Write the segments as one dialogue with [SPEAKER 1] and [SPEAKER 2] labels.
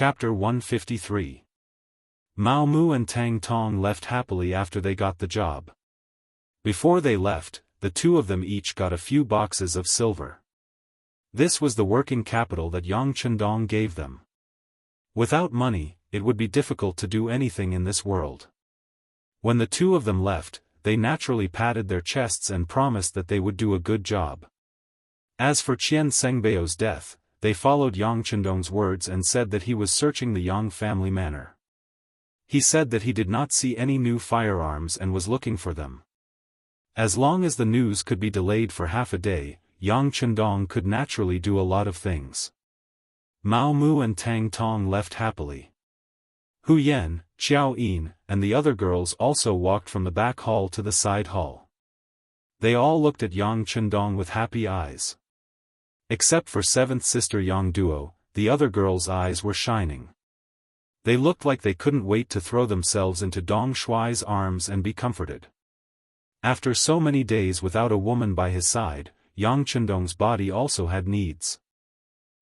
[SPEAKER 1] Chapter 153. Mao Mu and Tang Tong left happily after they got the job. Before they left, the two of them each got a few boxes of silver. This was the working capital that Yang Chendong gave them. Without money, it would be difficult to do anything in this world. When the two of them left, they naturally patted their chests and promised that they would do a good job. As for Qian Sengbao's death, they followed Yang Chendong's words and said that he was searching the Yang family manor. He said that he did not see any new firearms and was looking for them. As long as the news could be delayed for half a day, Yang Chendong could naturally do a lot of things. Mao Mu and Tang Tong left happily. Hu Yan, Xiao Yin, and the other girls also walked from the back hall to the side hall. They all looked at Yang Chendong with happy eyes. Except for seventh sister Yang Duo, the other girls' eyes were shining. They looked like they couldn't wait to throw themselves into Dong Shuai's arms and be comforted. After so many days without a woman by his side, Yang Chendong's body also had needs.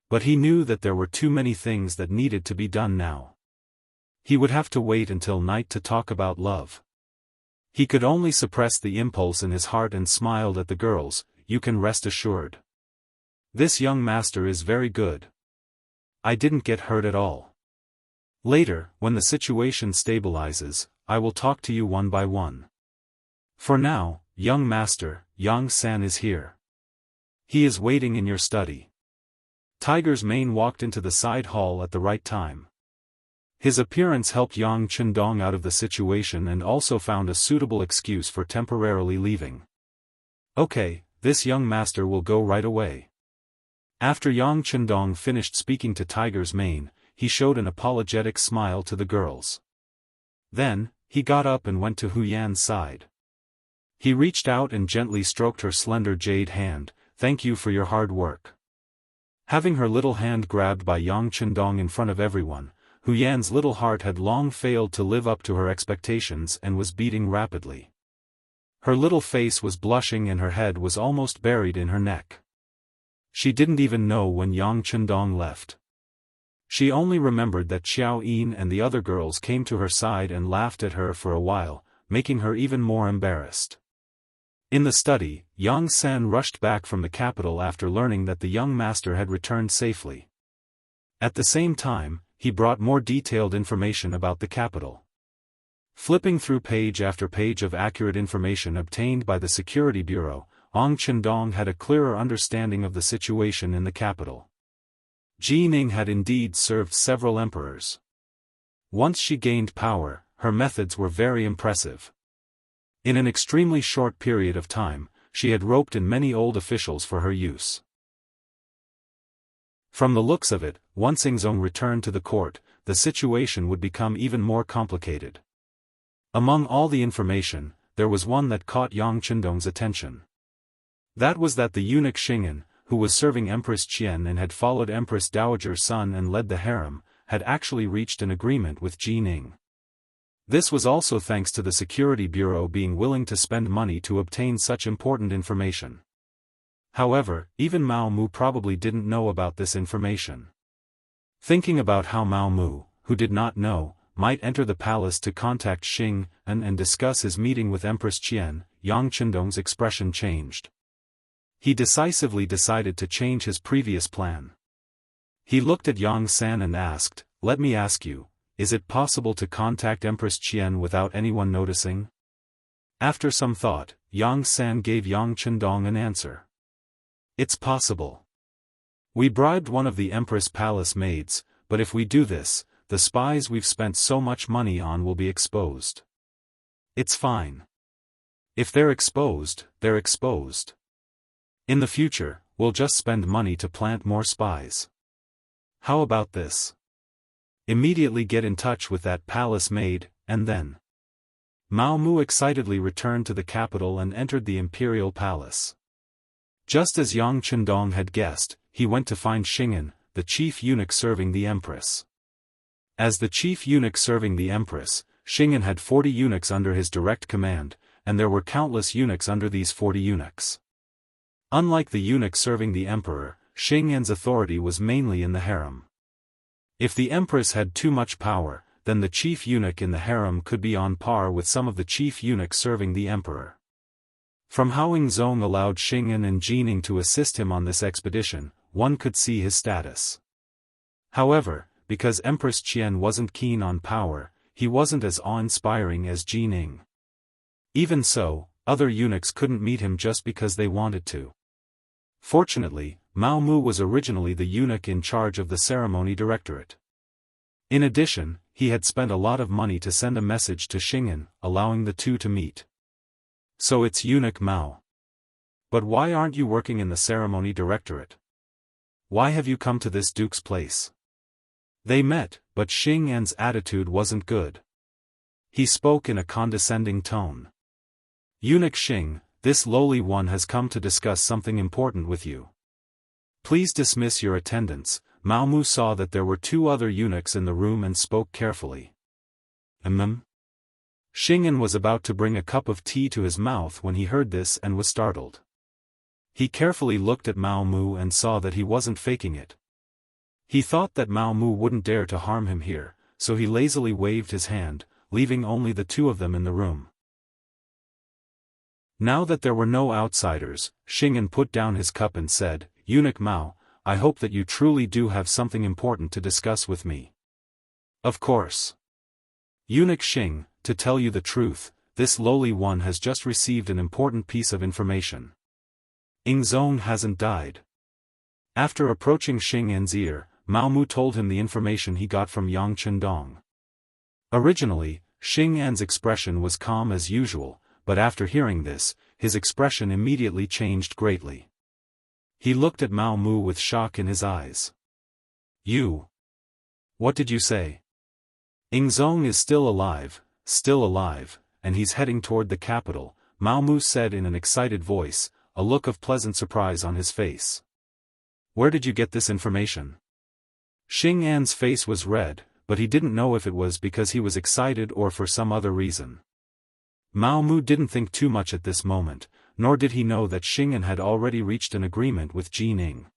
[SPEAKER 1] But he knew that there were too many things that needed to be done now. He would have to wait until night to talk about love. He could only suppress the impulse in his heart and smiled at the girls. You can rest assured. This young master is very good. I didn't get hurt at all. Later, when the situation stabilizes, I will talk to you one by one. For now, young master, Yang San is here. He is waiting in your study. Tiger's mane walked into the side hall at the right time. His appearance helped Yang Chendong out of the situation and also found a suitable excuse for temporarily leaving. Okay, this young master will go right away. After Yang Chendong finished speaking to Tiger's mane, he showed an apologetic smile to the girls. Then, he got up and went to Hu Yan's side. He reached out and gently stroked her slender jade hand. Thank you for your hard work. Having her little hand grabbed by Yang Chendong in front of everyone, Hu Yan's little heart had long failed to live up to her expectations and was beating rapidly. Her little face was blushing and her head was almost buried in her neck. She didn't even know when Yang Chendong left. She only remembered that Xiao Yin and the other girls came to her side and laughed at her for a while, making her even more embarrassed. In the study, Yang San rushed back from the capital after learning that the young master had returned safely. At the same time, he brought more detailed information about the capital. Flipping through page after page of accurate information obtained by the Security Bureau, Yang Chendong had a clearer understanding of the situation in the capital. Ji Ning had indeed served several emperors. Once she gained power, her methods were very impressive. In an extremely short period of time, she had roped in many old officials for her use. From the looks of it, once Ingzong returned to the court, the situation would become even more complicated. Among all the information, there was one that caught Yang Chendong's attention. That was that the eunuch Xing'an, who was serving Empress Qian and had followed Empress Dowager's son and led the harem, had actually reached an agreement with Ji Ning. This was also thanks to the Security Bureau being willing to spend money to obtain such important information. However, even Mao Mu probably didn't know about this information. Thinking about how Mao Mu, who did not know, might enter the palace to contact Xing'an and discuss his meeting with Empress Qian, Yang Chendong's expression changed. He decisively decided to change his previous plan. He looked at Yang San and asked, "Let me ask you, is it possible to contact Empress Qian without anyone noticing?" After some thought, Yang San gave Yang Chendong an answer. "It's possible. We bribed one of the Empress Palace maids, but if we do this, the spies we've spent so much money on will be exposed. It's fine. If they're exposed, they're exposed. In the future, we'll just spend money to plant more spies. How about this? Immediately get in touch with that palace maid, and then." Mao Mu excitedly returned to the capital and entered the imperial palace. Just as Yang Chendong had guessed, he went to find Xing'an, the chief eunuch serving the empress. As the chief eunuch serving the empress, Xing'an had 40 eunuchs under his direct command, and there were countless eunuchs under these 40 eunuchs. Unlike the eunuch serving the emperor, Xing'an's authority was mainly in the harem. If the empress had too much power, then the chief eunuch in the harem could be on par with some of the chief eunuchs serving the emperor. From how Ingzong allowed Xing'an and Jining to assist him on this expedition, one could see his status. However, because Empress Qian wasn't keen on power, he wasn't as awe-inspiring as Jining. Even so, other eunuchs couldn't meet him just because they wanted to. Fortunately, Mao Mu was originally the eunuch in charge of the ceremony directorate. In addition, he had spent a lot of money to send a message to Xing'an, allowing the two to meet. So it's eunuch Mao. But why aren't you working in the ceremony directorate? Why have you come to this duke's place? They met, but Xing'an's attitude wasn't good. He spoke in a condescending tone. Eunuch Xing, this lowly one has come to discuss something important with you. Please dismiss your attendants. Mao Mu saw that there were two other eunuchs in the room and spoke carefully. Xing'an was about to bring a cup of tea to his mouth when he heard this and was startled. He carefully looked at Mao Mu and saw that he wasn't faking it. He thought that Mao Mu wouldn't dare to harm him here, so he lazily waved his hand, leaving only the two of them in the room. Now that there were no outsiders, Xing'an put down his cup and said, "Eunuch Mao, I hope that you truly do have something important to discuss with me." "Of course." Eunuch Xing, to tell you the truth, this lowly one has just received an important piece of information. Ingzong hasn't died. After approaching Xing'an's ear, Mao Mu told him the information he got from Yang Chendong. Originally, Xing'an's expression was calm as usual, but after hearing this, his expression immediately changed greatly. He looked at Mao Mu with shock in his eyes. "You? What did you say?" "Ingzong is still alive, and he's heading toward the capital," Mao Mu said in an excited voice, a look of pleasant surprise on his face. "Where did you get this information?" Xing'an's face was red, but he didn't know if it was because he was excited or for some other reason. Mao Mu didn't think too much at this moment, nor did he know that Xing'an had already reached an agreement with Jining.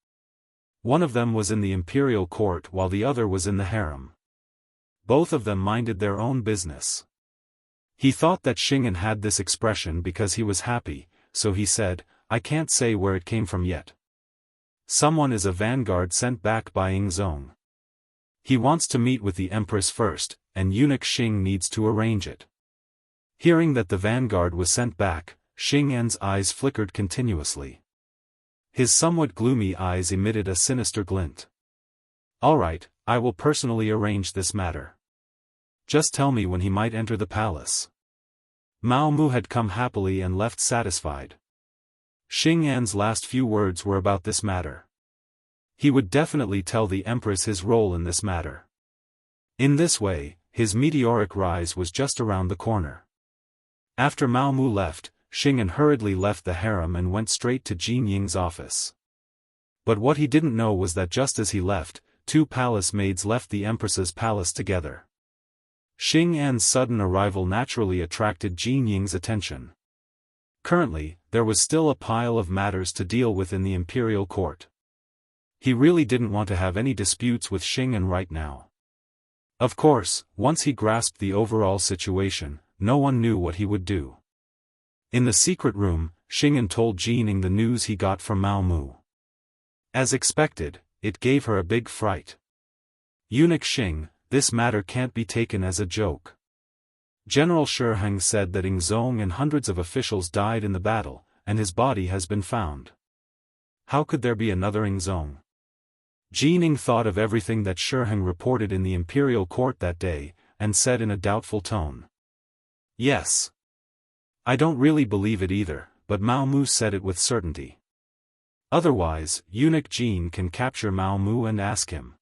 [SPEAKER 1] One of them was in the imperial court while the other was in the harem. Both of them minded their own business. He thought that Xing'an had this expression because he was happy, so he said, "I can't say where it came from yet. Someone is a vanguard sent back by Ingzong. He wants to meet with the empress first, and eunuch Xing needs to arrange it." Hearing that the vanguard was sent back, Xing'an's eyes flickered continuously. His somewhat gloomy eyes emitted a sinister glint. "All right, I will personally arrange this matter. Just tell me when he might enter the palace." Mao Mu had come happily and left satisfied. Xing'an's last few words were about this matter. He would definitely tell the empress his role in this matter. In this way, his meteoric rise was just around the corner. After Mao Mu left, Xing'an hurriedly left the harem and went straight to Jin Ying's office. But what he didn't know was that just as he left, two palace maids left the empress's palace together. Xing'an's sudden arrival naturally attracted Jin Ying's attention. Currently, there was still a pile of matters to deal with in the imperial court. He really didn't want to have any disputes with Xing'an right now. Of course, once he grasped the overall situation, no one knew what he would do. In the secret room, Xing'an told Jining the news he got from Mao Mu. As expected, it gave her a big fright. "Eunuch Xing, this matter can't be taken as a joke. General Shiheng said that Ingzong and hundreds of officials died in the battle, and his body has been found. How could there be another Ingzong?" Jining thought of everything that Shiheng reported in the imperial court that day, and said in a doubtful tone, "Yes. I don't really believe it either," but Mao Mu said it with certainty. Otherwise, eunuch Jin can capture Mao Mu and ask him.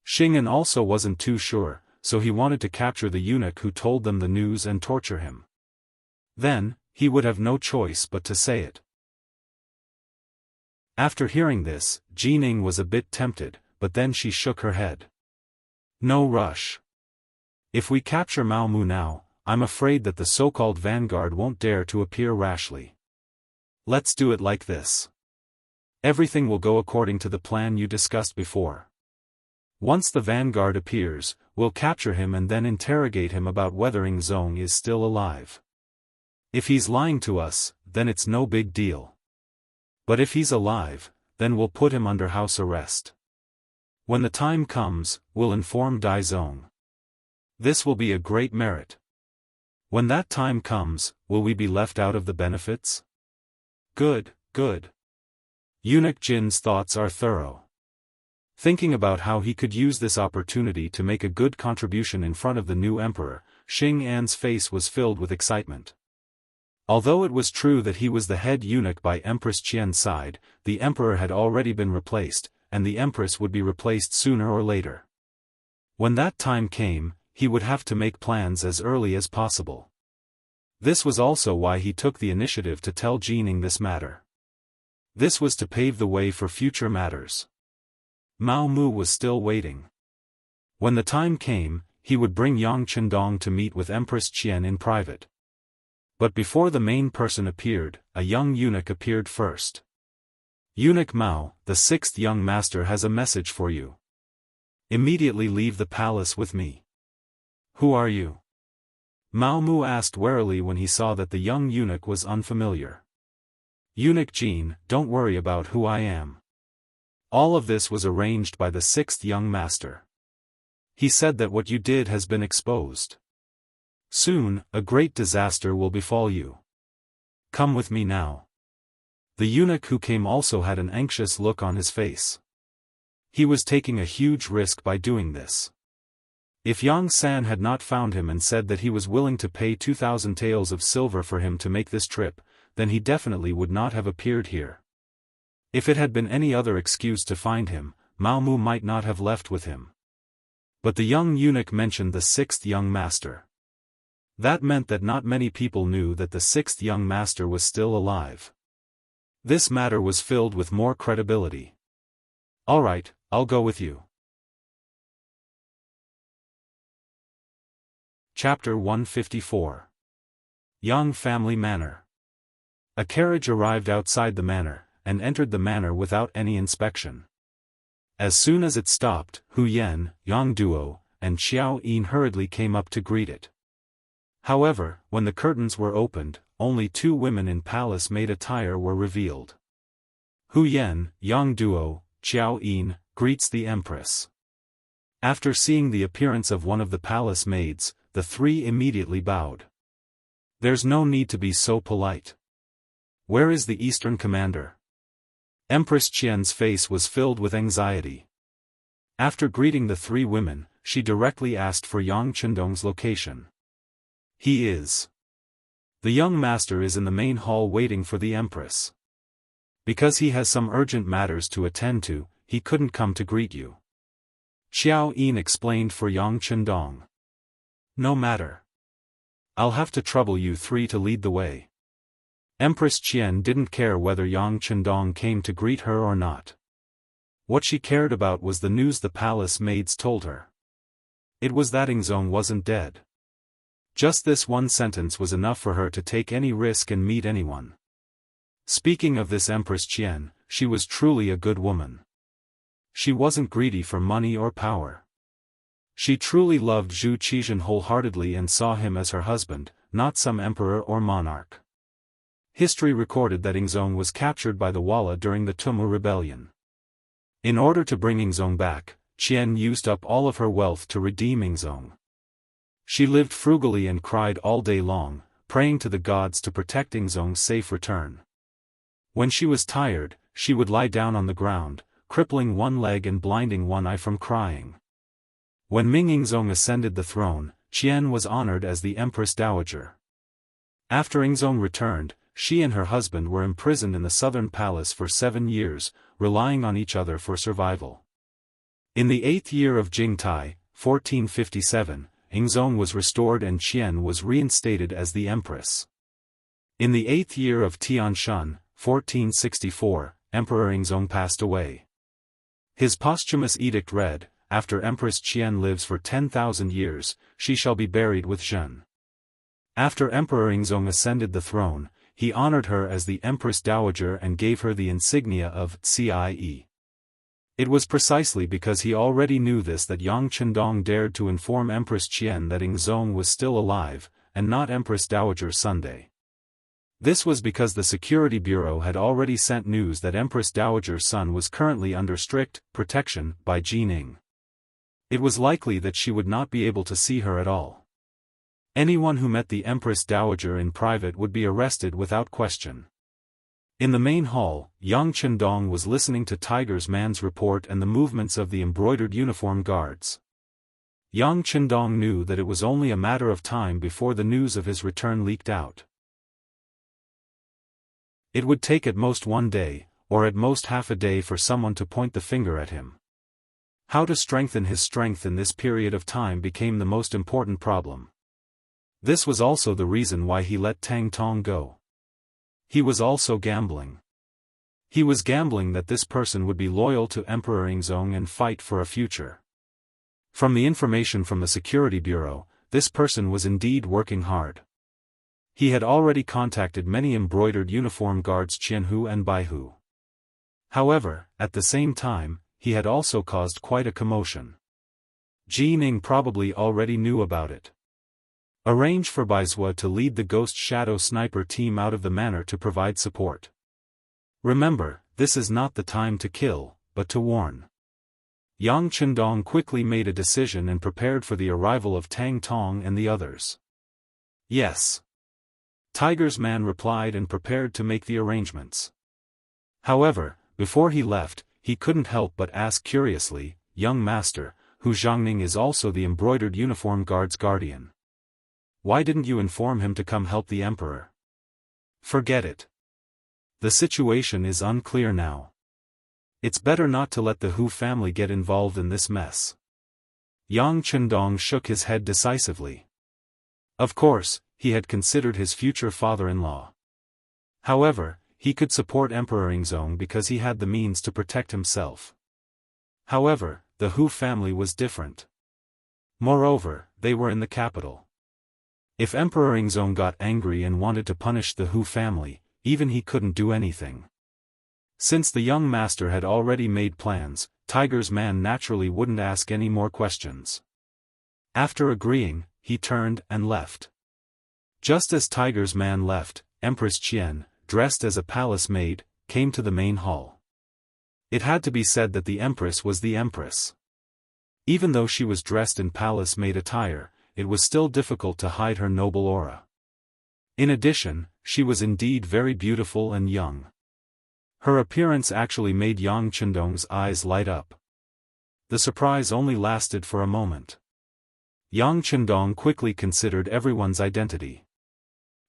[SPEAKER 1] Xing'an also wasn't too sure, so he wanted to capture the eunuch who told them the news and torture him. Then, he would have no choice but to say it. After hearing this, Jining was a bit tempted, but then she shook her head. "No rush. If we capture Mao Mu now, I'm afraid that the so-called vanguard won't dare to appear rashly. Let's do it like this. Everything will go according to the plan you discussed before. Once the vanguard appears, we'll capture him and then interrogate him about whether Ingzong is still alive. If he's lying to us, then it's no big deal. But if he's alive, then we'll put him under house arrest. When the time comes, we'll inform Daizong. This will be a great merit. When that time comes, will we be left out of the benefits? Good, good. Eunuch Jin's thoughts are thorough. Thinking about how he could use this opportunity to make a good contribution in front of the new emperor, Xing An's face was filled with excitement. Although it was true that he was the head eunuch by Empress Qian's side, the emperor had already been replaced, and the empress would be replaced sooner or later. When that time came, he would have to make plans as early as possible. This was also why he took the initiative to tell Jining this matter. This was to pave the way for future matters. Mao Mu was still waiting. When the time came, he would bring Yang Chendong to meet with Empress Qian in private. But before the main person appeared, a young eunuch appeared first. Eunuch Mao, the sixth young master has a message for you. Immediately leave the palace with me. Who are you? Mao Mu asked warily when he saw that the young eunuch was unfamiliar. Eunuch Jin, don't worry about who I am. All of this was arranged by the sixth young master. He said that what you did has been exposed. Soon, a great disaster will befall you. Come with me now. The eunuch who came also had an anxious look on his face. He was taking a huge risk by doing this. If Yang San had not found him and said that he was willing to pay 2,000 taels of silver for him to make this trip, then he definitely would not have appeared here. If it had been any other excuse to find him, Mao Mu might not have left with him. But the young eunuch mentioned the sixth young master. That meant that not many people knew that the sixth young master was still alive. This matter was filled with more credibility. All right, I'll go with you. Chapter 154. Yang Family Manor. A carriage arrived outside the manor, and entered the manor without any inspection. As soon as it stopped, Hu Yan, Yang Duo, and Xiao Yin hurriedly came up to greet it. However, when the curtains were opened, only two women in palace-maid attire were revealed. Hu Yan, Yang Duo, Xiao Yin, greets the empress. After seeing the appearance of one of the palace maids, the three immediately bowed. There's no need to be so polite. Where is the Eastern commander? Empress Qian's face was filled with anxiety. After greeting the three women, she directly asked for Yang Chendong's location. He is. The young master is in the main hall waiting for the empress. Because he has some urgent matters to attend to, he couldn't come to greet you. Xiao Yin explained for Yang Chendong. No matter. I'll have to trouble you three to lead the way. Empress Qian didn't care whether Yang Chendong came to greet her or not. What she cared about was the news the palace maids told her. It was that Ingzong wasn't dead. Just this one sentence was enough for her to take any risk and meet anyone. Speaking of this Empress Qian, she was truly a good woman. She wasn't greedy for money or power. She truly loved Zhu Qizhen wholeheartedly and saw him as her husband, not some emperor or monarch. History recorded that Ingzong was captured by the Walla during the Tumu rebellion. In order to bring Ingzong back, Qian used up all of her wealth to redeem Ingzong. She lived frugally and cried all day long, praying to the gods to protect Ingzong's safe return. When she was tired, she would lie down on the ground, crippling one leg and blinding one eye from crying. When Ming Ingzong ascended the throne, Qian was honored as the Empress Dowager. After Ingzong returned, she and her husband were imprisoned in the southern palace for 7 years, relying on each other for survival. In the 8th year of Jingtai, 1457, Ingzong was restored and Qian was reinstated as the empress. In the 8th year of Tianshan, 1464, Emperor Ingzong passed away. His posthumous edict read, "After Empress Qian lives for 10,000 years, she shall be buried with Zhen." After Emperor Ingzong ascended the throne, he honored her as the Empress Dowager and gave her the insignia of Cie. It was precisely because he already knew this that Yang Chendong dared to inform Empress Qian that Yingzong was still alive, and not Empress Dowager Sunday. This was because the Security Bureau had already sent news that Empress Dowager's son was currently under strict protection by Jining. It was likely that she would not be able to see her at all. Anyone who met the Empress Dowager in private would be arrested without question. In the main hall, Yang Chendong was listening to Tiger's man's report and the movements of the embroidered uniform guards. Yang Chendong knew that it was only a matter of time before the news of his return leaked out. It would take at most 1 day, or at most half a day for someone to point the finger at him. How to strengthen his strength in this period of time became the most important problem. This was also the reason why he let Tang Tong go. He was also gambling. He was gambling that this person would be loyal to Emperor Yingzong and fight for a future. From the information from the Security Bureau, this person was indeed working hard. He had already contacted many embroidered uniform guards Jianghu and Baihu. However, at the same time, he had also caused quite a commotion. Ji Ning probably already knew about it. Arrange for Baizhua to lead the Ghost Shadow Sniper team out of the manor to provide support. Remember, this is not the time to kill, but to warn. Yang Chendong quickly made a decision and prepared for the arrival of Tang Tong and the others. Yes. Tiger's man replied and prepared to make the arrangements. However, before he left, he couldn't help but ask curiously, "Young master, Hu Zhangning is also the embroidered uniform guard's guardian. Why didn't you inform him to come help the emperor?" "Forget it. The situation is unclear now. It's better not to let the Hu family get involved in this mess." Yang Chendong shook his head decisively. Of course, he had considered his future father-in-law. However, he could support Emperor Yingzong because he had the means to protect himself. However, the Hu family was different. Moreover, they were in the capital. If Emperor Yingzong got angry and wanted to punish the Hu family, even he couldn't do anything. Since the young master had already made plans, Tiger's man naturally wouldn't ask any more questions. After agreeing, he turned and left. Just as Tiger's man left, Empress Qian, dressed as a palace maid, came to the main hall. It had to be said that the empress was the empress. Even though she was dressed in palace maid attire, it was still difficult to hide her noble aura. In addition, she was indeed very beautiful and young. Her appearance actually made Yang Chendong's eyes light up. The surprise only lasted for a moment. Yang Chendong quickly considered everyone's identity.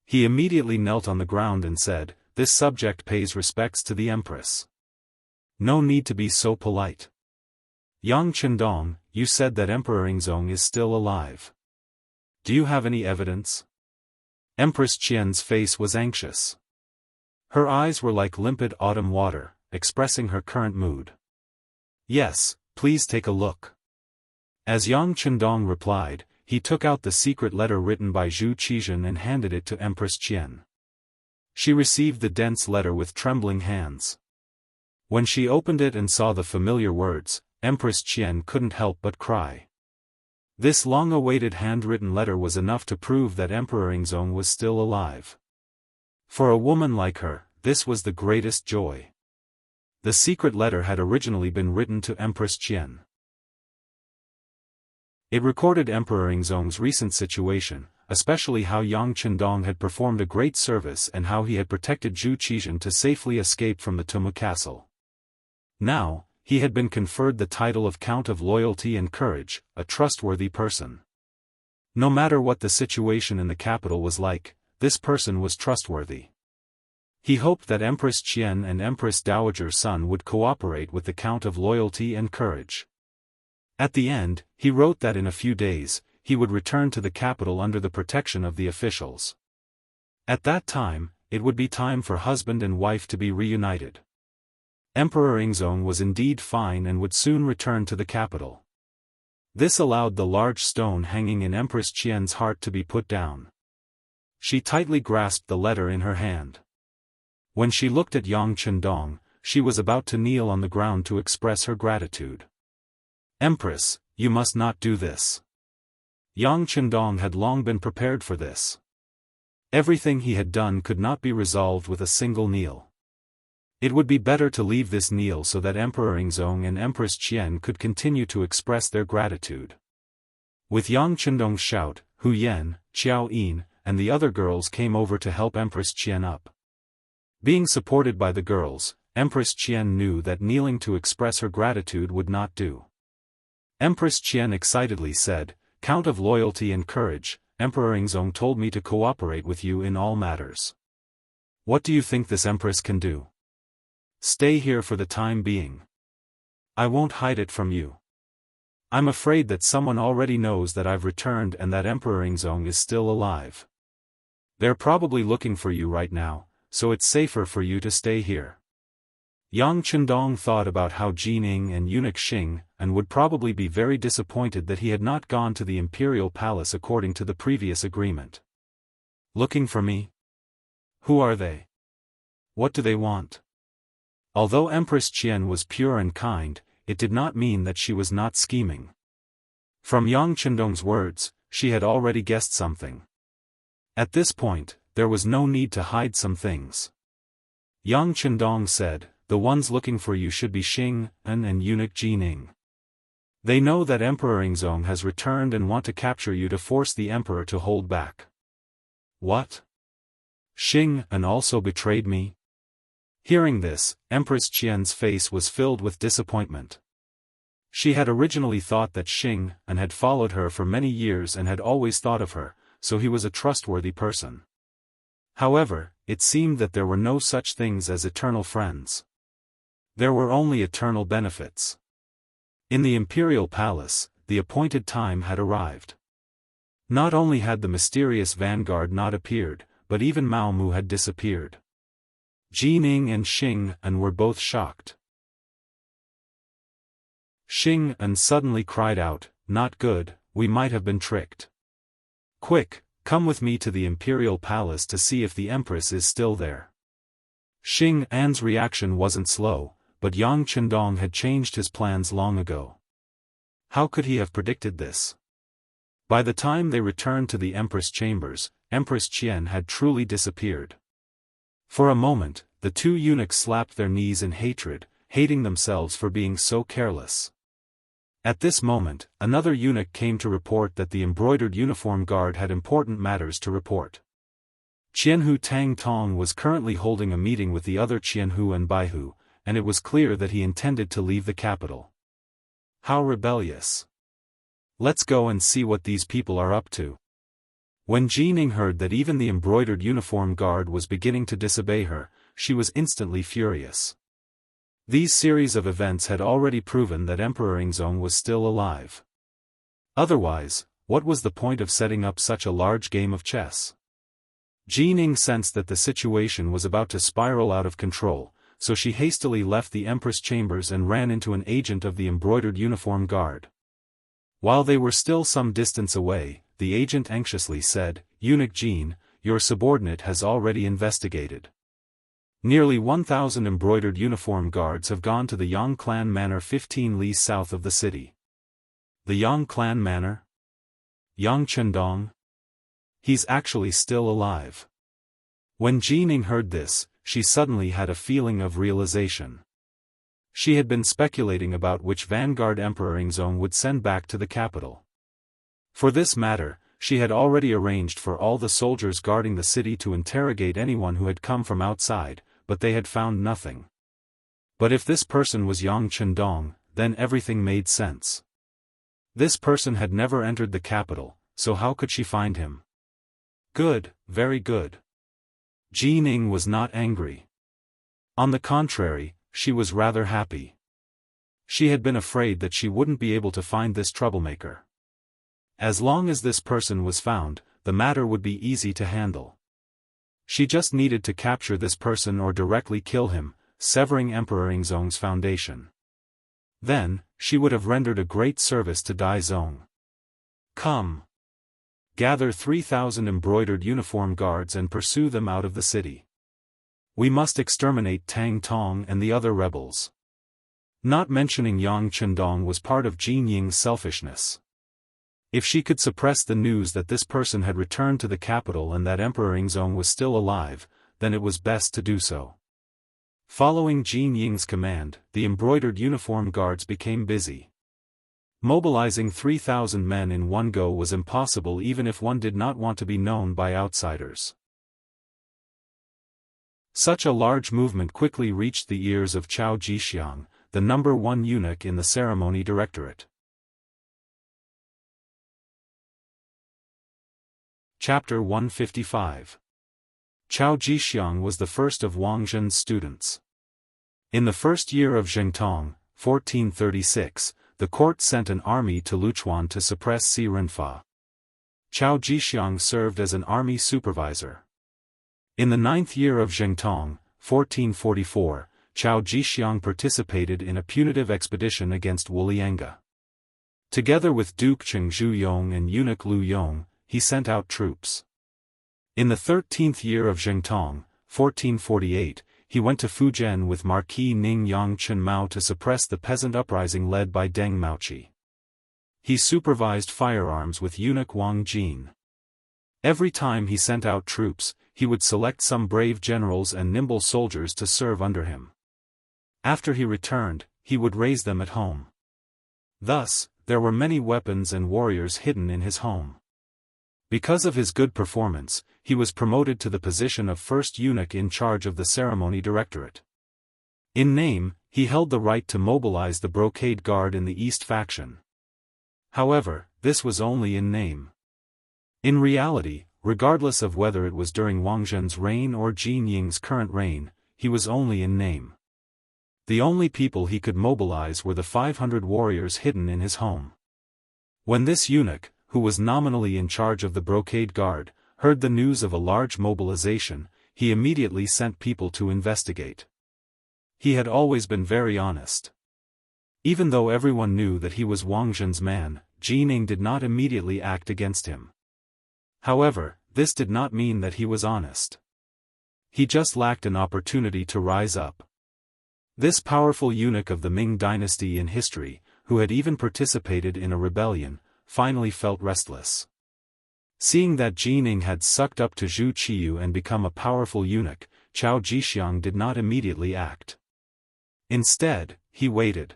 [SPEAKER 1] He immediately knelt on the ground and said, "This subject pays respects to the empress. No need to be so polite. Yang Chendong, you said that Emperor Yingzong is still alive. Do you have any evidence?" Empress Qian's face was anxious. Her eyes were like limpid autumn water, expressing her current mood. "Yes, please take a look." As Yang Chendong replied, he took out the secret letter written by Zhu Qizhen and handed it to Empress Qian. She received the dense letter with trembling hands. When she opened it and saw the familiar words, Empress Qian couldn't help but cry. This long-awaited handwritten letter was enough to prove that Emperor Yingzong was still alive. For a woman like her, this was the greatest joy. The secret letter had originally been written to Empress Qian. It recorded Emperor Yingzong's recent situation, especially how Yang Chendong had performed a great service and how he had protected Zhu Qizhen to safely escape from the Tumu castle. Now, he had been conferred the title of Count of Loyalty and Courage, a trustworthy person. No matter what the situation in the capital was like, this person was trustworthy. He hoped that Empress Qian and Empress Dowager's son would cooperate with the Count of Loyalty and Courage. At the end, he wrote that in a few days, he would return to the capital under the protection of the officials. At that time, it would be time for husband and wife to be reunited. Emperor Yingzong was indeed fine and would soon return to the capital. This allowed the large stone hanging in Empress Qian's heart to be put down. She tightly grasped the letter in her hand. When she looked at Yang Chendong, she was about to kneel on the ground to express her gratitude. "Empress, you must not do this." Yang Chendong had long been prepared for this. Everything he had done could not be resolved with a single kneel. It would be better to leave this kneel so that Emperor Yingzong and Empress Qian could continue to express their gratitude. With Yang Chendong's shout, Hu Yan, Qiao Yin, and the other girls came over to help Empress Qian up. Being supported by the girls, Empress Qian knew that kneeling to express her gratitude would not do. Empress Qian excitedly said, "Count of loyalty and courage, Emperor Yingzong told me to cooperate with you in all matters. What do you think this empress can do? Stay here for the time being. I won't hide it from you. I'm afraid that someone already knows that I've returned and that Emperor Yingzong is still alive. They're probably looking for you right now, so it's safer for you to stay here." Yang Chendong thought about how Jining and eunuch Xing and would probably be very disappointed that he had not gone to the imperial palace according to the previous agreement. "Looking for me? Who are they? What do they want?" Although Empress Qian was pure and kind, it did not mean that she was not scheming. From Yang Chendong's words, she had already guessed something. At this point, there was no need to hide some things. Yang Chendong said, "The ones looking for you should be Xing and eunuch Jining. They know that Emperor Yingzong has returned and want to capture you to force the emperor to hold back." "What? Xing and also betrayed me?" Hearing this, Empress Qian's face was filled with disappointment. She had originally thought that Xing and had followed her for many years and had always thought of her, so he was a trustworthy person. However, it seemed that there were no such things as eternal friends. There were only eternal benefits. In the imperial palace, the appointed time had arrived. Not only had the mysterious vanguard not appeared, but even Mao Mu had disappeared. Jining and Xing and were both shocked. Xing and suddenly cried out, "Not good, we might have been tricked. Quick, come with me to the imperial palace to see if the empress is still there." Xing An's reaction wasn't slow, but Yang Chendong had changed his plans long ago. How could he have predicted this? By the time they returned to the Empress chambers, Empress Qian had truly disappeared. For a moment, the two eunuchs slapped their knees in hatred, hating themselves for being so careless. At this moment, another eunuch came to report that the embroidered uniform guard had important matters to report. Qianhu Tang Tong was currently holding a meeting with the other Qianhu and Baihu, and it was clear that he intended to leave the capital. How rebellious. Let's go and see what these people are up to. When Jining heard that even the embroidered uniform guard was beginning to disobey her, she was instantly furious. These series of events had already proven that Emperor Yingzong was still alive. Otherwise, what was the point of setting up such a large game of chess? Jining sensed that the situation was about to spiral out of control, so she hastily left the Empress chambers and ran into an agent of the embroidered uniform guard. While they were still some distance away, the agent anxiously said, "Eunuch Jin, your subordinate has already investigated. Nearly 1,000 embroidered uniform guards have gone to the Yang Clan Manor 15 li south of the city." The Yang Clan Manor? Yang Chendong? He's actually still alive. When Jining heard this, she suddenly had a feeling of realization. She had been speculating about which vanguard Emperor Yingzong would send back to the capital. For this matter, she had already arranged for all the soldiers guarding the city to interrogate anyone who had come from outside, but they had found nothing. But if this person was Yang Chendong, then everything made sense. This person had never entered the capital, so how could she find him? Good, very good. Jining was not angry. On the contrary, she was rather happy. She had been afraid that she wouldn't be able to find this troublemaker. As long as this person was found, the matter would be easy to handle. She just needed to capture this person or directly kill him, severing Emperor Yingzong's foundation. Then, she would have rendered a great service to Daizong. Come. Gather 3,000 embroidered uniform guards and pursue them out of the city. We must exterminate Tang Tong and the other rebels. Not mentioning Yang Chendong was part of Jin Ying's selfishness. If she could suppress the news that this person had returned to the capital and that Emperor Yingzong was still alive, then it was best to do so. Following Jin Ying's command, the embroidered uniform guards became busy. Mobilizing 3,000 men in one go was impossible even if one did not want to be known by outsiders. Such a large movement quickly reached the ears of Chao Jixiang, the #1 eunuch in the ceremony directorate. Chapter 155. Chao Jixiang was the first of Wang Zhen's students. In the first year of Zhengtong, 1436, the court sent an army to Luchuan to suppress Si Renfa. Chao Jixiang served as an army supervisor. In the 9th year of Zhengtong, 1444, Chao Jixiang participated in a punitive expedition against Wulianga. Together with Duke Cheng Zhuyong and eunuch Lu Yong, he sent out troops. In the 13th year of Zhengtong, 1448, he went to Fujian with Marquis Ning Yang Chen Mao to suppress the peasant uprising led by Deng Maoqi. He supervised firearms with eunuch Wang Jin. Every time he sent out troops, he would select some brave generals and nimble soldiers to serve under him. After he returned, he would raise them at home. Thus, there were many weapons and warriors hidden in his home. Because of his good performance, he was promoted to the position of first eunuch in charge of the ceremony directorate. In name, he held the right to mobilize the brocade guard in the East faction. However, this was only in name. In reality, regardless of whether it was during Wang Zhen's reign or Jin Ying's current reign, he was only in name. The only people he could mobilize were the 500 warriors hidden in his home. When this eunuch, who was nominally in charge of the brocade guard, heard the news of a large mobilization, he immediately sent people to investigate. He had always been very honest. Even though everyone knew that he was Wang Zhen's man, Jin Ying did not immediately act against him. However, this did not mean that he was honest. He just lacked an opportunity to rise up. This powerful eunuch of the Ming Dynasty in history, who had even participated in a rebellion, finally felt restless. Seeing that Jin Ying had sucked up to Zhu Qiyu and become a powerful eunuch, Chao Jixiang did not immediately act. Instead, he waited.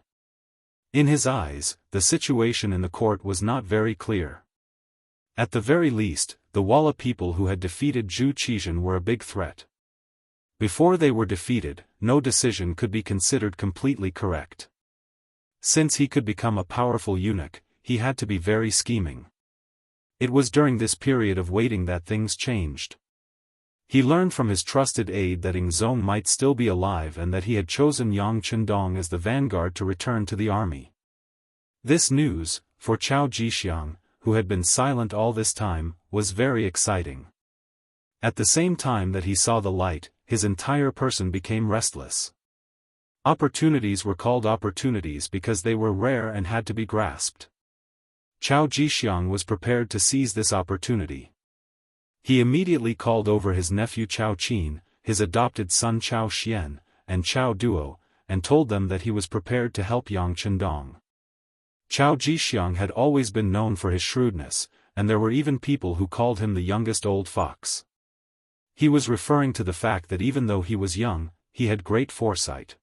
[SPEAKER 1] In his eyes, the situation in the court was not very clear. At the very least, the Walla people who had defeated Zhu Qizhen were a big threat. Before they were defeated, no decision could be considered completely correct. Since he could become a powerful eunuch, he had to be very scheming. It was during this period of waiting that things changed. He learned from his trusted aide that Yingzong might still be alive and that he had chosen Yang Chendong as the vanguard to return to the army. This news, for Chao Jixiang, who had been silent all this time, was very exciting. At the same time that he saw the light, his entire person became restless. Opportunities were called opportunities because they were rare and had to be grasped. Chao Jixiang was prepared to seize this opportunity. He immediately called over his nephew Chao Qin, his adopted son Chao Xian, and Chao Duo, and told them that he was prepared to help Yang Chendong. Chao Jixiang had always been known for his shrewdness, and there were even people who called him the youngest old fox. He was referring to the fact that even though he was young, he had great foresight.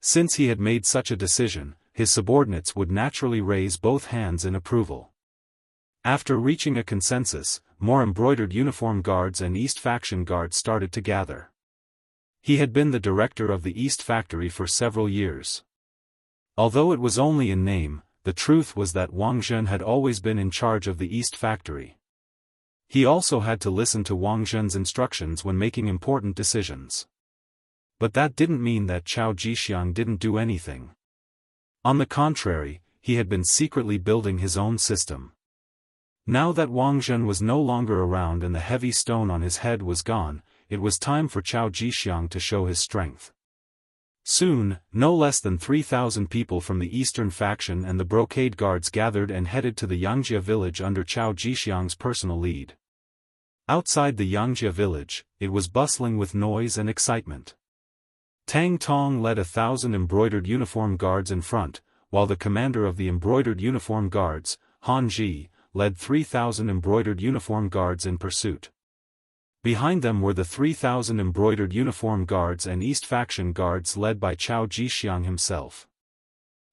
[SPEAKER 1] Since he had made such a decision, his subordinates would naturally raise both hands in approval. After reaching a consensus, more embroidered uniform guards and East faction guards started to gather. He had been the director of the East factory for several years. Although it was only in name, the truth was that Wang Zhen had always been in charge of the East factory. He also had to listen to Wang Zhen's instructions when making important decisions. But that didn't mean that Chao Jixiang didn't do anything. On the contrary, he had been secretly building his own system. Now that Wang Zhen was no longer around and the heavy stone on his head was gone, it was time for Chao Jixiang to show his strength. Soon, no less than 3,000 people from the Eastern faction and the brocade guards gathered and headed to the Yangjia village under Chao Jixiang's personal lead. Outside the Xianxia village, it was bustling with noise and excitement. Tang Tong led 1,000 embroidered uniform guards in front, while the commander of the embroidered uniform guards, Han Ji, led 3,000 embroidered uniform guards in pursuit. Behind them were the 3,000 embroidered uniform guards and East faction guards led by Cao Jixiang himself.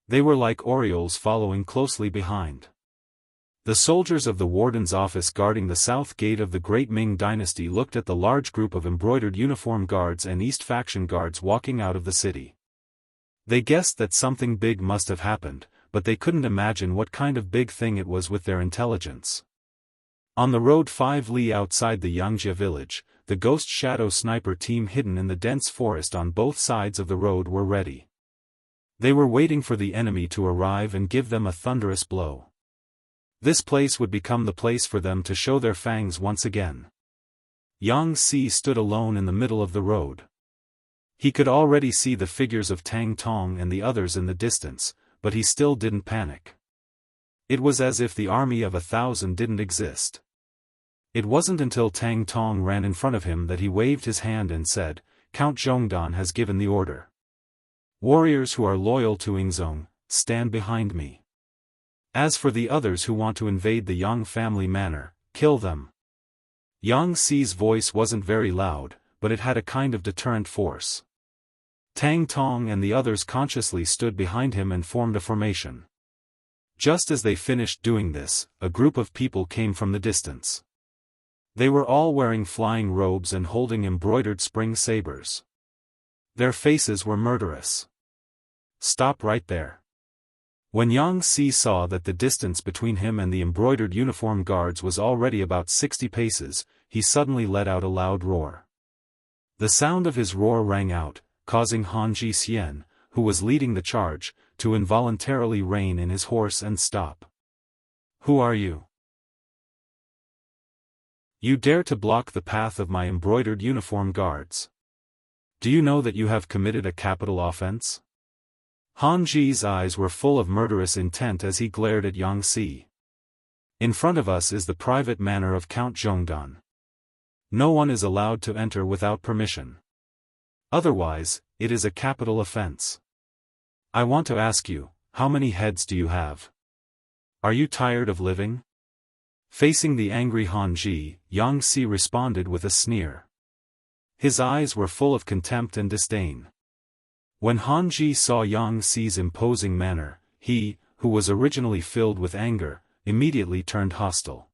[SPEAKER 1] They were like orioles following closely behind. The soldiers of the warden's office guarding the south gate of the Great Ming Dynasty looked at the large group of embroidered uniform guards and East faction guards walking out of the city. They guessed that something big must have happened, but they couldn't imagine what kind of big thing it was with their intelligence. On the road 5 li outside the Xianxia village, the Ghost Shadow sniper team hidden in the dense forest on both sides of the road were ready. They were waiting for the enemy to arrive and give them a thunderous blow. This place would become the place for them to show their fangs once again. Yang Si stood alone in the middle of the road. He could already see the figures of Tang Tong and the others in the distance, but he still didn't panic. It was as if the army of 1,000 didn't exist. It wasn't until Tang Tong ran in front of him that he waved his hand and said, "Count Zhongdan has given the order. Warriors who are loyal to Yingzong, stand behind me. As for the others who want to invade the Yang family manor, kill them." Yang Si's voice wasn't very loud, but it had a kind of deterrent force. Tang Tong and the others consciously stood behind him and formed a formation. Just as they finished doing this, a group of people came from the distance. They were all wearing flying robes and holding embroidered spring sabers. Their faces were murderous. "Stop right there." When Yang Si saw that the distance between him and the embroidered uniform guards was already about 60 paces, he suddenly let out a loud roar. The sound of his roar rang out, causing Han Ji Xian, who was leading the charge, to involuntarily rein in his horse and stop. "Who are you? You dare to block the path of my embroidered uniform guards? Do you know that you have committed a capital offense?" Han Ji's eyes were full of murderous intent as he glared at Yang Si. "In front of us is the private manor of Count Zhongdan. No one is allowed to enter without permission. Otherwise, it is a capital offense. I want to ask you, how many heads do you have? Are you tired of living?" Facing the angry Han Ji, Yang Si responded with a sneer. His eyes were full of contempt and disdain. When Han Ji saw Yang Si's imposing manner, he, who was originally filled with anger, immediately turned hostile.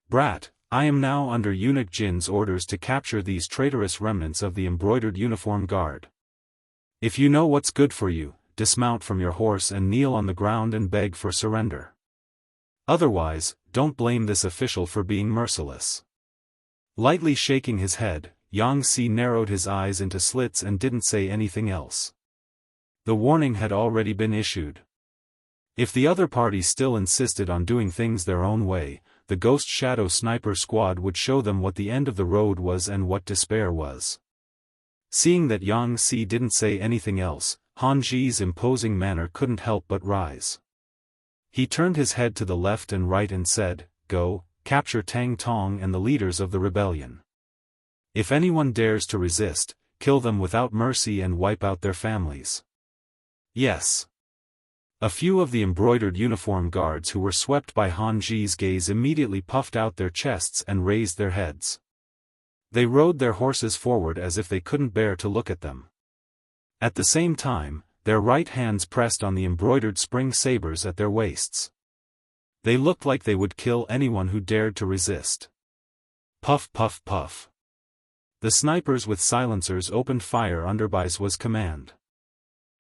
[SPEAKER 1] "Brat, I am now under Eunuch Jin's orders to capture these traitorous remnants of the embroidered uniform guard. If you know what's good for you, dismount from your horse and kneel on the ground and beg for surrender. Otherwise, don't blame this official for being merciless." Lightly shaking his head, Yang Si narrowed his eyes into slits and didn't say anything else. The warning had already been issued. If the other party still insisted on doing things their own way, the Ghost Shadow sniper squad would show them what the end of the road was and what despair was. Seeing that Yang Si didn't say anything else, Han Ji's imposing manner couldn't help but rise. He turned his head to the left and right and said, "Go, capture Tang Tong and the leaders of the rebellion. If anyone dares to resist, kill them without mercy and wipe out their families." "Yes." A few of the embroidered uniform guards who were swept by Han Ji's gaze immediately puffed out their chests and raised their heads. They rode their horses forward as if they couldn't bear to look at them. At the same time, their right hands pressed on the embroidered spring sabers at their waists. They looked like they would kill anyone who dared to resist. Puff puff puff. The snipers with silencers opened fire under Bai's command.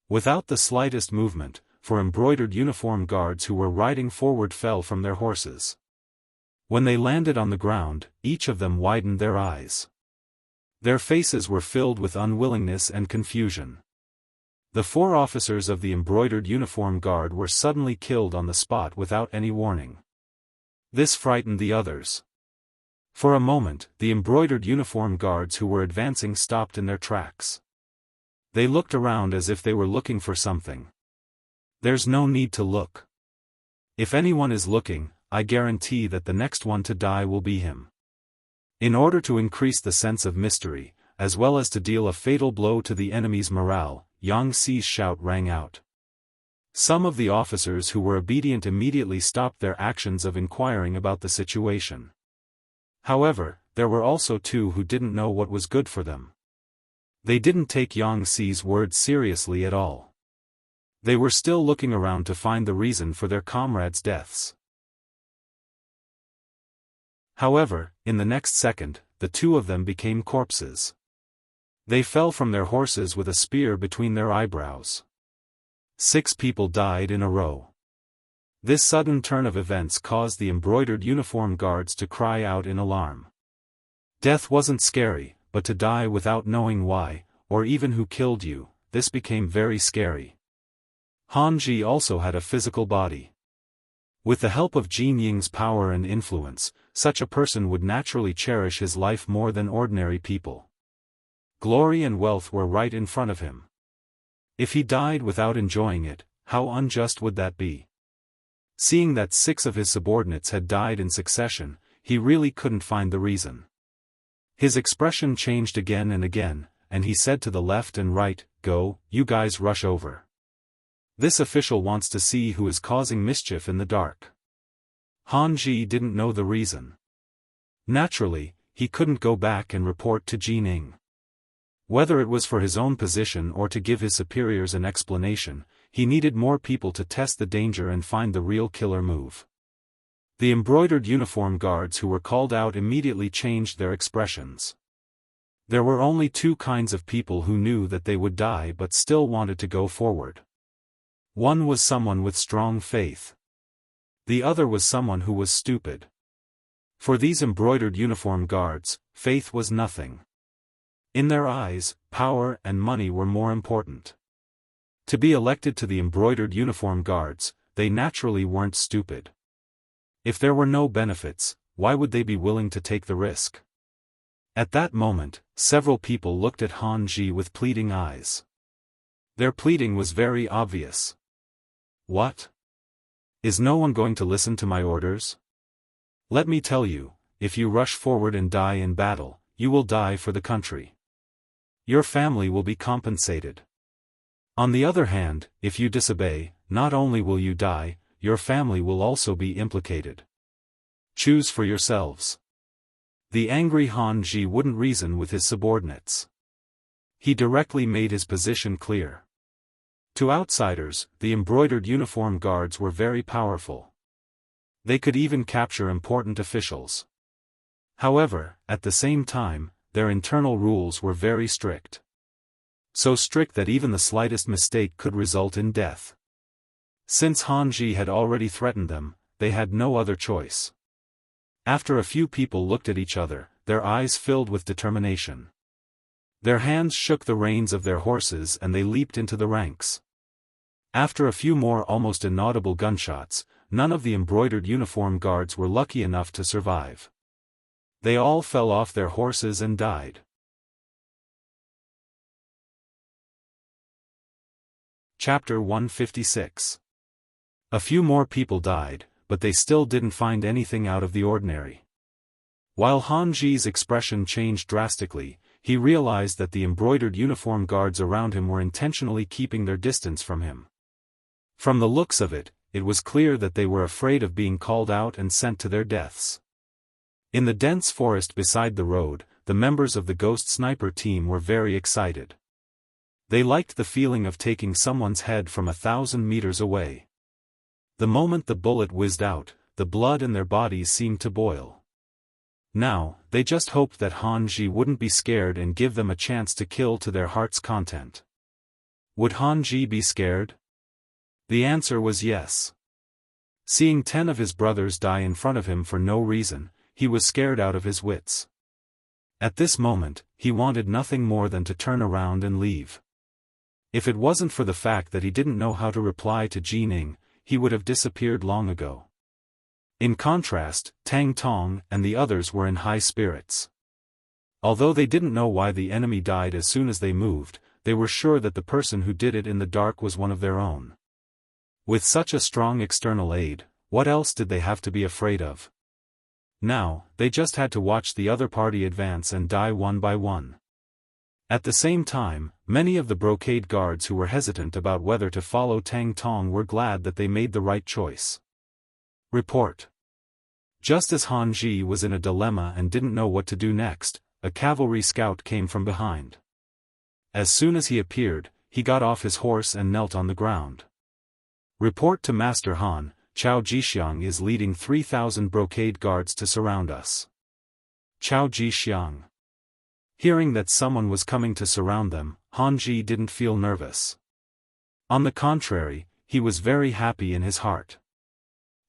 [SPEAKER 1] Without the slightest movement, for embroidered uniform guards who were riding forward fell from their horses. When they landed on the ground, each of them widened their eyes. Their faces were filled with unwillingness and confusion. The 4 officers of the embroidered uniform guard were suddenly killed on the spot without any warning. This frightened the others. For a moment, the embroidered uniform guards who were advancing stopped in their tracks. They looked around as if they were looking for something. There's no need to look. If anyone is looking, I guarantee that the next one to die will be him. In order to increase the sense of mystery, as well as to deal a fatal blow to the enemy's morale, Yang Xi's shout rang out. Some of the officers who were obedient immediately stopped their actions of inquiring about the situation. However, there were also two who didn't know what was good for them. They didn't take Yang Xi's words seriously at all. They were still looking around to find the reason for their comrades' deaths. However, in the next second, the two of them became corpses. They fell from their horses with a spear between their eyebrows. 6 people died in a row. This sudden turn of events caused the embroidered uniform guards to cry out in alarm. Death wasn't scary, but to die without knowing why, or even who killed you, this became very scary. Han Ji also had a physical body. With the help of Jin Ying's power and influence, such a person would naturally cherish his life more than ordinary people. Glory and wealth were right in front of him. If he died without enjoying it, how unjust would that be? Seeing that 6 of his subordinates had died in succession, he really couldn't find the reason. His expression changed again and again, and he said to the left and right, "Go, you guys rush over. This official wants to see who is causing mischief in the dark." Han Ji didn't know the reason. Naturally, he couldn't go back and report to Jin Ying. Whether it was for his own position or to give his superiors an explanation, he needed more people to test the danger and find the real killer move. The embroidered uniform guards who were called out immediately changed their expressions. There were only 2 kinds of people who knew that they would die but still wanted to go forward. One was someone with strong faith. The other was someone who was stupid. For these embroidered uniform guards, faith was nothing. In their eyes, power and money were more important. To be elected to the embroidered uniform guards, they naturally weren't stupid. If there were no benefits, why would they be willing to take the risk? At that moment, several people looked at Han Ji with pleading eyes. Their pleading was very obvious. What? Is no one going to listen to my orders? Let me tell you, if you rush forward and die in battle, you will die for the country. Your family will be compensated. On the other hand, if you disobey, not only will you die, your family will also be implicated. Choose for yourselves. The angry Han Ji wouldn't reason with his subordinates. He directly made his position clear. To outsiders, the embroidered uniform guards were very powerful. They could even capture important officials. However, at the same time, their internal rules were very strict. So strict that even the slightest mistake could result in death. Since Han Ji had already threatened them, they had no other choice. After a few people looked at each other, their eyes filled with determination. Their hands shook the reins of their horses and they leaped into the ranks. After a few more almost inaudible gunshots, none of the embroidered uniform guards were lucky enough to survive. They all fell off their horses and died. Chapter 156. A few more people died, but they still didn't find anything out of the ordinary. While Han Ji's expression changed drastically, he realized that the embroidered uniform guards around him were intentionally keeping their distance from him. From the looks of it, it was clear that they were afraid of being called out and sent to their deaths. In the dense forest beside the road, the members of the Ghost Sniper team were very excited. They liked the feeling of taking someone's head from 1,000 meters away. The moment the bullet whizzed out, the blood in their bodies seemed to boil. Now, they just hoped that Han Ji wouldn't be scared and give them a chance to kill to their heart's content. Would Han Ji be scared? The answer was yes. Seeing 10 of his brothers die in front of him for no reason, he was scared out of his wits. At this moment, he wanted nothing more than to turn around and leave. If it wasn't for the fact that he didn't know how to reply to Jin Ying, he would have disappeared long ago. In contrast, Tang Tong and the others were in high spirits. Although they didn't know why the enemy died as soon as they moved, they were sure that the person who did it in the dark was one of their own. With such a strong external aid, what else did they have to be afraid of? Now, they just had to watch the other party advance and die one by one. At the same time, many of the brocade guards who were hesitant about whether to follow Tang Tong were glad that they made the right choice. Report. Just as Han Ji was in a dilemma and didn't know what to do next, a cavalry scout came from behind. As soon as he appeared, he got off his horse and knelt on the ground. Report to Master Han, Cao Jixiang is leading 3,000 brocade guards to surround us. Cao Jixiang. Hearing that someone was coming to surround them, Han Ji didn't feel nervous. On the contrary, he was very happy in his heart.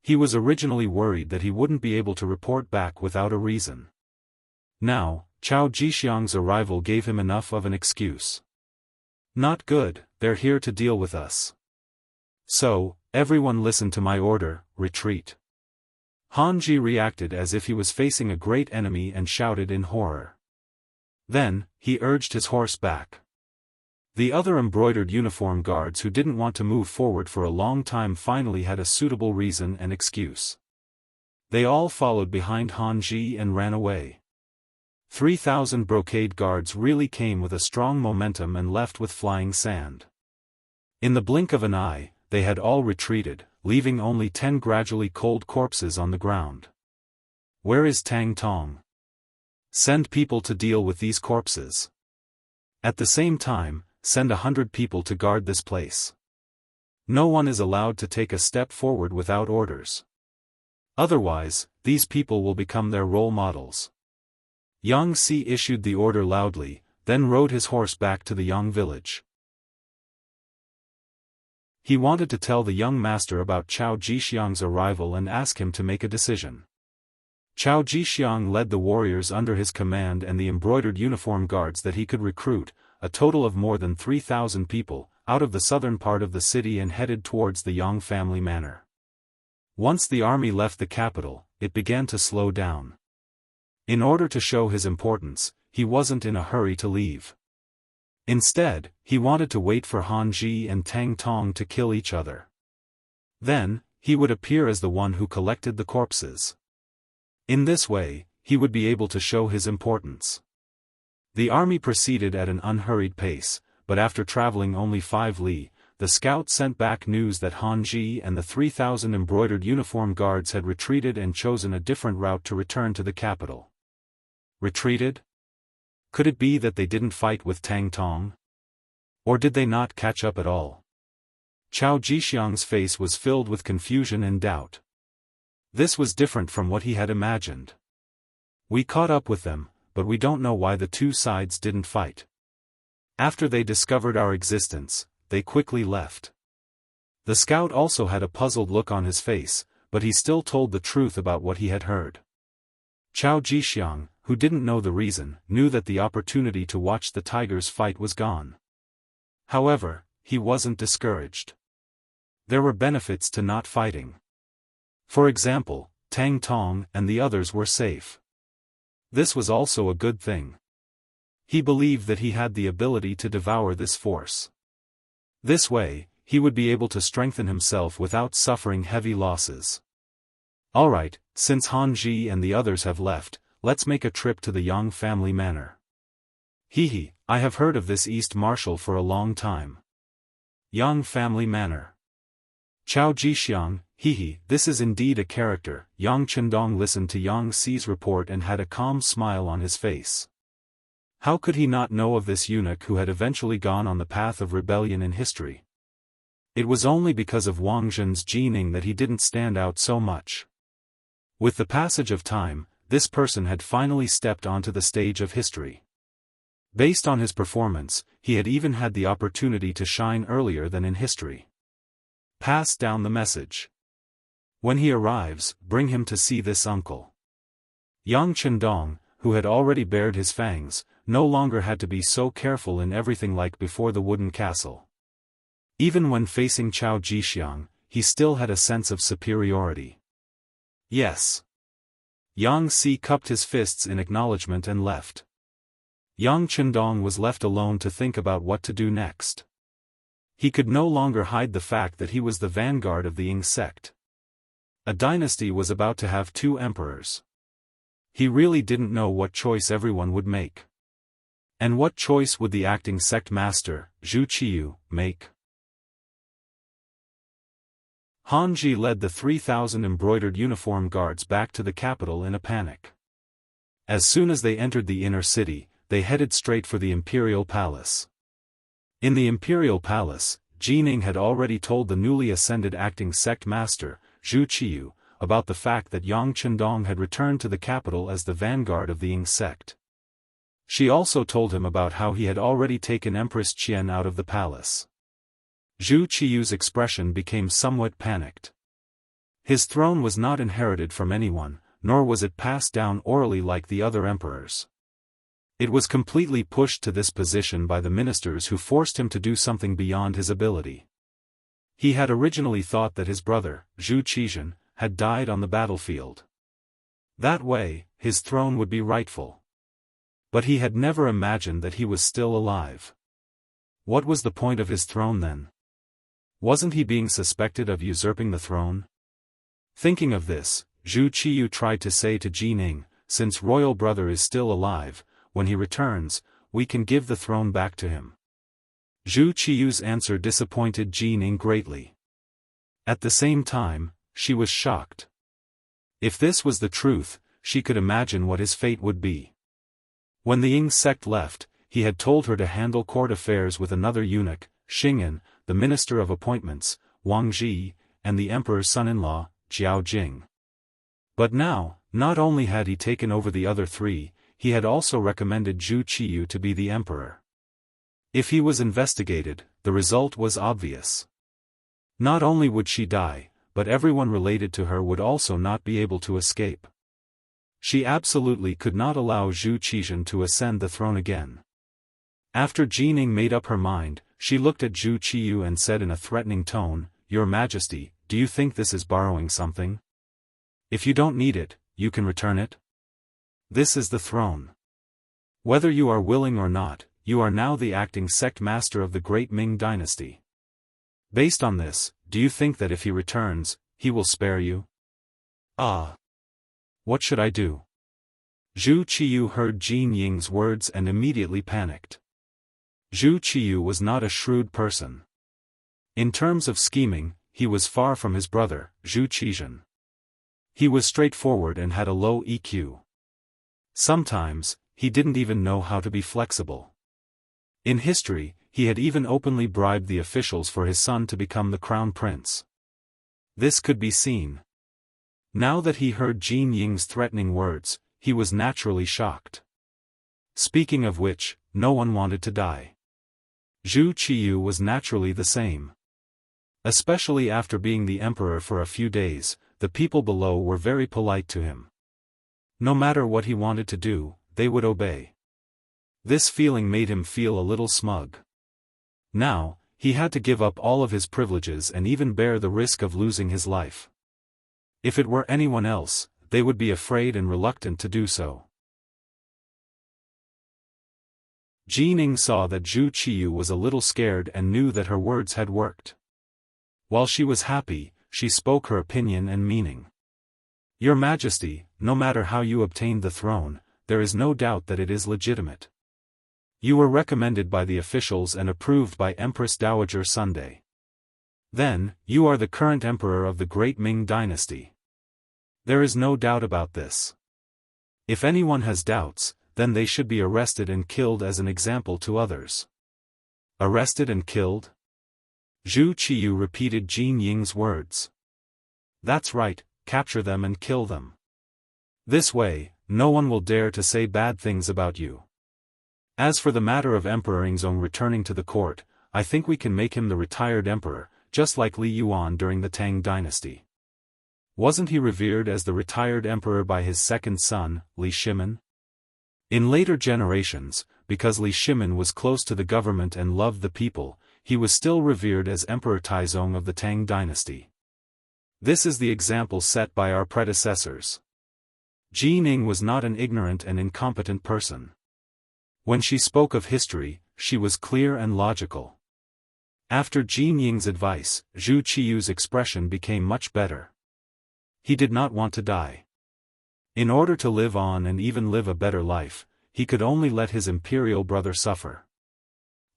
[SPEAKER 1] He was originally worried that he wouldn't be able to report back without a reason. Now, Cao Jixiang's arrival gave him enough of an excuse. Not good, they're here to deal with us. So, everyone listen to my order, retreat. Han Ji reacted as if he was facing a great enemy and shouted in horror. Then, he urged his horse back. The other embroidered uniform guards who didn't want to move forward for a long time finally had a suitable reason and excuse. They all followed behind Han Ji and ran away. 3,000 brocade guards really came with a strong momentum and left with flying sand. In the blink of an eye, they had all retreated, leaving only 10 gradually cold corpses on the ground. Where is Tang Tong? Send people to deal with these corpses. At the same time, send 100 people to guard this place. No one is allowed to take a step forward without orders. Otherwise, these people will become their role models. Yang Si issued the order loudly, then rode his horse back to the Yang village. He wanted to tell the young master about Cao Jixiang's arrival and ask him to make a decision. Cao Jixiang led the warriors under his command and the embroidered uniform guards that he could recruit, a total of more than 3,000 people, out of the southern part of the city and headed towards the Yang family manor. Once the army left the capital, it began to slow down. In order to show his importance, he wasn't in a hurry to leave. Instead, he wanted to wait for Han Ji and Tang Tong to kill each other. Then, he would appear as the one who collected the corpses. In this way, he would be able to show his importance. The army proceeded at an unhurried pace, but after traveling only 5 li, the scout sent back news that Han Ji and the 3,000 embroidered uniform guards had retreated and chosen a different route to return to the capital. Retreated? Could it be that they didn't fight with Tang Tong? Or did they not catch up at all? Cao Jixiang's face was filled with confusion and doubt. This was different from what he had imagined. We caught up with them, but we don't know why the two sides didn't fight. After they discovered our existence, they quickly left. The scout also had a puzzled look on his face, but he still told the truth about what he had heard. Cao Jixiang, who didn't know the reason, knew that the opportunity to watch the tigers fight was gone. However, he wasn't discouraged. There were benefits to not fighting. For example, Tang Tong and the others were safe. This was also a good thing. He believed that he had the ability to devour this force. This way, he would be able to strengthen himself without suffering heavy losses. Alright, since Han Ji and the others have left, let's make a trip to the Yang family manor. Hehe, I have heard of this East Marshal for a long time. Yang family manor. Cao Jixiang, hehe, this is indeed a character. Yang Chendong listened to Yang Si's report and had a calm smile on his face. How could he not know of this eunuch who had eventually gone on the path of rebellion in history? It was only because of Wang Zhen's Jining that he didn't stand out so much. With the passage of time, this person had finally stepped onto the stage of history. Based on his performance, he had even had the opportunity to shine earlier than in history. Pass down the message. When he arrives, bring him to see this uncle. Yang Chendong, who had already bared his fangs, no longer had to be so careful in everything like before the wooden castle. Even when facing Cao Jixiang, he still had a sense of superiority. Yes. Yang Si cupped his fists in acknowledgement and left. Yang Chendong was left alone to think about what to do next. He could no longer hide the fact that he was the vanguard of the Ying sect. A dynasty was about to have 2 emperors. He really didn't know what choice everyone would make. And what choice would the acting sect master, Zhu Qiyu, make? Hanji led the 3,000 embroidered uniform guards back to the capital in a panic. As soon as they entered the inner city, they headed straight for the imperial palace. In the imperial palace, Jining had already told the newly ascended acting sect master, Zhu Qiyu, about the fact that Yang Chendong had returned to the capital as the vanguard of the Ying sect. She also told him about how he had already taken Empress Qian out of the palace. Zhu Qiyu's expression became somewhat panicked. His throne was not inherited from anyone, nor was it passed down orally like the other emperors. It was completely pushed to this position by the ministers who forced him to do something beyond his ability. He had originally thought that his brother, Zhu Qizhen, had died on the battlefield. That way, his throne would be rightful. But he had never imagined that he was still alive. What was the point of his throne then? Wasn't he being suspected of usurping the throne? Thinking of this, Zhu Qiyu tried to say to Jining, since royal brother is still alive, when he returns, we can give the throne back to him. Zhu Qiyu's answer disappointed Jining greatly. At the same time, she was shocked. If this was the truth, she could imagine what his fate would be. When the Ying sect left, he had told her to handle court affairs with another eunuch, Xing'an, the minister of appointments, Wang Zhi, and the emperor's son-in-law, Jiao Jing. But now, not only had he taken over the other three, he had also recommended Zhu Qiyu to be the emperor. If he was investigated, the result was obvious. Not only would she die, but everyone related to her would also not be able to escape. She absolutely could not allow Zhu Qizhen to ascend the throne again. After Jining made up her mind, she looked at Zhu Qiyu and said in a threatening tone, "Your Majesty, do you think this is borrowing something? If you don't need it, you can return it. This is the throne. Whether you are willing or not, you are now the acting sect master of the great Ming Dynasty. Based on this, do you think that if he returns, he will spare you?" "Ah! What should I do?" Zhu Qiyu heard Jin Ying's words and immediately panicked. Zhu Qiyu was not a shrewd person. In terms of scheming, he was far from his brother, Zhu Qizhen. He was straightforward and had a low EQ. Sometimes, he didn't even know how to be flexible. In history, he had even openly bribed the officials for his son to become the crown prince. This could be seen. Now that he heard Jin Ying's threatening words, he was naturally shocked. Speaking of which, no one wanted to die. Zhu Qiyu was naturally the same. Especially after being the emperor for a few days, the people below were very polite to him. No matter what he wanted to do, they would obey. This feeling made him feel a little smug. Now, he had to give up all of his privileges and even bear the risk of losing his life. If it were anyone else, they would be afraid and reluctant to do so. Jining saw that Zhu Qiyu was a little scared and knew that her words had worked. While she was happy, she spoke her opinion and meaning. "Your Majesty, no matter how you obtained the throne, there is no doubt that it is legitimate. You were recommended by the officials and approved by Empress Dowager Sunday. Then, you are the current emperor of the great Ming Dynasty. There is no doubt about this. If anyone has doubts, then they should be arrested and killed as an example to others." "Arrested and killed?" Zhu Qiyu repeated Jin Ying's words. "That's right, capture them and kill them. This way, no one will dare to say bad things about you. As for the matter of Emperor Yingzong returning to the court, I think we can make him the retired emperor, just like Li Yuan during the Tang Dynasty. Wasn't he revered as the retired emperor by his second son, Li Shimin? In later generations, because Li Shimin was close to the government and loved the people, he was still revered as Emperor Taizong of the Tang Dynasty. This is the example set by our predecessors." Jining was not an ignorant and incompetent person. When she spoke of history, she was clear and logical. After Jin Ying's advice, Zhu Qiyu's expression became much better. He did not want to die. In order to live on and even live a better life, he could only let his imperial brother suffer.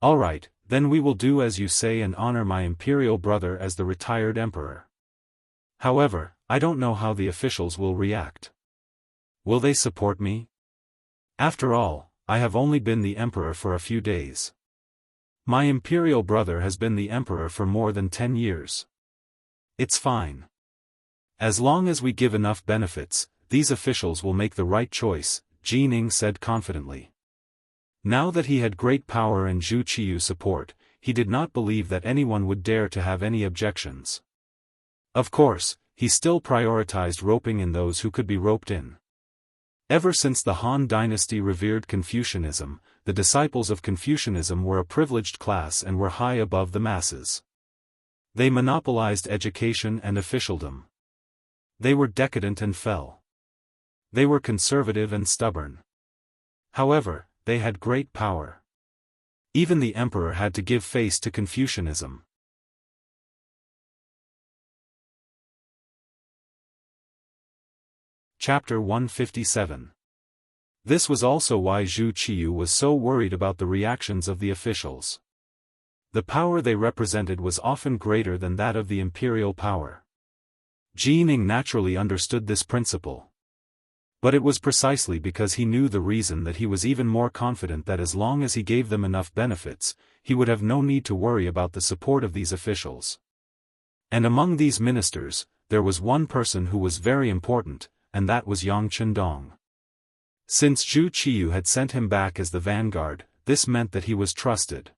[SPEAKER 1] All right, then we will do as you say and honor my imperial brother as the retired emperor. However, I don't know how the officials will react. Will they support me? After all, I have only been the emperor for a few days. My imperial brother has been the emperor for more than 10 years. It's fine. As long as we give enough benefits, these officials will make the right choice, Jining said confidently. Now that he had great power and Zhu Qiu's support, he did not believe that anyone would dare to have any objections. Of course, he still prioritized roping in those who could be roped in. Ever since the Han Dynasty revered Confucianism, the disciples of Confucianism were a privileged class and were high above the masses. They monopolized education and officialdom. They were decadent and fell. They were conservative and stubborn. However, they had great power. Even the emperor had to give face to Confucianism. Chapter 157. This was also why Zhu Qiu was so worried about the reactions of the officials. The power they represented was often greater than that of the imperial power. Jining naturally understood this principle. But it was precisely because he knew the reason that he was even more confident that as long as he gave them enough benefits, he would have no need to worry about the support of these officials. And among these ministers, there was one person who was very important, and that was Yang Chendong. Since Zhu Qiu had sent him back as the vanguard, this meant that he was trusted.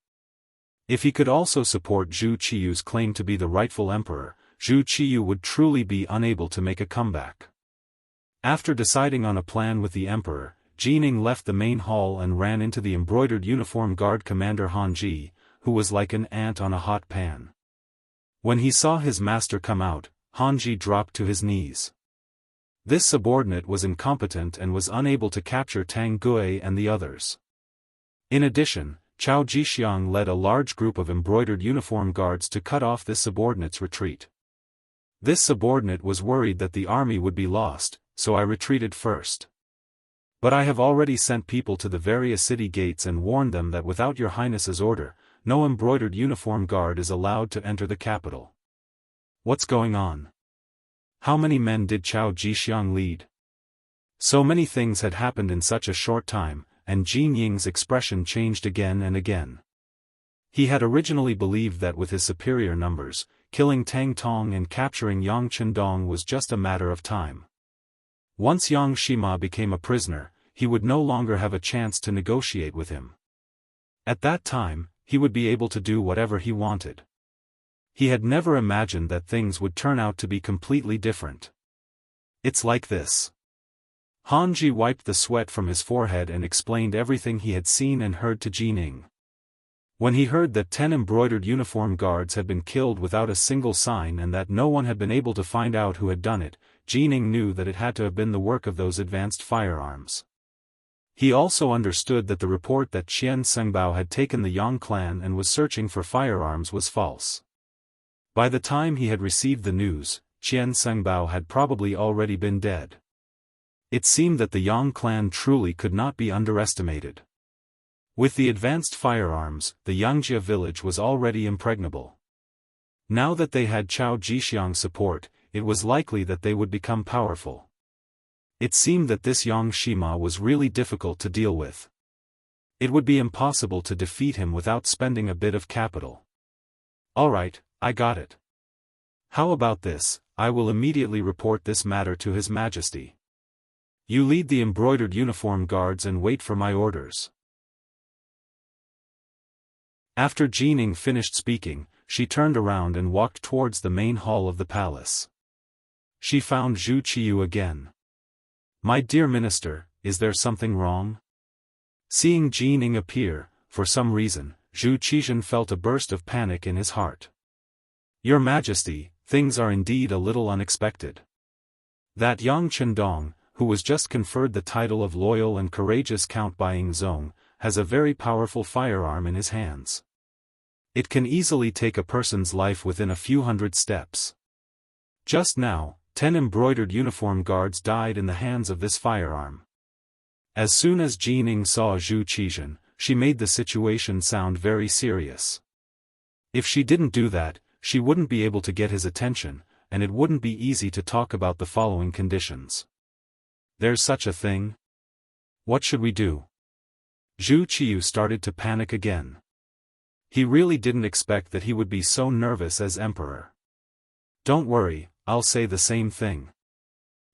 [SPEAKER 1] If he could also support Zhu Qiu's claim to be the rightful emperor, Zhu Qiu would truly be unable to make a comeback. After deciding on a plan with the emperor, Jining left the main hall and ran into the embroidered uniform guard commander Han Ji, who was like an ant on a hot pan. When he saw his master come out, Han Ji dropped to his knees. This subordinate was incompetent and was unable to capture Tang Gui and the others. In addition, Chao Jixiang led a large group of embroidered uniform guards to cut off this subordinate's retreat. This subordinate was worried that the army would be lost, so I retreated first. But I have already sent people to the various city gates and warned them that without your highness's order, no embroidered uniform guard is allowed to enter the capital. What's going on? How many men did Chao Jixiang lead? So many things had happened in such a short time, and Jin Ying's expression changed again and again. He had originally believed that with his superior numbers, killing Tang Tong and capturing Yang Chendong was just a matter of time. Once Yang Shima became a prisoner, he would no longer have a chance to negotiate with him. At that time, he would be able to do whatever he wanted. He had never imagined that things would turn out to be completely different. It's like this. Han Ji wiped the sweat from his forehead and explained everything he had seen and heard to Jining. When he heard that 10 embroidered uniform guards had been killed without a single sign and that no one had been able to find out who had done it, Jining knew that it had to have been the work of those advanced firearms. He also understood that the report that Qian Sengbao had taken the Yang clan and was searching for firearms was false. By the time he had received the news, Qian Sengbao had probably already been dead. It seemed that the Yang clan truly could not be underestimated. With the advanced firearms, the Yangjia village was already impregnable. Now that they had Chao Jixiang's support, it was likely that they would become powerful. It seemed that this Yang Shima was really difficult to deal with. It would be impossible to defeat him without spending a bit of capital. Alright, I got it. How about this? I will immediately report this matter to His Majesty. You lead the embroidered uniform guards and wait for my orders. After Jining finished speaking, she turned around and walked towards the main hall of the palace. She found Zhu Qiu again. My dear minister, is there something wrong? Seeing Jining appear, for some reason, Zhu Qiu felt a burst of panic in his heart. Your Majesty, things are indeed a little unexpected. That Yang Chendong, who was just conferred the title of loyal and courageous Count by Yingzong, has a very powerful firearm in his hands. It can easily take a person's life within a few hundred steps. Just now, 10 embroidered uniform guards died in the hands of this firearm. As soon as Jining saw Zhu Qizhen, she made the situation sound very serious. If she didn't do that, she wouldn't be able to get his attention, and it wouldn't be easy to talk about the following conditions. There's such a thing? What should we do? Zhu Qiyu started to panic again. He really didn't expect that he would be so nervous as emperor. Don't worry, I'll say the same thing.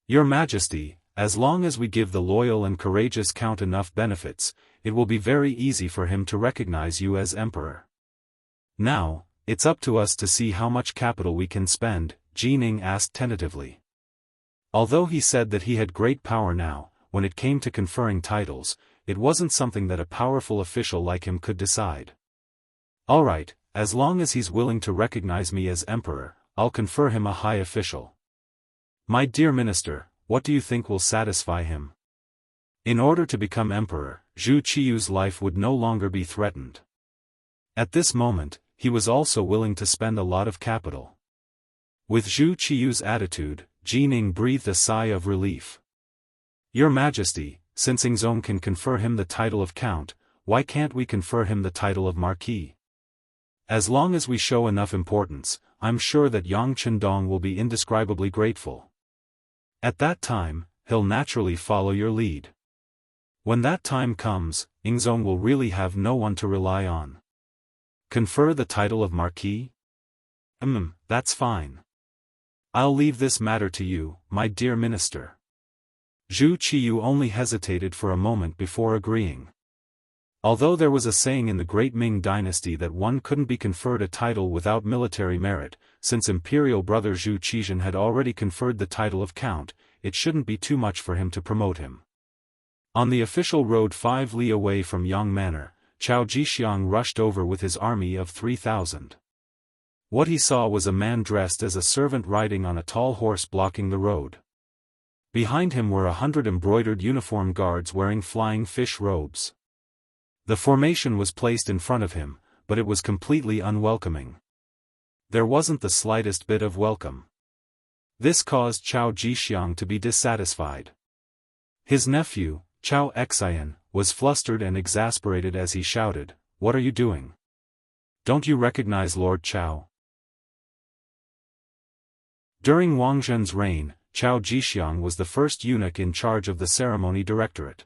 [SPEAKER 1] Your Majesty, as long as we give the loyal and courageous Count enough benefits, it will be very easy for him to recognize you as emperor. Now, it's up to us to see how much capital we can spend, Jining asked tentatively. Although he said that he had great power now, when it came to conferring titles, it wasn't something that a powerful official like him could decide. All right, as long as he's willing to recognize me as emperor, I'll confer him a high official. My dear minister, what do you think will satisfy him? In order to become emperor, Zhu Qiyu's life would no longer be threatened. At this moment, he was also willing to spend a lot of capital. With Zhu Qiyu's attitude, Jining breathed a sigh of relief. Your Majesty, since Ingzong can confer him the title of Count, why can't we confer him the title of Marquis? As long as we show enough importance, I'm sure that Yang Chendong will be indescribably grateful. At that time, he'll naturally follow your lead. When that time comes, Ingzong will really have no one to rely on. Confer the title of Marquis? That's fine. I'll leave this matter to you, my dear minister. Zhu Qiyu only hesitated for a moment before agreeing. Although there was a saying in the Great Ming Dynasty that one couldn't be conferred a title without military merit, since imperial brother Zhu Qizhen had already conferred the title of Count, it shouldn't be too much for him to promote him. On the official road 5 li away from Yang Manor, Chao Jixiang rushed over with his army of 3,000. What he saw was a man dressed as a servant riding on a tall horse blocking the road. Behind him were 100 embroidered uniform guards wearing flying fish robes. The formation was placed in front of him, but it was completely unwelcoming. There wasn't the slightest bit of welcome. This caused Chao Jixiang to be dissatisfied. His nephew, Chao Xian, was flustered and exasperated as he shouted, "What are you doing? Don't you recognize Lord Chao?" During Wang Zhen's reign, Chao Jixiang was the first eunuch in charge of the ceremony directorate.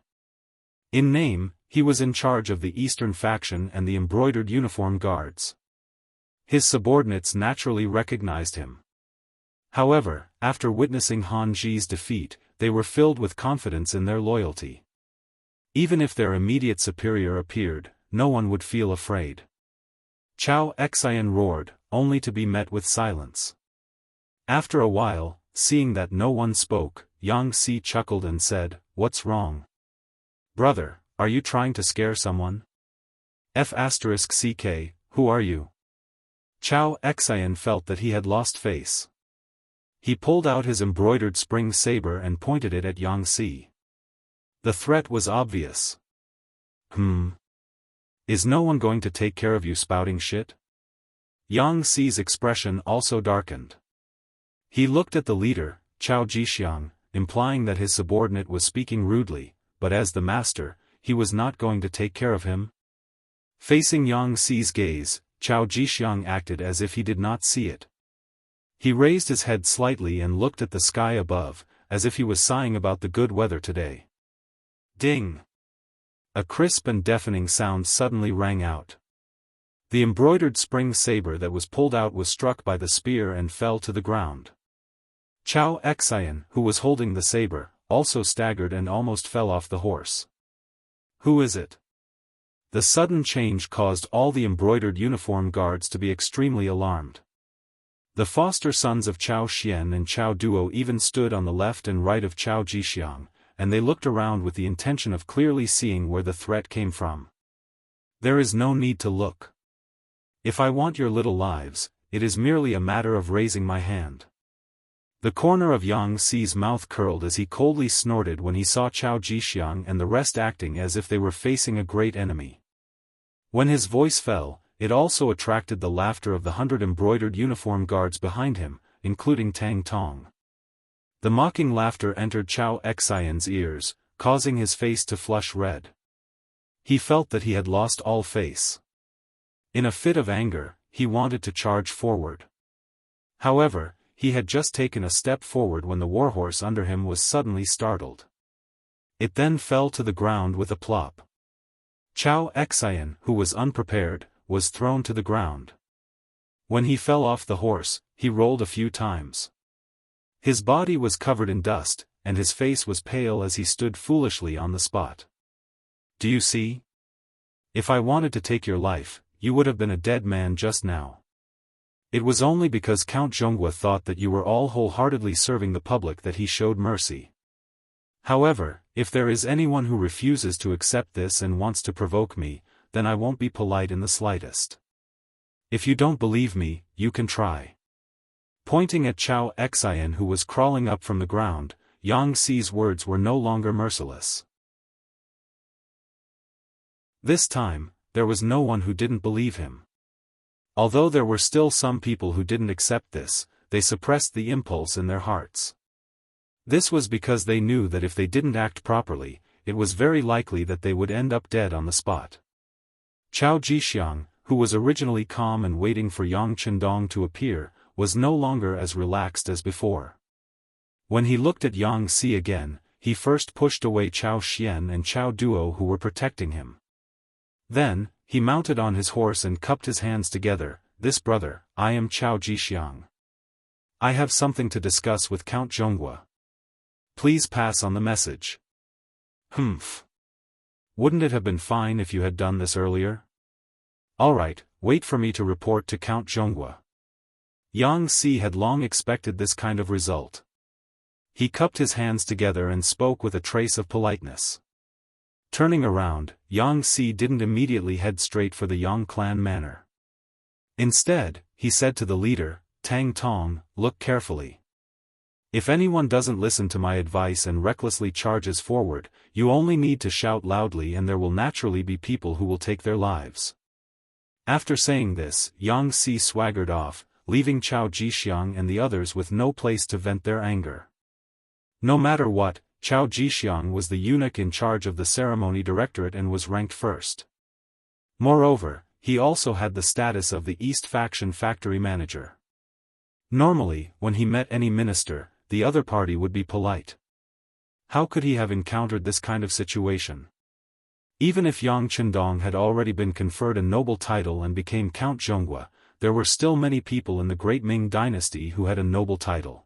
[SPEAKER 1] In name, he was in charge of the Eastern faction and the embroidered uniform guards. His subordinates naturally recognized him. However, after witnessing Han Zhi's defeat, they were filled with confidence in their loyalty. Even if their immediate superior appeared, no one would feel afraid. Chao Xian roared, only to be met with silence. After a while, seeing that no one spoke, Yang Si chuckled and said, "What's wrong? Brother, are you trying to scare someone? F***ck, who are you?" Chao Xian felt that he had lost face. He pulled out his embroidered spring saber and pointed it at Yang Si. The threat was obvious. Is no one going to take care of you spouting shit? Yang Si's expression also darkened. He looked at the leader, Chao Jixiang, implying that his subordinate was speaking rudely, but as the master, he was not going to take care of him. Facing Yang Si's gaze, Chao Jixiang acted as if he did not see it. He raised his head slightly and looked at the sky above, as if he was sighing about the good weather today. Ding! A crisp and deafening sound suddenly rang out. The embroidered spring saber that was pulled out was struck by the spear and fell to the ground. Chao Xian, who was holding the saber, also staggered and almost fell off the horse. Who is it? The sudden change caused all the embroidered uniform guards to be extremely alarmed. The foster sons of Chao Xian and Chao Duo even stood on the left and right of Chao Jixiang, and they looked around with the intention of clearly seeing where the threat came from. There is no need to look. If I want your little lives, it is merely a matter of raising my hand. The corner of Yang Si's mouth curled as he coldly snorted when he saw Chao Jixiang and the rest acting as if they were facing a great enemy. When his voice fell, it also attracted the laughter of the 100 embroidered uniform guards behind him, including Tang Tong. The mocking laughter entered Xiao Xian's ears, causing his face to flush red. He felt that he had lost all face. In a fit of anger, he wanted to charge forward. However, he had just taken a step forward when the warhorse under him was suddenly startled. It then fell to the ground with a plop. Xiao Xian, who was unprepared, was thrown to the ground. When he fell off the horse, he rolled a few times. His body was covered in dust, and his face was pale as he stood foolishly on the spot. Do you see? If I wanted to take your life, you would have been a dead man just now. It was only because Count Jianghu thought that you were all wholeheartedly serving the public that he showed mercy. However, if there is anyone who refuses to accept this and wants to provoke me, then I won't be polite in the slightest. If you don't believe me, you can try. Pointing at Xiao Xian, who was crawling up from the ground, Yang Xi's words were no longer merciless. This time, there was no one who didn't believe him. Although there were still some people who didn't accept this, they suppressed the impulse in their hearts. This was because they knew that if they didn't act properly, it was very likely that they would end up dead on the spot. Qiao Jixiang, who was originally calm and waiting for Yang Chendong to appear, was no longer as relaxed as before. When he looked at Yang Xi again, he first pushed away Qiao Xian and Qiao Duo who were protecting him. Then, he mounted on his horse and cupped his hands together. This brother, I am Qiao Jixiang. I have something to discuss with Count Jianghu. Please pass on the message. Humph. Wouldn't it have been fine if you had done this earlier? Alright, wait for me to report to Count Jianghu. Yang Xi had long expected this kind of result. He cupped his hands together and spoke with a trace of politeness. Turning around, Yang Xi didn't immediately head straight for the Yang clan manor. Instead, he said to the leader, Tang Tong, look carefully. If anyone doesn't listen to my advice and recklessly charges forward, you only need to shout loudly and there will naturally be people who will take their lives. After saying this, Yang Xi swaggered off, leaving Qiao Jixiang and the others with no place to vent their anger. No matter what, Qiao Jixiang was the eunuch in charge of the ceremony directorate and was ranked first. Moreover, he also had the status of the East Faction factory manager. Normally, when he met any minister, the other party would be polite. How could he have encountered this kind of situation? Even if Yang Chendong had already been conferred a noble title and became Count Jianghu, there were still many people in the Great Ming Dynasty who had a noble title.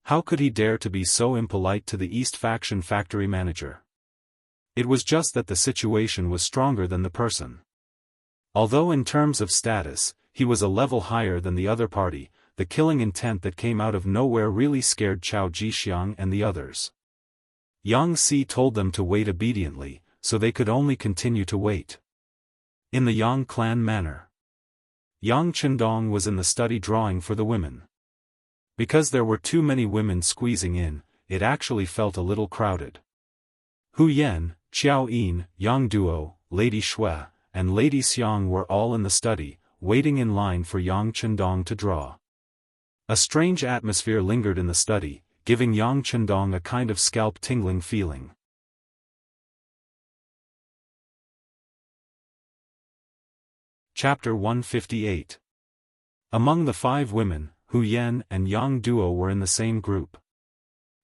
[SPEAKER 1] How could he dare to be so impolite to the East Faction factory manager? It was just that the situation was stronger than the person. Although in terms of status, he was a level higher than the other party, the killing intent that came out of nowhere really scared Qiao Jixiang and the others. Yang Xi told them to wait obediently, so they could only continue to wait. In the Yang clan manor, Yang Chendong was in the study drawing for the women. Because there were too many women squeezing in, it actually felt a little crowded. Hu Yan, Qiao Yin, Yang Duo, Lady Shui, and Lady Xiang were all in the study, waiting in line for Yang Chendong to draw. A strange atmosphere lingered in the study, giving Yang Chendong a kind of scalp-tingling feeling. Chapter 158. Among the 5 women, Hu Yan and Yang Duo were in the same group.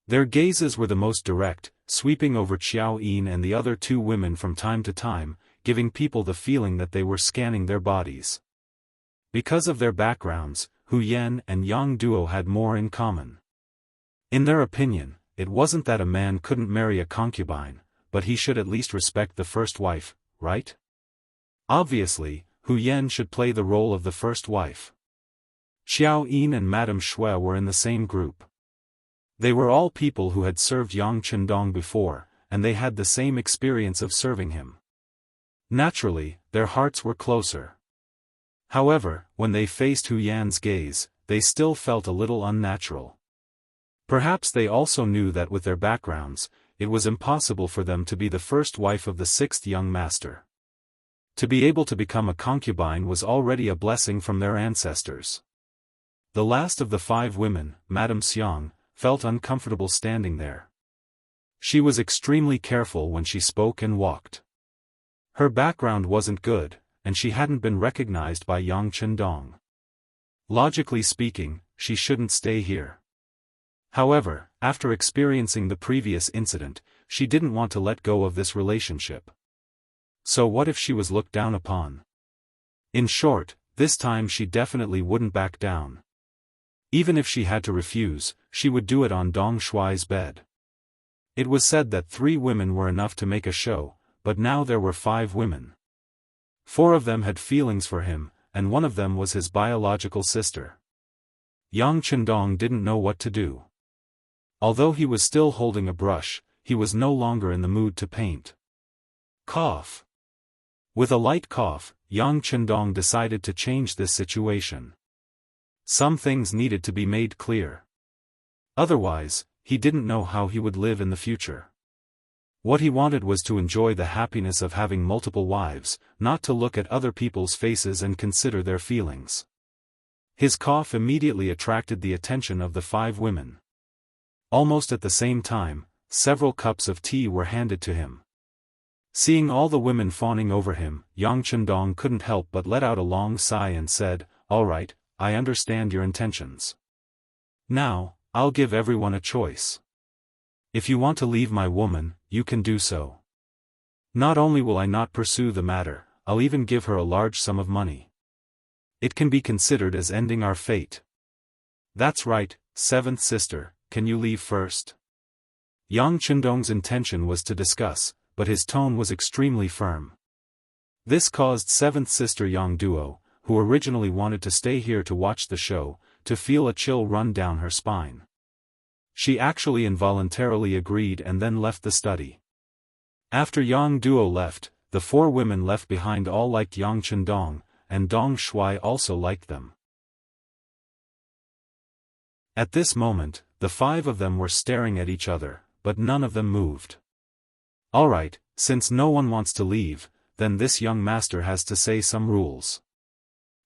[SPEAKER 1] Their gazes were the most direct, sweeping over Qiao Yin and the other 2 women from time to time, giving people the feeling that they were scanning their bodies. Because of their backgrounds, Hu Yan and Yang Duo had more in common. In their opinion, it wasn't that a man couldn't marry a concubine, but he should at least respect the first wife, right? Obviously, Hu Yan should play the role of the first wife. Qiao Yin and Madame Shui were in the same group. They were all people who had served Yang Chendong before, and they had the same experience of serving him. Naturally, their hearts were closer. However, when they faced Hu Yan's gaze, they still felt a little unnatural. Perhaps they also knew that with their backgrounds, it was impossible for them to be the first wife of the 6th young master. To be able to become a concubine was already a blessing from their ancestors. The last of the 5 women, Madame Xiang, felt uncomfortable standing there. She was extremely careful when she spoke and walked. Her background wasn't good, and she hadn't been recognized by Yang Chendong. Logically speaking, she shouldn't stay here. However, after experiencing the previous incident, she didn't want to let go of this relationship. So what if she was looked down upon? In short, this time she definitely wouldn't back down. Even if she had to refuse, she would do it on Dong Shuai's bed. It was said that 3 women were enough to make a show, but now there were 5 women. 4 of them had feelings for him, and one of them was his biological sister. Yang Chendong didn't know what to do. Although he was still holding a brush, he was no longer in the mood to paint. Cough. With a light cough, Yang Chendong decided to change this situation. Some things needed to be made clear. Otherwise, he didn't know how he would live in the future. What he wanted was to enjoy the happiness of having multiple wives, not to look at other people's faces and consider their feelings. His cough immediately attracted the attention of the 5 women. Almost at the same time, several cups of tea were handed to him. Seeing all the women fawning over him, Yang Chendong couldn't help but let out a long sigh and said, "All right, I understand your intentions. Now, I'll give everyone a choice. If you want to leave my woman, you can do so. Not only will I not pursue the matter, I'll even give her a large sum of money. It can be considered as ending our fate." "That's right, 7th sister, can you leave first?" Yang Chendong's intention was to discuss, but his tone was extremely firm. This caused 7th sister Yang Duo, who originally wanted to stay here to watch the show, to feel a chill run down her spine. She actually involuntarily agreed and then left the study. After Yang Duo left, the 4 women left behind all liked Yang Chendong, and Dong Shuai also liked them. At this moment, the 5 of them were staring at each other, but none of them moved. "Alright, since no one wants to leave, then this young master has to say some rules."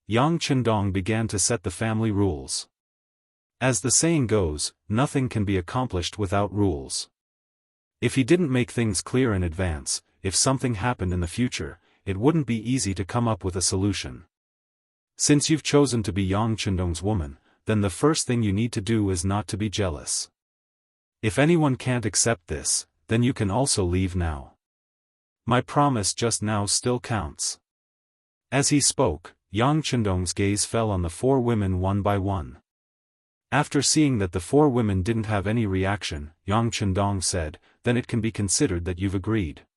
[SPEAKER 1] Yang Chendong began to set the family rules. As the saying goes, nothing can be accomplished without rules. If he didn't make things clear in advance, if something happened in the future, it wouldn't be easy to come up with a solution. Since you've chosen to be Yang Chendong's woman, then the first thing you need to do is not to be jealous. If anyone can't accept this, then you can also leave now. My promise just now still counts. As he spoke, Yang Chendong's gaze fell on the 4 women one by one. After seeing that the 4 women didn't have any reaction, Yang Chendong said, "Then it can be considered that you've agreed.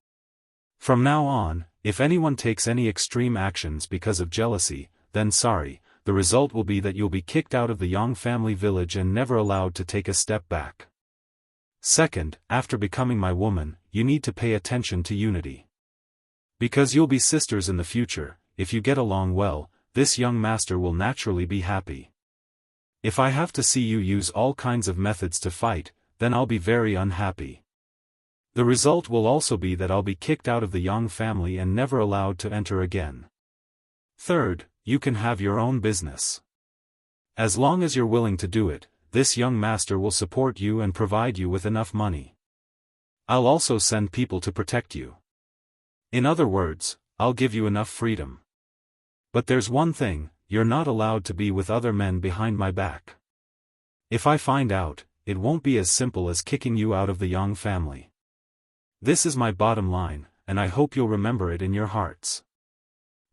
[SPEAKER 1] From now on, if anyone takes any extreme actions because of jealousy, then sorry, the result will be that you'll be kicked out of the Yang family village and never allowed to take a step back. Second, after becoming my woman, you need to pay attention to unity. Because you'll be sisters in the future, if you get along well, this young master will naturally be happy. If I have to see you use all kinds of methods to fight, then I'll be very unhappy. The result will also be that I'll be kicked out of the Yang family and never allowed to enter again. Third, you can have your own business. As long as you're willing to do it, this young master will support you and provide you with enough money. I'll also send people to protect you. In other words, I'll give you enough freedom. But there's one thing, you're not allowed to be with other men behind my back. If I find out, it won't be as simple as kicking you out of the Yang family. This is my bottom line, and I hope you'll remember it in your hearts.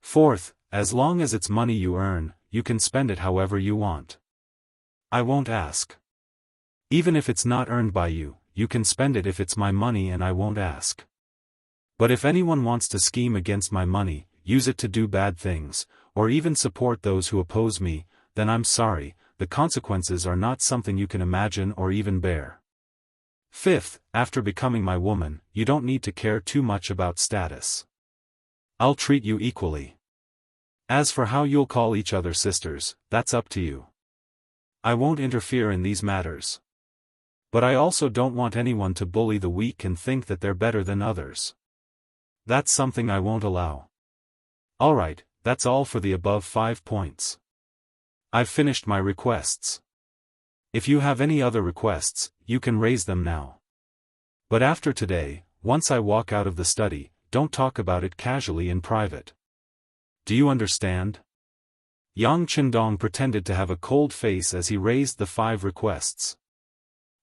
[SPEAKER 1] Fourth, as long as it's money you earn, you can spend it however you want. I won't ask. Even if it's not earned by you, you can spend it if it's my money and I won't ask. But if anyone wants to scheme against my money, use it to do bad things, or even support those who oppose me, then I'm sorry, the consequences are not something you can imagine or even bear. Fifth, after becoming my woman, you don't need to care too much about status. I'll treat you equally. As for how you'll call each other sisters, that's up to you. I won't interfere in these matters. But I also don't want anyone to bully the weak and think that they're better than others. That's something I won't allow. Alright, that's all for the above 5 points. I've finished my requests. If you have any other requests, you can raise them now. But after today, once I walk out of the study, don't talk about it casually in private. Do you understand? Yang Qindong pretended to have a cold face as he raised the 5 requests.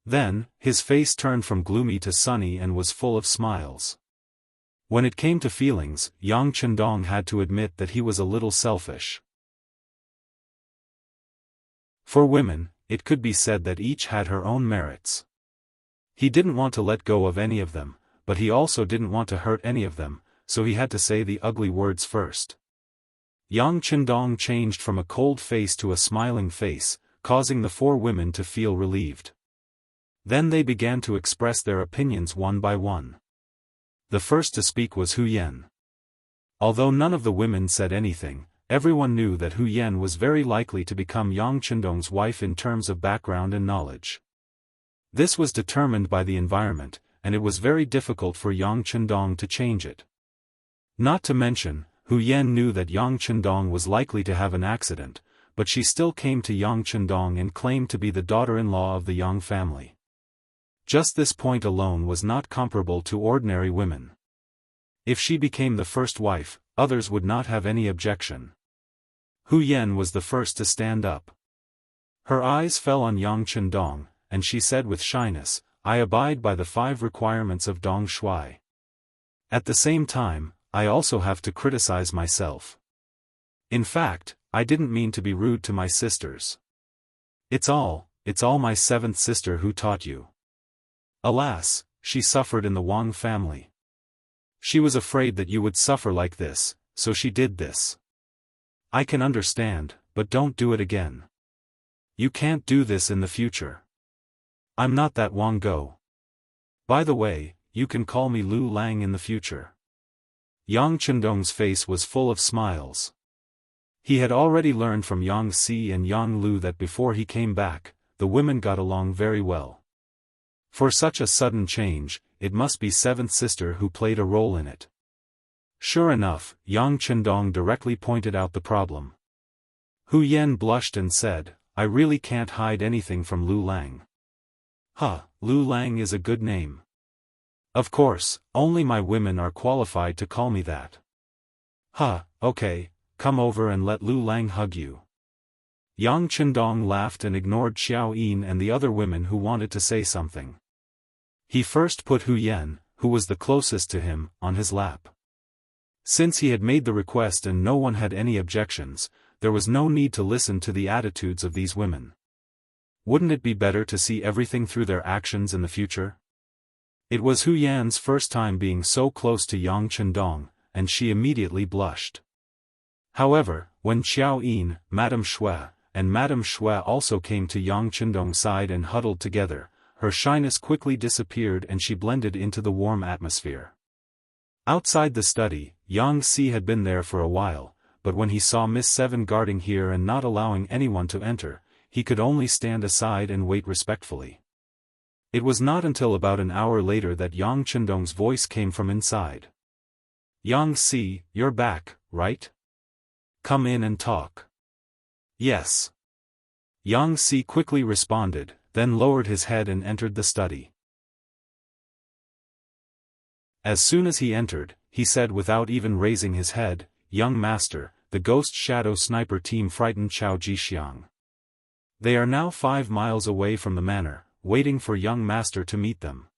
[SPEAKER 1] Then, his face turned from gloomy to sunny and was full of smiles. When it came to feelings, Yang Qindong had to admit that he was a little selfish. For women, it could be said that each had her own merits. He didn't want to let go of any of them, but he also didn't want to hurt any of them, so he had to say the ugly words first. Yang Qindong changed from a cold face to a smiling face, causing the 4 women to feel relieved. Then they began to express their opinions one by one. The first to speak was Hu Yan. Although none of the women said anything, everyone knew that Hu Yan was very likely to become Yang Qindong's wife in terms of background and knowledge. This was determined by the environment, and it was very difficult for Yang Qindong to change it. Not to mention, Hu Yan knew that Yang Qindong was likely to have an accident, but she still came to Yang Qindong and claimed to be the daughter-in-law of the Yang family. Just this point alone was not comparable to ordinary women. If she became the first wife, others would not have any objection. Hu Yan was the first to stand up. Her eyes fell on Yang Qindong, and she said with shyness, "I abide by the 5 requirements of Dong Shui. At the same time, I also have to criticize myself. In fact, I didn't mean to be rude to my sisters. It's all my 7th sister who taught you." Alas, she suffered in the Wang family. She was afraid that you would suffer like this, so she did this. I can understand, but don't do it again. You can't do this in the future. I'm not that Wang Go. By the way, you can call me Lu Lang in the future. Yang Qindong's face was full of smiles. He had already learned from Yang Si and Yang Lu that before he came back, the women got along very well. For such a sudden change, it must be 7th sister who played a role in it. Sure enough, Yang Qindong directly pointed out the problem. Hu Yan blushed and said, "I really can't hide anything from Lu Lang." Lu Lang is a good name. Of course, only my women are qualified to call me that. Okay, come over and let Lu Lang hug you. Yang Qindong laughed and ignored Xiao Yin and the other women who wanted to say something. He first put Hu Yan, who was the closest to him, on his lap. Since he had made the request and no one had any objections, there was no need to listen to the attitudes of these women. Wouldn't it be better to see everything through their actions in the future? It was Hu Yan's first time being so close to Yang Qindong, and she immediately blushed. However, when Xiao Yin, Madame Shui, and Madame Shui also came to Yang Qindong's side and huddled together, her shyness quickly disappeared and she blended into the warm atmosphere. Outside the study, Yang Si had been there for a while, but when he saw Miss Seven guarding here and not allowing anyone to enter, he could only stand aside and wait respectfully. It was not until about an hour later that Yang Qindong's voice came from inside. "Yang Si, you're back, right? Come in and talk." "Yes." Yang Si quickly responded, then lowered his head and entered the study. As soon as he entered, he said without even raising his head, "Young master, the Ghost Shadow Sniper team frightened Xiao Jixiang. They are now 5 miles away from the manor, waiting for young master to meet them."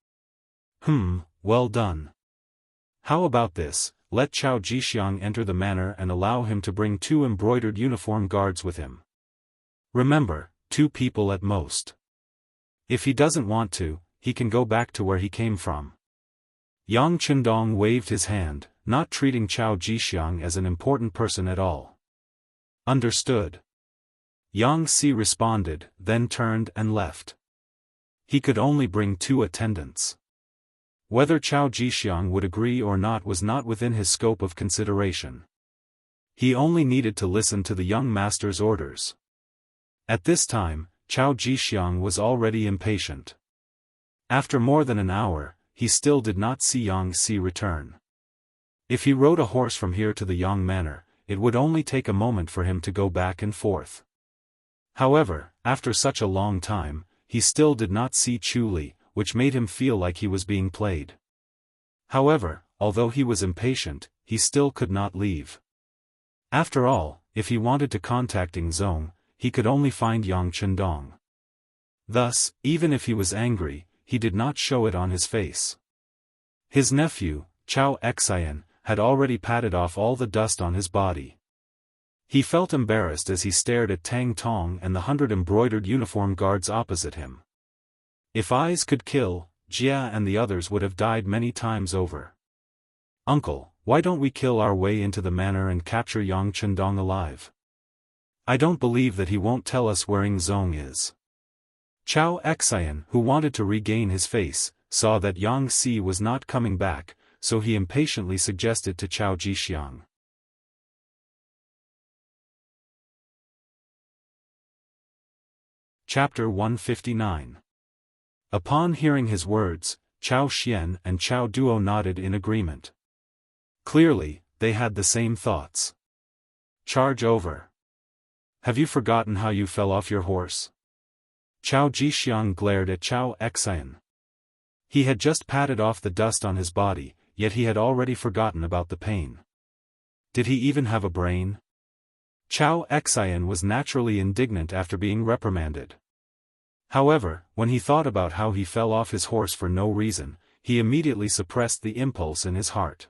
[SPEAKER 1] Well done. How about this, let Xiao Jixiang enter the manor and allow him to bring 2 embroidered uniform guards with him. Remember, 2 people at most. If he doesn't want to, he can go back to where he came from. Yang Qindong waved his hand, not treating Xiao Jixiang as an important person at all. Understood. Yang Si responded, then turned and left. He could only bring 2 attendants. Whether Xiao Jixiang would agree or not was not within his scope of consideration. He only needed to listen to the young master's orders. At this time, Xiao Jixiang was already impatient. After more than an hour, he still did not see Yang Si return. If he rode a horse from here to the Yang Manor, it would only take a moment for him to go back and forth. However, after such a long time, he still did not see Chu Li, which made him feel like he was being played. However, although he was impatient, he still could not leave. After all, if he wanted to contact Zong, he could only find Yang Chendong. Thus, even if he was angry, he did not show it on his face. His nephew, Chao Xian, had already patted off all the dust on his body. He felt embarrassed as he stared at Tang Tong and the 100 embroidered uniform guards opposite him. If eyes could kill, Jia and the others would have died many times over. "Uncle, why don't we kill our way into the manor and capture Yang Chendong alive? I don't believe that he won't tell us where Zong is." Chao Xian, who wanted to regain his face, saw that Yang Si was not coming back, so he impatiently suggested to Chao Jixiang. Chapter 159. Upon hearing his words, Chao Xian and Chao Duo nodded in agreement. Clearly, they had the same thoughts. "Charge over. Have you forgotten how you fell off your horse?" Chao Jixiang glared at Chao Xian. He had just patted off the dust on his body, yet he had already forgotten about the pain. Did he even have a brain? Chao Xian was naturally indignant after being reprimanded. However, when he thought about how he fell off his horse for no reason, he immediately suppressed the impulse in his heart.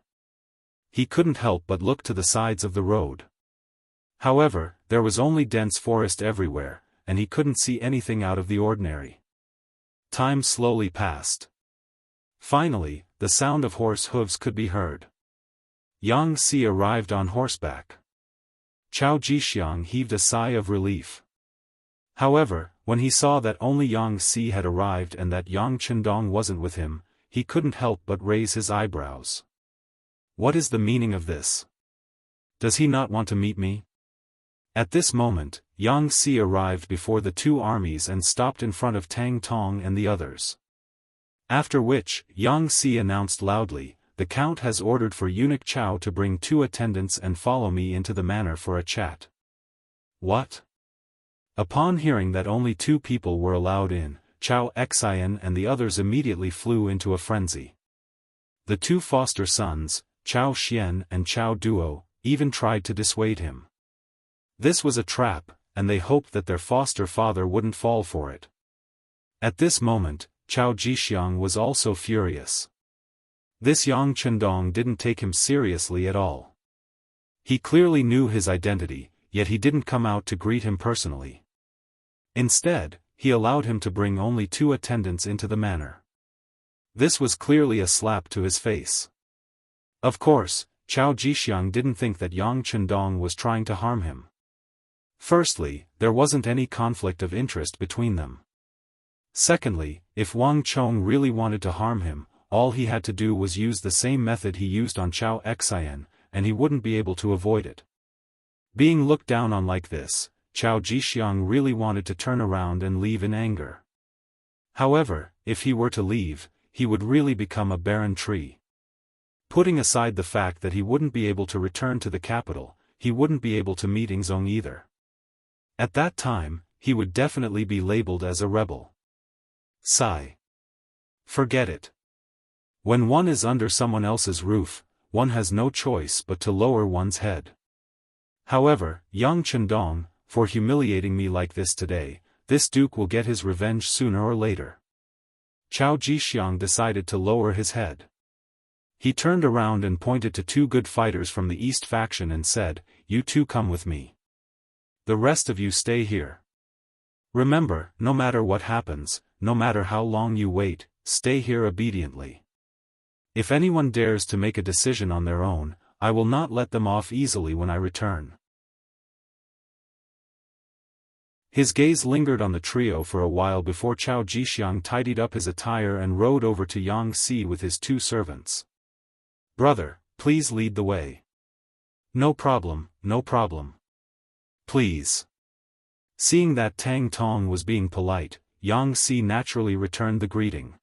[SPEAKER 1] He couldn't help but look to the sides of the road. However, there was only dense forest everywhere, and he couldn't see anything out of the ordinary. Time slowly passed. Finally, the sound of horse hooves could be heard. Yang Si arrived on horseback. Chao Jixiang heaved a sigh of relief. However, when he saw that only Yang Si had arrived and that Yang Chendong wasn't with him, he couldn't help but raise his eyebrows. What is the meaning of this? Does he not want to meet me? At this moment, Yang Si arrived before the two armies and stopped in front of Tang Tong and the others. After which, Yang Si announced loudly, "The Count has ordered for eunuch Chao to bring 2 attendants and follow me into the manor for a chat." What? Upon hearing that only 2 people were allowed in, Chao Xian and the others immediately flew into a frenzy. The 2 foster sons, Chao Xian and Chao Duo, even tried to dissuade him. This was a trap, and they hoped that their foster father wouldn't fall for it. At this moment, Chao Jixiang was also furious. This Yang Chendong didn't take him seriously at all. He clearly knew his identity, yet he didn't come out to greet him personally. Instead, he allowed him to bring only 2 attendants into the manor. This was clearly a slap to his face. Of course, Chao Jixiang didn't think that Yang Chendong was trying to harm him. Firstly, there wasn't any conflict of interest between them. Secondly, if Wang Chong really wanted to harm him, all he had to do was use the same method he used on Chao Xian, and he wouldn't be able to avoid it. Being looked down on like this, Chao Jixiang really wanted to turn around and leave in anger. However, if he were to leave, he would really become a barren tree. Putting aside the fact that he wouldn't be able to return to the capital, he wouldn't be able to meet Zong either. At that time, he would definitely be labeled as a rebel. Sigh. Forget it. When one is under someone else's roof, one has no choice but to lower one's head. However, Yang Chendong, for humiliating me like this today, this duke will get his revenge sooner or later. Chao Jixiang decided to lower his head. He turned around and pointed to 2 good fighters from the East faction and said, "You 2 come with me. The rest of you stay here. Remember, no matter what happens, no matter how long you wait, stay here obediently. If anyone dares to make a decision on their own, I will not let them off easily when I return." His gaze lingered on the trio for a while before Chao Jixiang tidied up his attire and rode over to Yang Si with his 2 servants. "Brother, please lead the way." "No problem, no problem. Please." Seeing that Tang Tong was being polite, Yang Si naturally returned the greeting.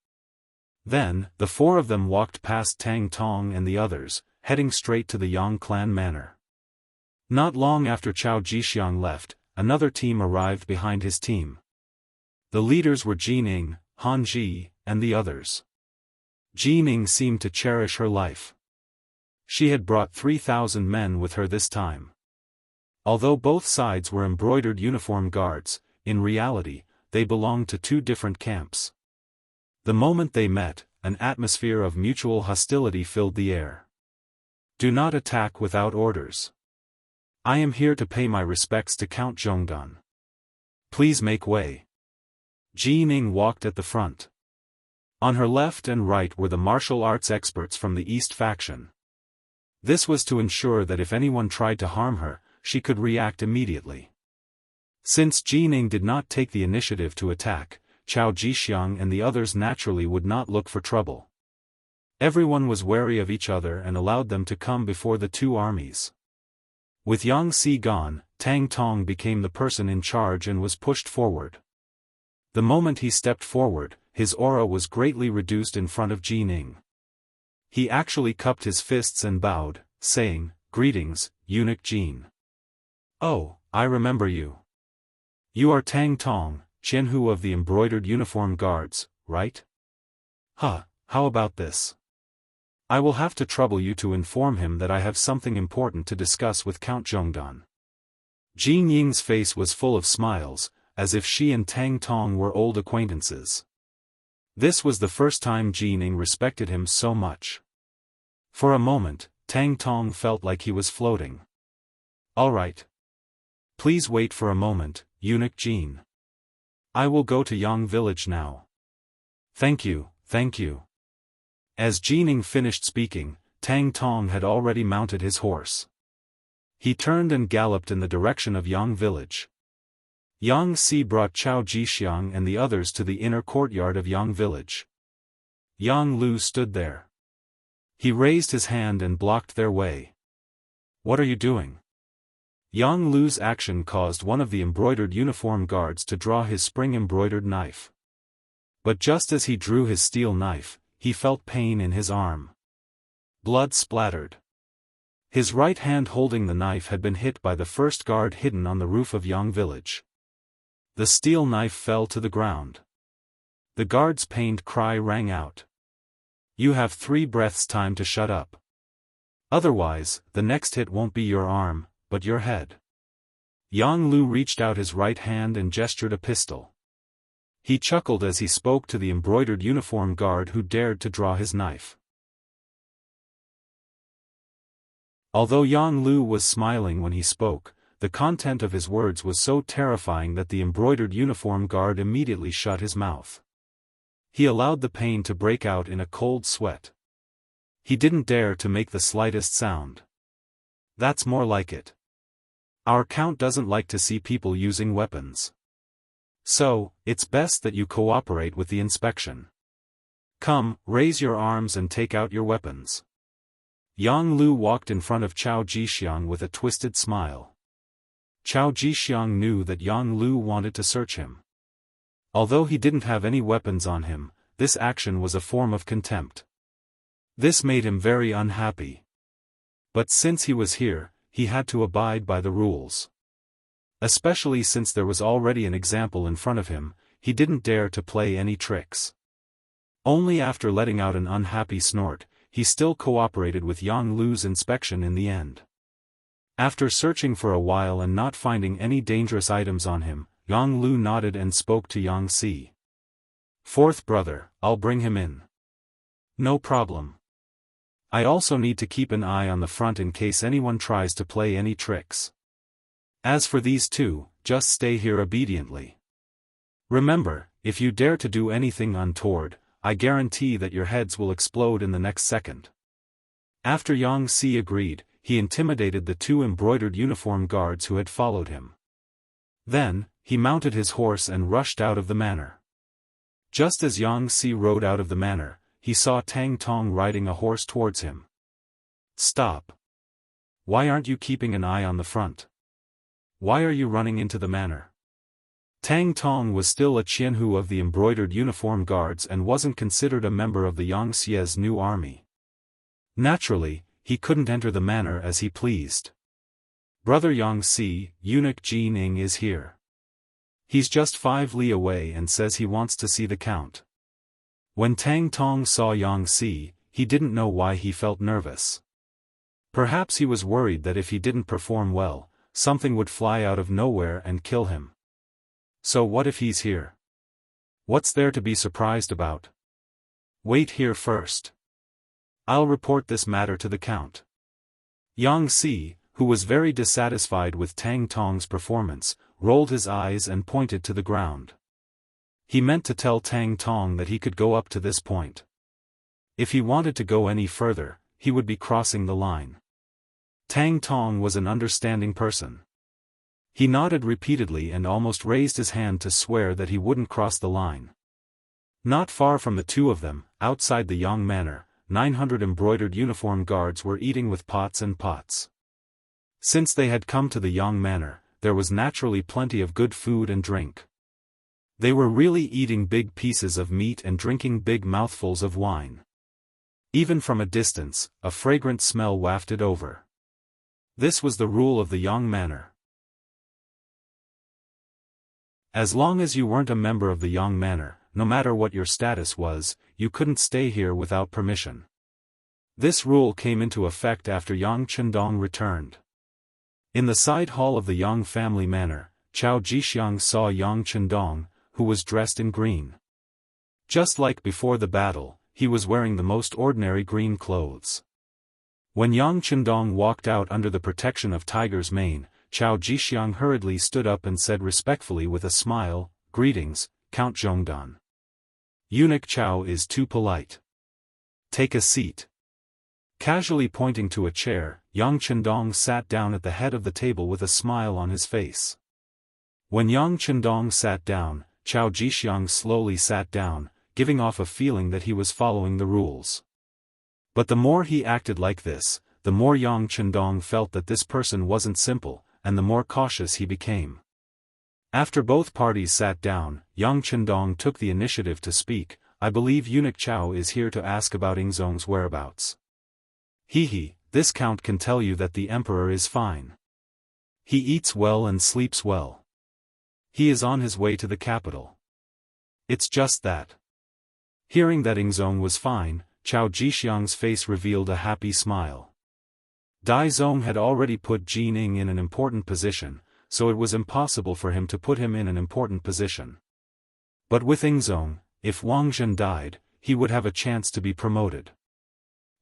[SPEAKER 1] Then, the 4 of them walked past Tang Tong and the others, heading straight to the Yang clan manor. Not long after Chao Jixiang left, another team arrived behind his team. The leaders were Jining, Han Ji, and the others. Jining seemed to cherish her life. She had brought 3,000 men with her this time. Although both sides were embroidered uniform guards, in reality, they belonged to two different camps. The moment they met, an atmosphere of mutual hostility filled the air. Do not attack without orders. I am here to pay my respects to Count Zhongdan. Please make way. Jining walked at the front. On her left and right were the martial arts experts from the East faction. This was to ensure that if anyone tried to harm her, she could react immediately. Since Jining did not take the initiative to attack, Chao Jixiang and the others naturally would not look for trouble. Everyone was wary of each other and allowed them to come before the two armies. With Yang Si gone, Tang Tong became the person in charge and was pushed forward. The moment he stepped forward, his aura was greatly reduced in front of Jining. He actually cupped his fists and bowed, saying, "Greetings, Eunuch Jin. Oh, I remember you. You are Tang Tong, Jianghu of the embroidered uniform guards, right? Huh, how about this? I will have to trouble you to inform him that I have something important to discuss with Count Zhongdan." Jin Ying's face was full of smiles, as if she and Tang Tong were old acquaintances. This was the first time Jining respected him so much. For a moment, Tang Tong felt like he was floating. "All right. Please wait for a moment, Eunuch Jin. I will go to Yang village now." Thank you, thank you." As Jining finished speaking, Tang Tong had already mounted his horse. He turned and galloped in the direction of Yang village. Yang Si brought Chao Jixiang and the others to the inner courtyard of Yang village. Yang Lu stood there. He raised his hand and blocked their way. "What are you doing?" Yang Lu's action caused one of the embroidered uniform guards to draw his spring-embroidered knife. But just as he drew his steel knife, he felt pain in his arm. Blood splattered. His right hand holding the knife had been hit by the first guard hidden on the roof of Yang village. The steel knife fell to the ground. The guard's pained cry rang out. "You have 3 breaths time to shut up. Otherwise, the next hit won't be your arm, but your head." Yang Lu reached out his right hand and gestured a pistol. He chuckled as he spoke to the embroidered uniform guard who dared to draw his knife. Although Yang Lu was smiling when he spoke, the content of his words was so terrifying that the embroidered uniform guard immediately shut his mouth. He allowed the pain to break out in a cold sweat. He didn't dare to make the slightest sound. That's more like it. Our count doesn't like to see people using weapons. So, it's best that you cooperate with the inspection. Come, raise your arms and take out your weapons. Yang Lu walked in front of Chao Jixiang with a twisted smile. Chao Jixiang knew that Yang Lu wanted to search him. Although he didn't have any weapons on him, this action was a form of contempt. This made him very unhappy. But since he was here, he had to abide by the rules. Especially since there was already an example in front of him, he didn't dare to play any tricks. Only after letting out an unhappy snort, he still cooperated with Yang Lu's inspection in the end. After searching for a while and not finding any dangerous items on him, Yang Lu nodded and spoke to Yang Si. "Fourth brother, I'll bring him in." "No problem. I also need to keep an eye on the front in case anyone tries to play any tricks. As for these two, just stay here obediently. Remember, if you dare to do anything untoward, I guarantee that your heads will explode in the next second." After Yang Si agreed, he intimidated the 2 embroidered uniform guards who had followed him. Then, he mounted his horse and rushed out of the manor. Just as Yang Si rode out of the manor, he saw Tang Tong riding a horse towards him. "Stop. Why aren't you keeping an eye on the front? Why are you running into the manor?" Tang Tong was still a Jianghu of the embroidered uniform guards and wasn't considered a member of the Yangtze's new army. Naturally, he couldn't enter the manor as he pleased. Brother Yangxi, eunuch Ji Ning is here. He's just 5 li away and says he wants to see the count. When Tang Tong saw Yangxi, he didn't know why he felt nervous. Perhaps he was worried that if he didn't perform well, something would fly out of nowhere and kill him. So what if he's here? What's there to be surprised about? Wait here first. I'll report this matter to the count. Yangxi, who was very dissatisfied with Tang Tong's performance, rolled his eyes and pointed to the ground. He meant to tell Tang Tong that he could go up to this point. If he wanted to go any further, he would be crossing the line. Tang Tong was an understanding person. He nodded repeatedly and almost raised his hand to swear that he wouldn't cross the line. Not far from the two of them, outside the Yang Manor, 900 embroidered uniform guards were eating with pots and pots. Since they had come to the Yang Manor, there was naturally plenty of good food and drink. They were really eating big pieces of meat and drinking big mouthfuls of wine. Even from a distance, a fragrant smell wafted over. This was the rule of the Yang Manor. As long as you weren't a member of the Yang Manor, no matter what your status was, you couldn't stay here without permission. This rule came into effect after Yang Chendong returned. In the side hall of the Yang family manor, Chao Jixiang saw Yang Chendong, who was dressed in green. Just like before the battle, he was wearing the most ordinary green clothes. When Yang Chendong walked out under the protection of Tiger's Mane, Chao Jixiang hurriedly stood up and said respectfully with a smile, "Greetings, Count Zhongdan. Eunuch Chao is too polite. Take a seat." Casually pointing to a chair, Yang Chendong sat down at the head of the table with a smile on his face. When Yang Chendong sat down, Chao Jixiang slowly sat down, giving off a feeling that he was following the rules. But the more he acted like this, the more Yang Chendong felt that this person wasn't simple, and the more cautious he became. After both parties sat down, Yang Chendong took the initiative to speak. "I believe Eunuch Chao is here to ask about Ingzong's whereabouts. This count can tell you that the emperor is fine. He eats well and sleeps well. He is on his way to the capital. It's just that." Hearing that Ingzong was fine, Chao Jixiang's face revealed a happy smile. Dai Zong had already put Ji Ning in an important position, so it was impossible for him to put him in an important position. But with Ingzong, if Wang Zhen died, he would have a chance to be promoted.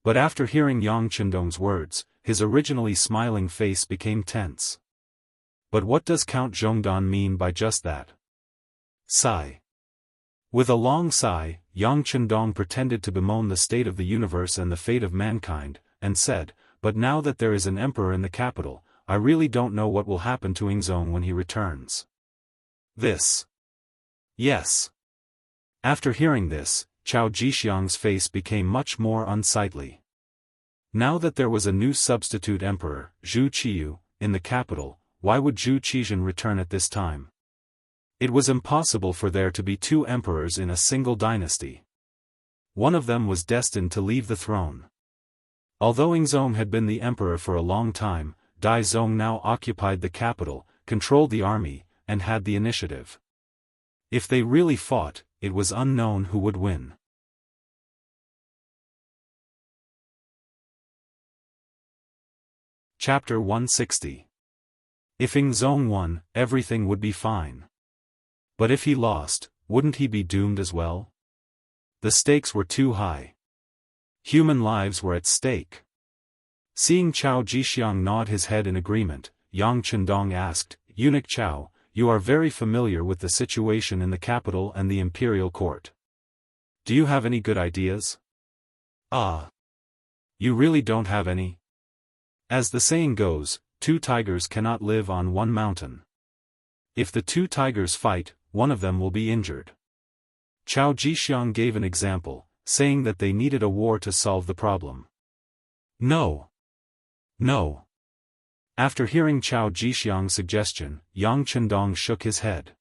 [SPEAKER 1] But after hearing Yang Chendong's words, his originally smiling face became tense. But what does Count Zhongdan mean by just that? Sigh. With a long sigh, Yang Chendong pretended to bemoan the state of the universe and the fate of mankind, and said, "But now that there is an emperor in the capital, I really don't know what will happen to Ingzong when he returns." Yes. After hearing this, Chao Jixiang's face became much more unsightly. Now that there was a new substitute emperor, Zhu Qiyu, in the capital, why would Zhu Qizhen return at this time? It was impossible for there to be two emperors in a single dynasty. One of them was destined to leave the throne. Although Ingzong had been the emperor for a long time, Dai Zong now occupied the capital, controlled the army, and had the initiative. If they really fought, it was unknown who would win. Chapter 160. If Ingzong won, everything would be fine. But if he lost, wouldn't he be doomed as well? The stakes were too high. Human lives were at stake. Seeing Chao Jixiang nod his head in agreement, Yang Chendong asked, "Eunuch Chao, you are very familiar with the situation in the capital and the imperial court. Do you have any good ideas?" You really don't have any? As the saying goes, two tigers cannot live on one mountain. If the two tigers fight, one of them will be injured. Chao Jixiang gave an example, saying that they needed a war to solve the problem. No. After hearing Chao Jixiang's suggestion, Yang Chendong shook his head.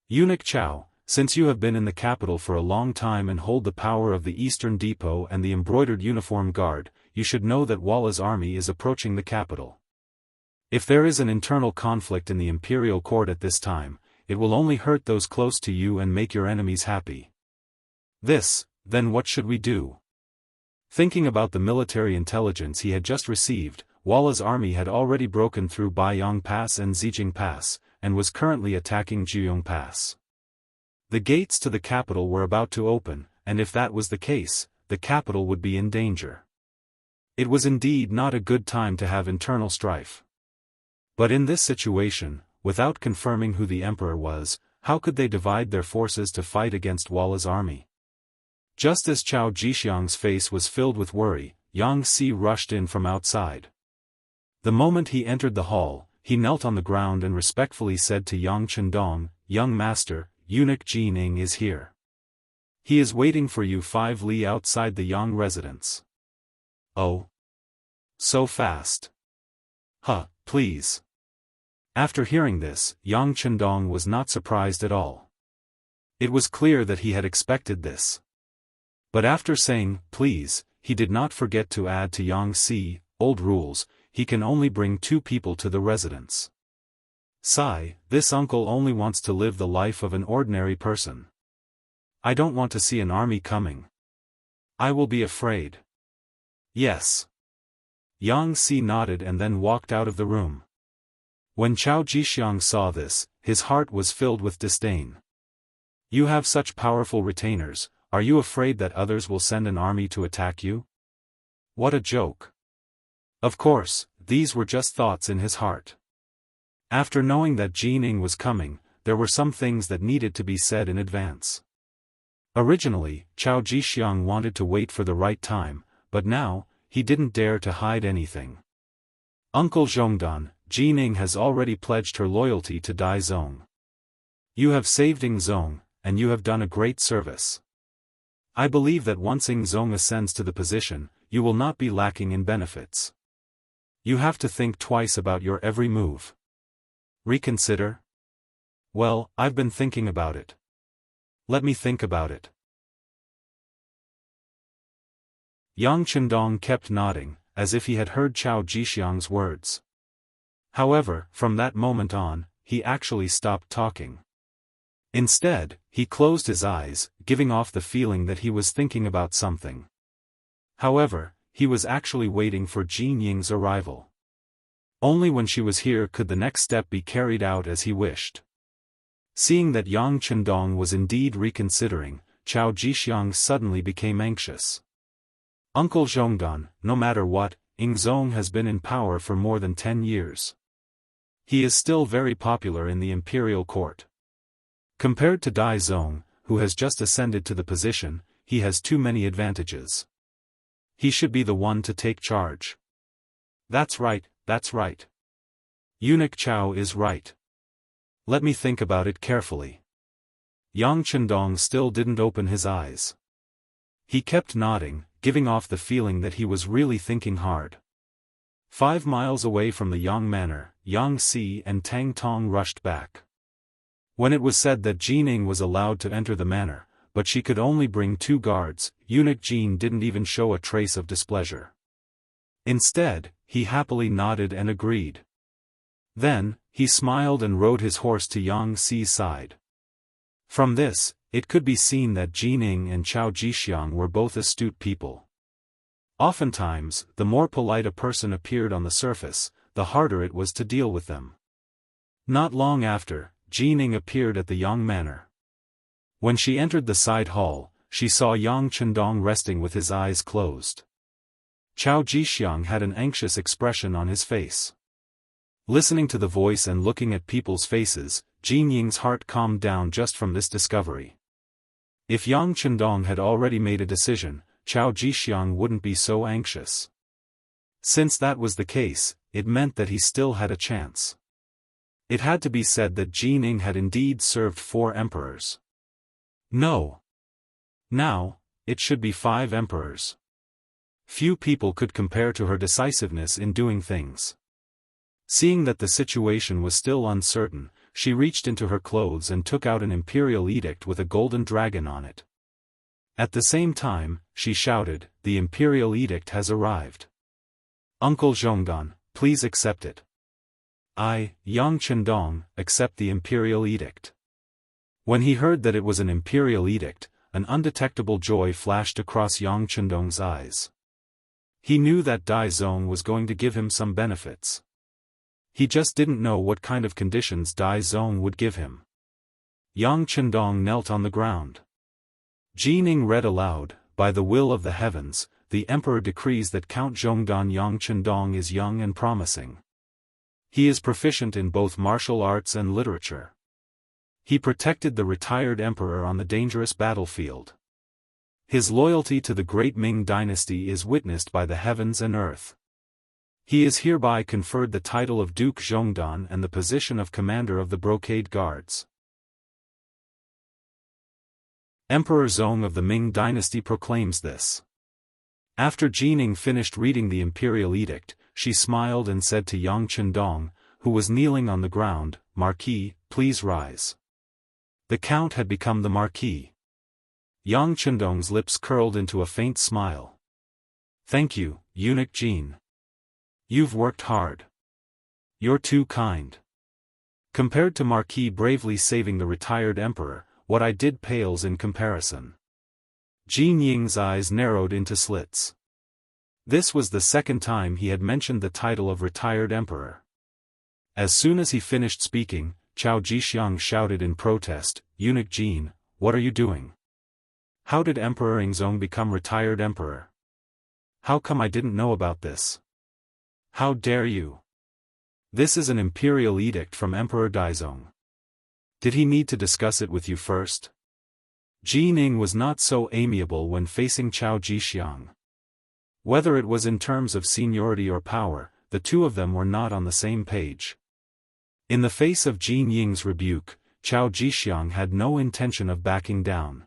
[SPEAKER 1] "Eunuch Chao, since you have been in the capital for a long time and hold the power of the Eastern Depot and the embroidered uniform guard, you should know that Walla's army is approaching the capital. If there is an internal conflict in the imperial court at this time, it will only hurt those close to you and make your enemies happy. Then what should we do? Thinking about the military intelligence he had just received, Walla's army had already broken through Baiyang Pass and Zijing Pass, and was currently attacking Jianghu Pass. The gates to the capital were about to open, and if that was the case, the capital would be in danger. It was indeed not a good time to have internal strife. But in this situation, without confirming who the emperor was, how could they divide their forces to fight against Walla's army? Just as Chao Jixiang's face was filled with worry, Yang Si rushed in from outside. The moment he entered the hall, he knelt on the ground and respectfully said to Yang Chendong, "Young master, eunuch Jin Ing is here. He is waiting for you 5 li outside the Yang residence." "Oh? So fast? Please." After hearing this, Yang Chendong was not surprised at all. It was clear that he had expected this. But after saying, "please," he did not forget to add to Yang Si, "Old rules, he can only bring 2 people to the residence. This uncle only wants to live the life of an ordinary person. I don't want to see an army coming. I will be afraid." "Yes." Yang Si nodded and then walked out of the room. When Chao Jixiang saw this, his heart was filled with disdain. "You have such powerful retainers, are you afraid that others will send an army to attack you?" What a joke. Of course, these were just thoughts in his heart. After knowing that Jin Ing was coming, there were some things that needed to be said in advance. Originally, Chao Jixiang wanted to wait for the right time, but now, he didn't dare to hide anything. "Uncle Zhongdan, Jin Ing has already pledged her loyalty to Dai Zong. You have saved Ing Zong, and you have done a great service. I believe that once Ing Zong ascends to the position, you will not be lacking in benefits. You have to think twice about your every move. Reconsider?" "Well, I've been thinking about it. Let me think about it." Yang Chendong kept nodding, as if he had heard Chao Jixiang's words. However, from that moment on, he actually stopped talking. Instead, he closed his eyes, giving off the feeling that he was thinking about something. However, he was actually waiting for Jin Ying's arrival. Only when she was here could the next step be carried out as he wished. Seeing that Yang Chendong was indeed reconsidering, Chao Jixiang suddenly became anxious. "Uncle Zhongdan, no matter what, Ing Zong has been in power for more than 10 years. He is still very popular in the imperial court. Compared to Dai Zong, who has just ascended to the position, he has too many advantages. He should be the one to take charge." That's right. Eunuch Chao is right. Let me think about it carefully." Yang Chendong still didn't open his eyes. He kept nodding, giving off the feeling that he was really thinking hard. 5 miles away from the Yang Manor, Yang Si and Tang Tong rushed back. When it was said that Jin Ing was allowed to enter the manor, but she could only bring 2 guards, eunuch Jin didn't even show a trace of displeasure. Instead, he happily nodded and agreed. Then, he smiled and rode his horse to Yang Si's side. From this, it could be seen that Jin Ing and Chao Jixiang were both astute people. Oftentimes, the more polite a person appeared on the surface, the harder it was to deal with them. Not long after, Jin Ing appeared at the Yang Manor. When she entered the side hall, she saw Yang Chendong resting with his eyes closed. Chao Jixiang had an anxious expression on his face. Listening to the voice and looking at people's faces, Jin Ying's heart calmed down just from this discovery. If Yang Chendong had already made a decision, Chao Jixiang wouldn't be so anxious. Since that was the case, it meant that he still had a chance. It had to be said that Jin Ing had indeed served 4 emperors. No. Now, it should be 5 emperors. Few people could compare to her decisiveness in doing things. Seeing that the situation was still uncertain, she reached into her clothes and took out an imperial edict with a golden dragon on it. At the same time, she shouted, "The imperial edict has arrived. Uncle Zhongdan, please accept it." I, Yang Chendong, accept the imperial edict." When he heard that it was an imperial edict, an undetectable joy flashed across Yang Chendong's eyes. He knew that Dai Zong was going to give him some benefits. He just didn't know what kind of conditions Dai Zong would give him. Yang Chendong knelt on the ground. Jining read aloud, "By the will of the heavens, the emperor decrees that Count Zhongdan Yang Chendong is young and promising. He is proficient in both martial arts and literature. He protected the retired emperor on the dangerous battlefield. His loyalty to the great Ming dynasty is witnessed by the heavens and earth. He is hereby conferred the title of Duke Zhongdan and the position of commander of the Brocade Guards." Emperor Zong of the Ming dynasty proclaims this. After Jining finished reading the imperial edict, she smiled and said to Yang Chendong, who was kneeling on the ground, "Marquis, please rise." The count had become the marquis. Yang Chendong's lips curled into a faint smile. "Thank you, eunuch Jin. You've worked hard. You're too kind. Compared to Marquis bravely saving the retired emperor, what I did pales in comparison." Jin Ying's eyes narrowed into slits. This was the second time he had mentioned the title of retired emperor. As soon as he finished speaking, Chao Jixiang shouted in protest, "Eunuch Jin, what are you doing? How did Emperor Yingzong become retired emperor? How come I didn't know about this? How dare you? This is an imperial edict from Emperor Daizong. Did he need to discuss it with you first?" Jining was not so amiable when facing Chao Jixiang. Whether it was in terms of seniority or power, the two of them were not on the same page. In the face of Jin Ying's rebuke, Chao Jixiang had no intention of backing down.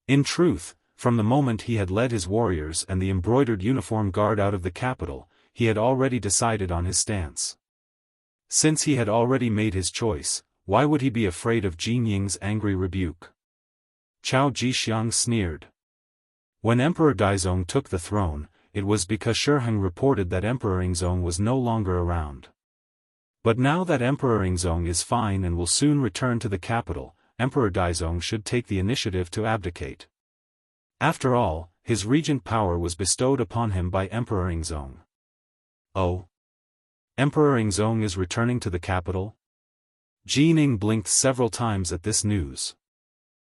[SPEAKER 1] In truth, from the moment he had led his warriors and the embroidered uniform guard out of the capital, he had already decided on his stance. Since he had already made his choice, why would he be afraid of Jin Ying's angry rebuke? Chao Jixiang sneered. When Emperor Daizong took the throne, it was because Shiheng reported that Emperor Yingzong was no longer around. But now that Emperor Yingzong is fine and will soon return to the capital, Emperor Daizong should take the initiative to abdicate. After all, his regent power was bestowed upon him by Emperor Yingzong. Oh? Emperor Yingzong is returning to the capital? Jining blinked several times at this news.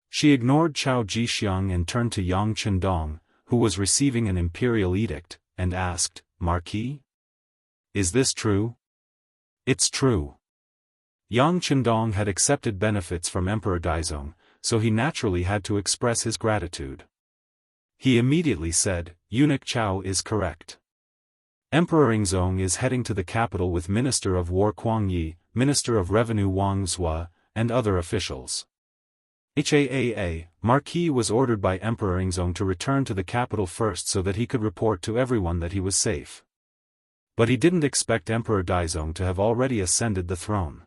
[SPEAKER 1] She ignored Chao Jixiang and turned to Yang Chendong, who was receiving an imperial edict, and asked, "Marquis? Is this true?" "It's true." Yang Chendong had accepted benefits from Emperor Daizong, so he naturally had to express his gratitude. He immediately said, "Eunuch Chao is correct. Emperor Yingzong is heading to the capital with Minister of War Kuang Yi, Minister of Revenue Wang Zhua, and other officials." Marquis was ordered by Emperor Yingzong to return to the capital first so that he could report to everyone that he was safe. But he didn't expect Emperor Daizong to have already ascended the throne.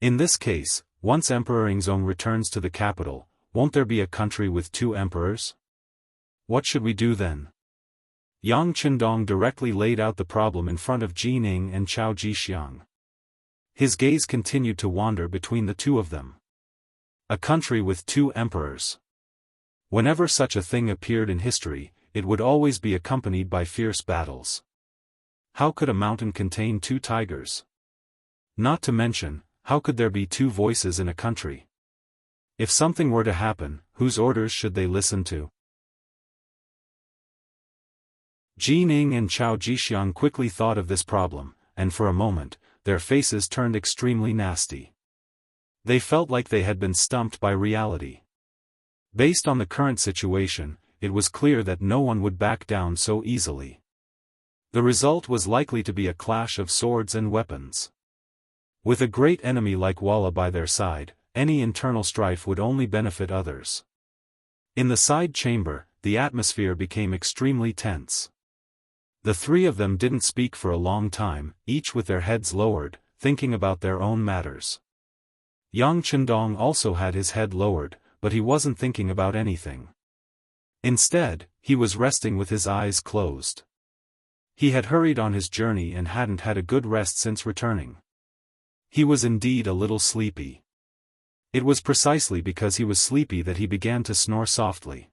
[SPEAKER 1] In this case, once Emperor Yingzong returns to the capital, won't there be a country with two emperors? What should we do then? Yang Chendong directly laid out the problem in front of Jining and Chao Jixiang. His gaze continued to wander between the two of them. A country with two emperors. Whenever such a thing appeared in history, it would always be accompanied by fierce battles. How could a mountain contain two tigers? Not to mention, how could there be two voices in a country? If something were to happen, whose orders should they listen to? Jining and Chao Jixiang quickly thought of this problem, and for a moment, their faces turned extremely nasty. They felt like they had been stumped by reality. Based on the current situation, it was clear that no one would back down so easily. The result was likely to be a clash of swords and weapons. With a great enemy like Walla by their side, any internal strife would only benefit others. In the side chamber, the atmosphere became extremely tense. The three of them didn't speak for a long time, each with their heads lowered, thinking about their own matters. Yang Chendong also had his head lowered, but he wasn't thinking about anything. Instead, he was resting with his eyes closed. He had hurried on his journey and hadn't had a good rest since returning. He was indeed a little sleepy. It was precisely because he was sleepy that he began to snore softly.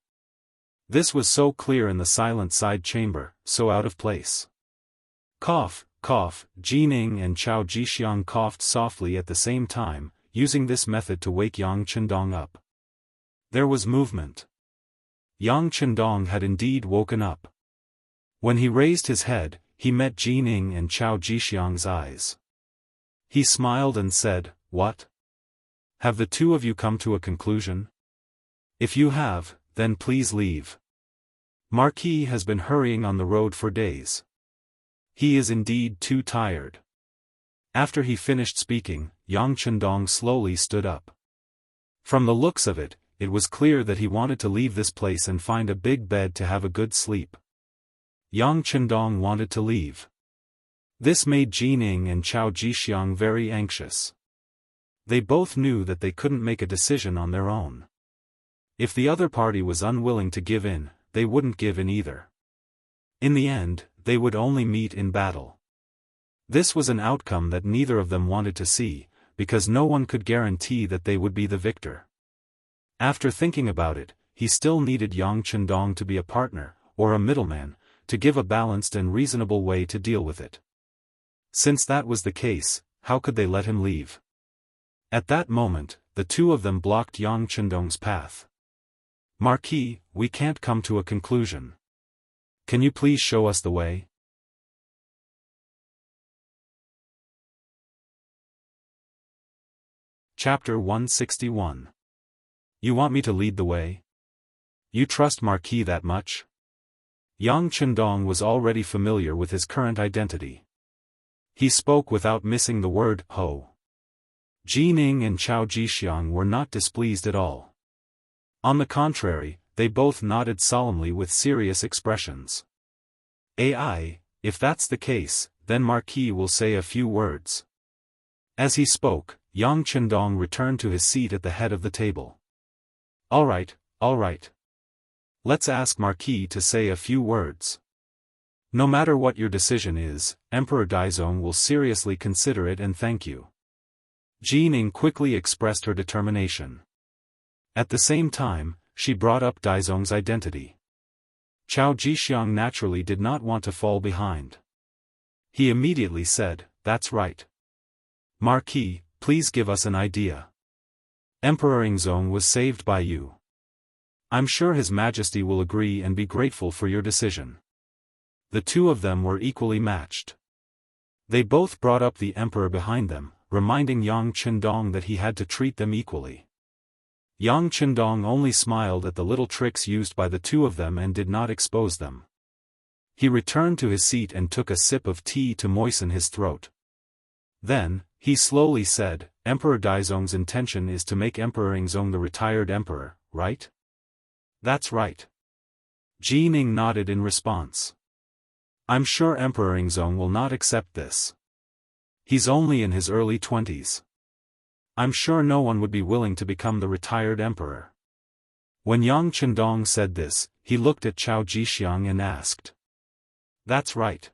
[SPEAKER 1] This was so clear in the silent side chamber, so out of place. Cough, cough, Jining and Chao Jixiang coughed softly at the same time, using this method to wake Yang Chendong up. There was movement. Yang Chendong had indeed woken up. When he raised his head, he met Jining and Chao Jixiang's eyes. He smiled and said, "What? Have the two of you come to a conclusion? If you have, then please leave. Marquis has been hurrying on the road for days. He is indeed too tired." After he finished speaking, Yang Chendong slowly stood up. From the looks of it, it was clear that he wanted to leave this place and find a big bed to have a good sleep. Yang Chendong wanted to leave. This made Jining and Chao Jixiang very anxious. They both knew that they couldn't make a decision on their own. If the other party was unwilling to give in, they wouldn't give in either. In the end, they would only meet in battle. This was an outcome that neither of them wanted to see, because no one could guarantee that they would be the victor. After thinking about it, he still needed Yang Chendong to be a partner, or a middleman, to give a balanced and reasonable way to deal with it. Since that was the case, how could they let him leave? At that moment, the two of them blocked Yang Chendong's path. "Marquis, we can't come to a conclusion. Can you please show us the way?" Chapter 161. You want me to lead the way? You trust Marquis that much? Yang Chendong was already familiar with his current identity. He spoke without missing the word ho. Jining and Chao Jixiang were not displeased at all. On the contrary, they both nodded solemnly with serious expressions. "Ai, if that's the case, then Marquis will say a few words." As he spoke, Yang Chendong returned to his seat at the head of the table. All right. Let's ask Marquis to say a few words. No matter what your decision is, Emperor Daizong will seriously consider it and thank you." Jining quickly expressed her determination. At the same time, she brought up Daizong's identity. Chao Jixiang naturally did not want to fall behind. He immediately said, "That's right. Marquis, please give us an idea. Emperor Ingzong was saved by you. I'm sure His Majesty will agree and be grateful for your decision." The two of them were equally matched. They both brought up the emperor behind them, reminding Yang Chendong that he had to treat them equally. Yang Chendong only smiled at the little tricks used by the two of them and did not expose them. He returned to his seat and took a sip of tea to moisten his throat. Then, he slowly said, "Emperor Daizong's intention is to make Emperor Ingzong the retired emperor, right?" "That's right." Jining nodded in response. "I'm sure Emperor Ingzong will not accept this. He's only in his early 20s. I'm sure no one would be willing to become the retired emperor." When Yang Chendong said this, he looked at Chao Jixiang and asked. "That's right.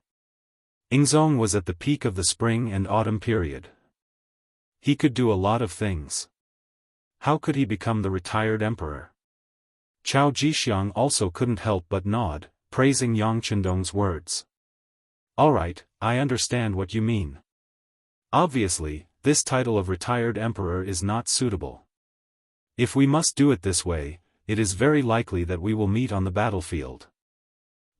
[SPEAKER 1] Ingzong was at the peak of the spring and autumn period. He could do a lot of things. How could he become the retired emperor?" Chao Jixiang also couldn't help but nod, praising Yang Chendong's words. "All right, I understand what you mean. Obviously, this title of retired emperor is not suitable. If we must do it this way, it is very likely that we will meet on the battlefield.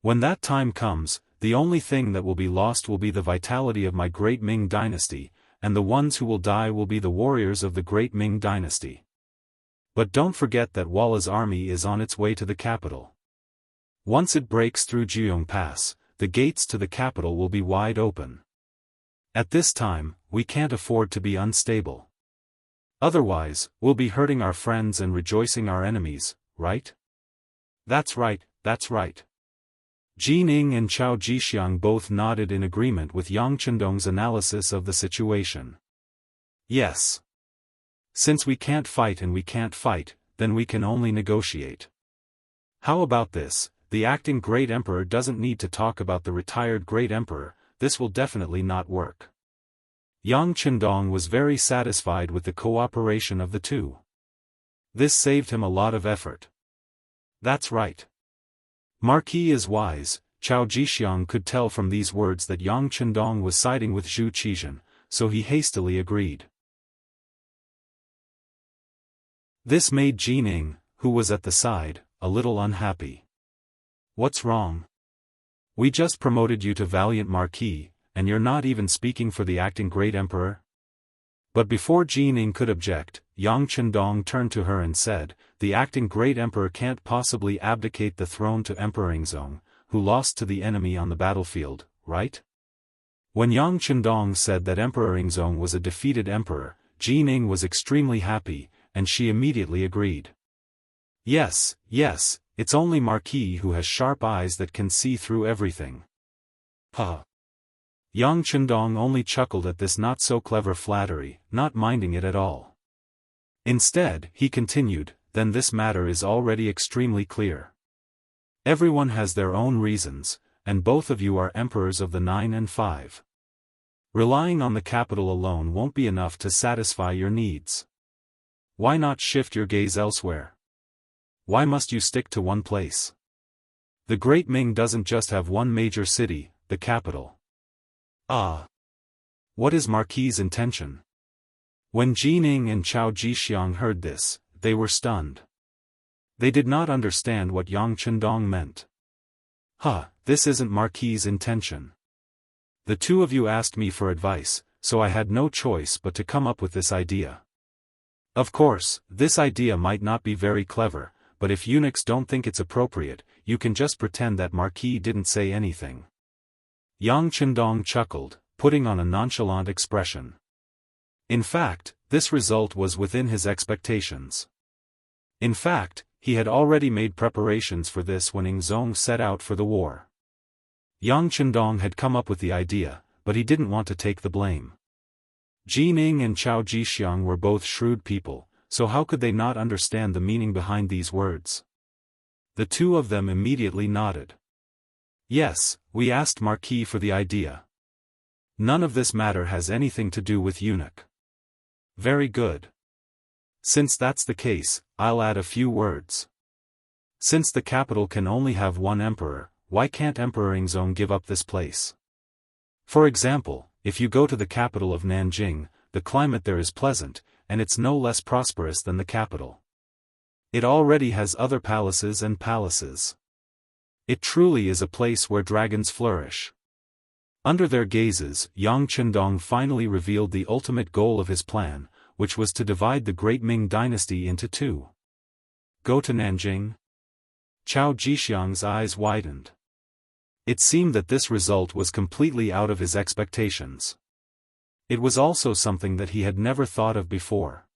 [SPEAKER 1] When that time comes, the only thing that will be lost will be the vitality of my great Ming dynasty, and the ones who will die will be the warriors of the great Ming dynasty. But don't forget that Walla's army is on its way to the capital. Once it breaks through Jianghu Pass, the gates to the capital will be wide open. At this time, we can't afford to be unstable. Otherwise, we'll be hurting our friends and rejoicing our enemies, right?" That's right. Jining and Chao Jixiang both nodded in agreement with Yang Chendong's analysis of the situation. "Yes. Since we can't fight and we can't fight, then we can only negotiate. How about this? The acting great emperor doesn't need to talk about the retired great emperor, this will definitely not work. Yang Chendong was very satisfied with the cooperation of the two. This saved him a lot of effort. That's right. Marquis is wise. Chao Jixiang could tell from these words that Yang Chendong was siding with Zhu Qizhen, so he hastily agreed. This made Jining, who was at the side, a little unhappy. What's wrong? We just promoted you to Valiant Marquis, and you're not even speaking for the acting great emperor? But before Jining could object, Yang Chendong turned to her and said, the acting great emperor can't possibly abdicate the throne to Emperor Yingzong, who lost to the enemy on the battlefield, right? When Yang Chendong said that Emperor Yingzong was a defeated emperor, Jining was extremely happy, and she immediately agreed. Yes, it's only Marquis who has sharp eyes that can see through everything. Huh. Yang Chendong only chuckled at this not-so-clever flattery, not minding it at all. Instead, he continued, then this matter is already extremely clear. Everyone has their own reasons, and both of you are emperors of the 9 and 5. Relying on the capital alone won't be enough to satisfy your needs. Why not shift your gaze elsewhere? Why must you stick to one place? The Great Ming doesn't just have one major city, the capital. Ah. What is Marquis' intention? When Jining and Chao Jixiang heard this, they were stunned. They did not understand what Yang Chendong meant. This isn't Marquis' intention. The two of you asked me for advice, so I had no choice but to come up with this idea. Of course, this idea might not be very clever, but if eunuchs don't think it's appropriate, you can just pretend that Marquis didn't say anything. Yang Chendong chuckled, putting on a nonchalant expression. In fact, this result was within his expectations. In fact, he had already made preparations for this when Yingzong set out for the war. Yang Chendong had come up with the idea, but he didn't want to take the blame. Jining and Chao Jixiang were both shrewd people, so how could they not understand the meaning behind these words? The two of them immediately nodded. Yes, we asked Marquis for the idea. None of this matter has anything to do with eunuch. Very good. Since that's the case, I'll add a few words. Since the capital can only have one emperor, why can't Emperor Yingzong give up this place? For example, if you go to the capital of Nanjing, the climate there is pleasant, and it's no less prosperous than the capital. It already has other palaces and palaces. It truly is a place where dragons flourish. Under their gazes, Yang Chendong finally revealed the ultimate goal of his plan, which was to divide the Great Ming Dynasty into two. Go to Nanjing? Chao Jixiang's eyes widened. It seemed that this result was completely out of his expectations. It was also something that he had never thought of before.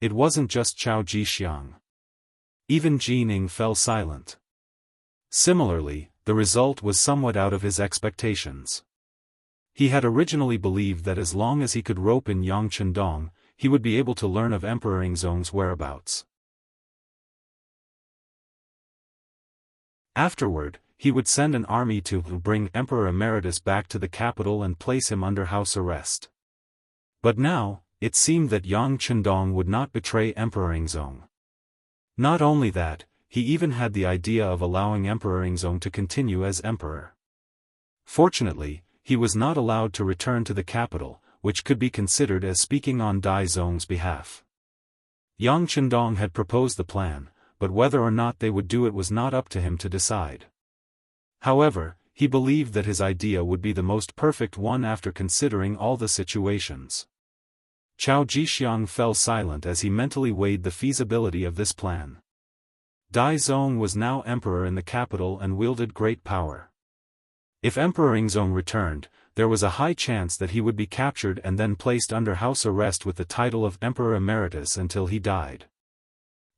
[SPEAKER 1] It wasn't just Chao Jixiang. Even Jining fell silent. Similarly, the result was somewhat out of his expectations. He had originally believed that as long as he could rope in Yang Chendong, he would be able to learn of Emperor Yingzong's whereabouts. Afterward, he would send an army to bring Emperor Emeritus back to the capital and place him under house arrest. But now, it seemed that Yang Chendong would not betray Emperor Yingzong. Not only that, he even had the idea of allowing Emperor Yingzong to continue as emperor. Fortunately, he was not allowed to return to the capital, which could be considered as speaking on Dai Zong's behalf. Yang Chendong had proposed the plan, but whether or not they would do it was not up to him to decide. However, he believed that his idea would be the most perfect one after considering all the situations. Chao Jixiang fell silent as he mentally weighed the feasibility of this plan. Dai Zong was now emperor in the capital and wielded great power. If Emperor Yingzong returned, there was a high chance that he would be captured and then placed under house arrest with the title of Emperor Emeritus until he died.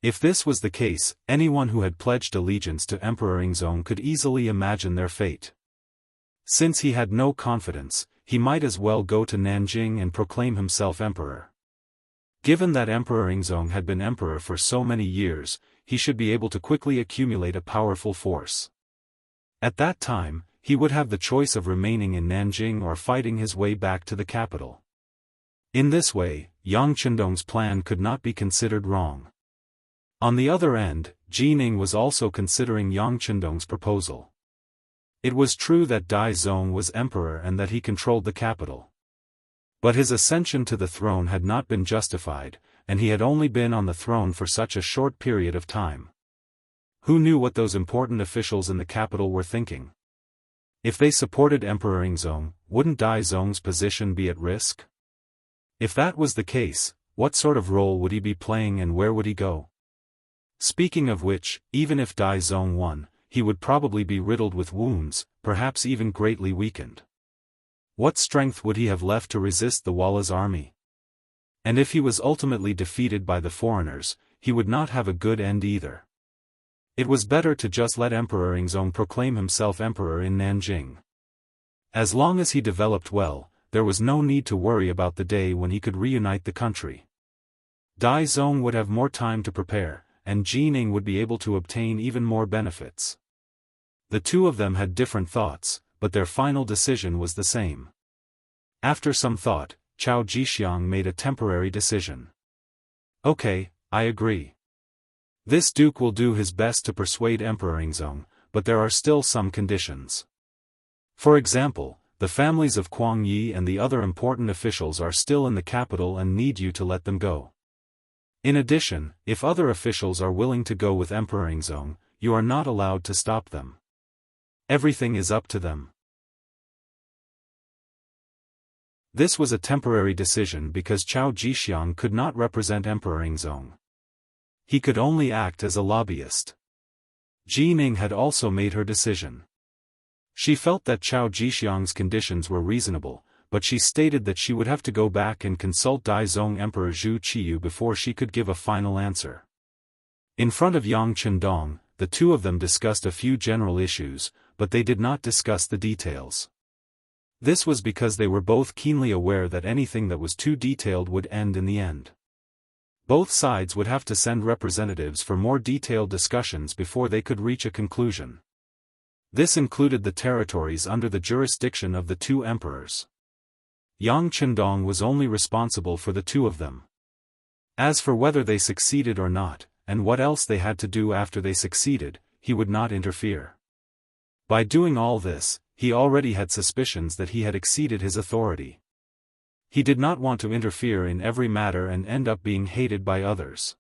[SPEAKER 1] If this was the case, anyone who had pledged allegiance to Emperor Yingzong could easily imagine their fate. Since he had no confidence, he might as well go to Nanjing and proclaim himself emperor. Given that Emperor Yingzong had been emperor for so many years, he should be able to quickly accumulate a powerful force. At that time, he would have the choice of remaining in Nanjing or fighting his way back to the capital. In this way, Yang Chendong's plan could not be considered wrong. On the other end, Jining was also considering Yang Chendong's proposal. It was true that Dai Zong was emperor and that he controlled the capital. But his ascension to the throne had not been justified, and he had only been on the throne for such a short period of time. Who knew what those important officials in the capital were thinking? If they supported Emperor Yingzong, wouldn't Dai Zong's position be at risk? If that was the case, what sort of role would he be playing and where would he go? Speaking of which, even if Dai Zong won, he would probably be riddled with wounds, perhaps even greatly weakened. What strength would he have left to resist the Walla's army? And if he was ultimately defeated by the foreigners, he would not have a good end either. It was better to just let Emperor Yingzong proclaim himself emperor in Nanjing. As long as he developed well, there was no need to worry about the day when he could reunite the country. Dai Zong would have more time to prepare, and Jining would be able to obtain even more benefits. The two of them had different thoughts, but their final decision was the same. After some thought, Chao Jixiang made a temporary decision. Okay, I agree. This duke will do his best to persuade Emperor Yingzong, but there are still some conditions. For example, the families of Kuang Yi and the other important officials are still in the capital and need you to let them go. In addition, if other officials are willing to go with Emperor Yingzong, you are not allowed to stop them. Everything is up to them. This was a temporary decision because Chao Jixiang could not represent Emperor Yingzong. He could only act as a lobbyist. Jining had also made her decision. She felt that Chao Jixiang's conditions were reasonable, but she stated that she would have to go back and consult Dai Zong Emperor Zhu Qiyu before she could give a final answer. In front of Yang Chendong, the two of them discussed a few general issues, but they did not discuss the details. This was because they were both keenly aware that anything that was too detailed would end in the end. Both sides would have to send representatives for more detailed discussions before they could reach a conclusion. This included the territories under the jurisdiction of the two emperors. Yang Chendong was only responsible for the two of them. As for whether they succeeded or not, and what else they had to do after they succeeded, he would not interfere. By doing all this, he already had suspicions that he had exceeded his authority. He did not want to interfere in every matter and end up being hated by others.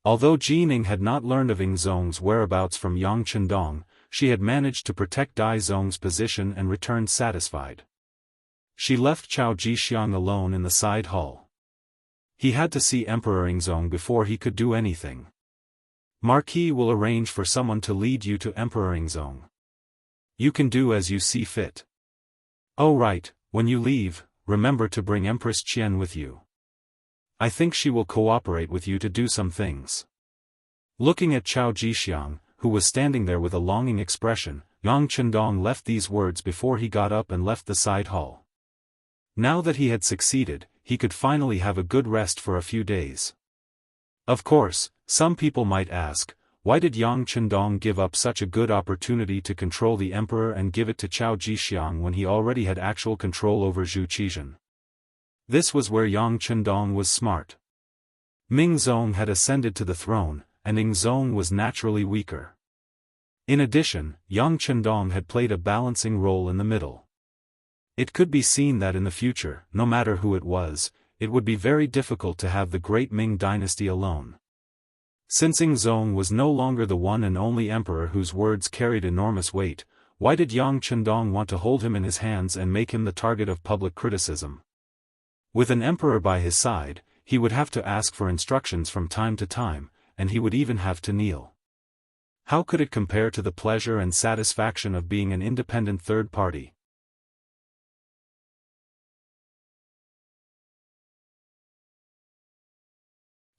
[SPEAKER 1] Although Jining had not learned of Yingzong's whereabouts from Yang Chendong, she had managed to protect Dai Zong's position and returned satisfied. She left Chao Jixiang alone in the side hall. He had to see Emperor Yingzong before he could do anything. Marquis will arrange for someone to lead you to Emperor Yingzong. You can do as you see fit. Oh right, when you leave, remember to bring Empress Qian with you. I think she will cooperate with you to do some things. Looking at Chao Jixiang, who was standing there with a longing expression, Yang Chendong left these words before he got up and left the side hall. Now that he had succeeded, he could finally have a good rest for a few days. Of course, some people might ask, why did Yang Chendong give up such a good opportunity to control the emperor and give it to Chao Jixiang when he already had actual control over Zhu Qizhen? This was where Yang Chendong was smart. Mingzong had ascended to the throne, and Yingzong was naturally weaker. In addition, Yang Chendong had played a balancing role in the middle. It could be seen that in the future, no matter who it was, it would be very difficult to have the great Ming dynasty alone. Since Yingzong was no longer the one and only emperor whose words carried enormous weight, why did Yang Chendong want to hold him in his hands and make him the target of public criticism? With an emperor by his side, he would have to ask for instructions from time to time, and he would even have to kneel. How could it compare to the pleasure and satisfaction of being an independent third party?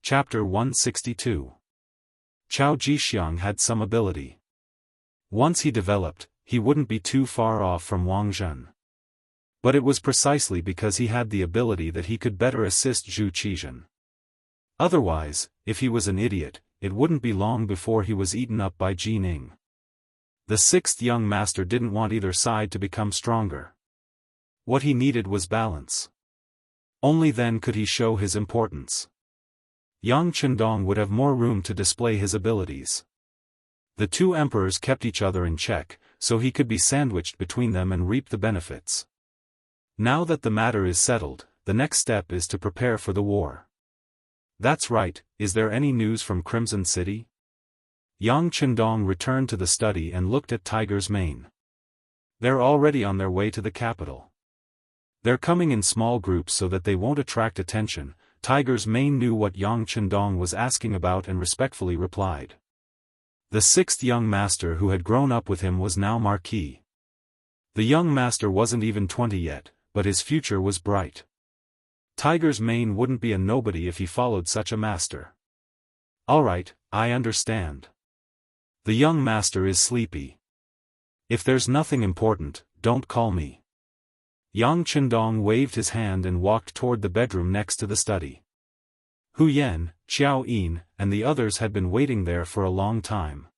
[SPEAKER 1] Chapter 162. Chao Jixiang had some ability. Once he developed, he wouldn't be too far off from Wang Zhen. But it was precisely because he had the ability that he could better assist Zhu Qizhen. Otherwise, if he was an idiot, it wouldn't be long before he was eaten up by Jining. The sixth young master didn't want either side to become stronger. What he needed was balance. Only then could he show his importance. Yang Chendong would have more room to display his abilities. The two emperors kept each other in check, so he could be sandwiched between them and reap the benefits. Now that the matter is settled, the next step is to prepare for the war. That's right, is there any news from Crimson City? Yang Chendong returned to the study and looked at Tiger's Mane. They're already on their way to the capital. They're coming in small groups so that they won't attract attention. Tiger's Mane knew what Yang Chendong was asking about and respectfully replied. The sixth young master who had grown up with him was now Marquis. The young master wasn't even 20 yet, but his future was bright. Tiger's Mane wouldn't be a nobody if he followed such a master. Alright, I understand. The young master is sleepy. If there's nothing important, don't call me. Yang Chendong waved his hand and walked toward the bedroom next to the study. Hu Yan, Xiao Yin, and the others had been waiting there for a long time.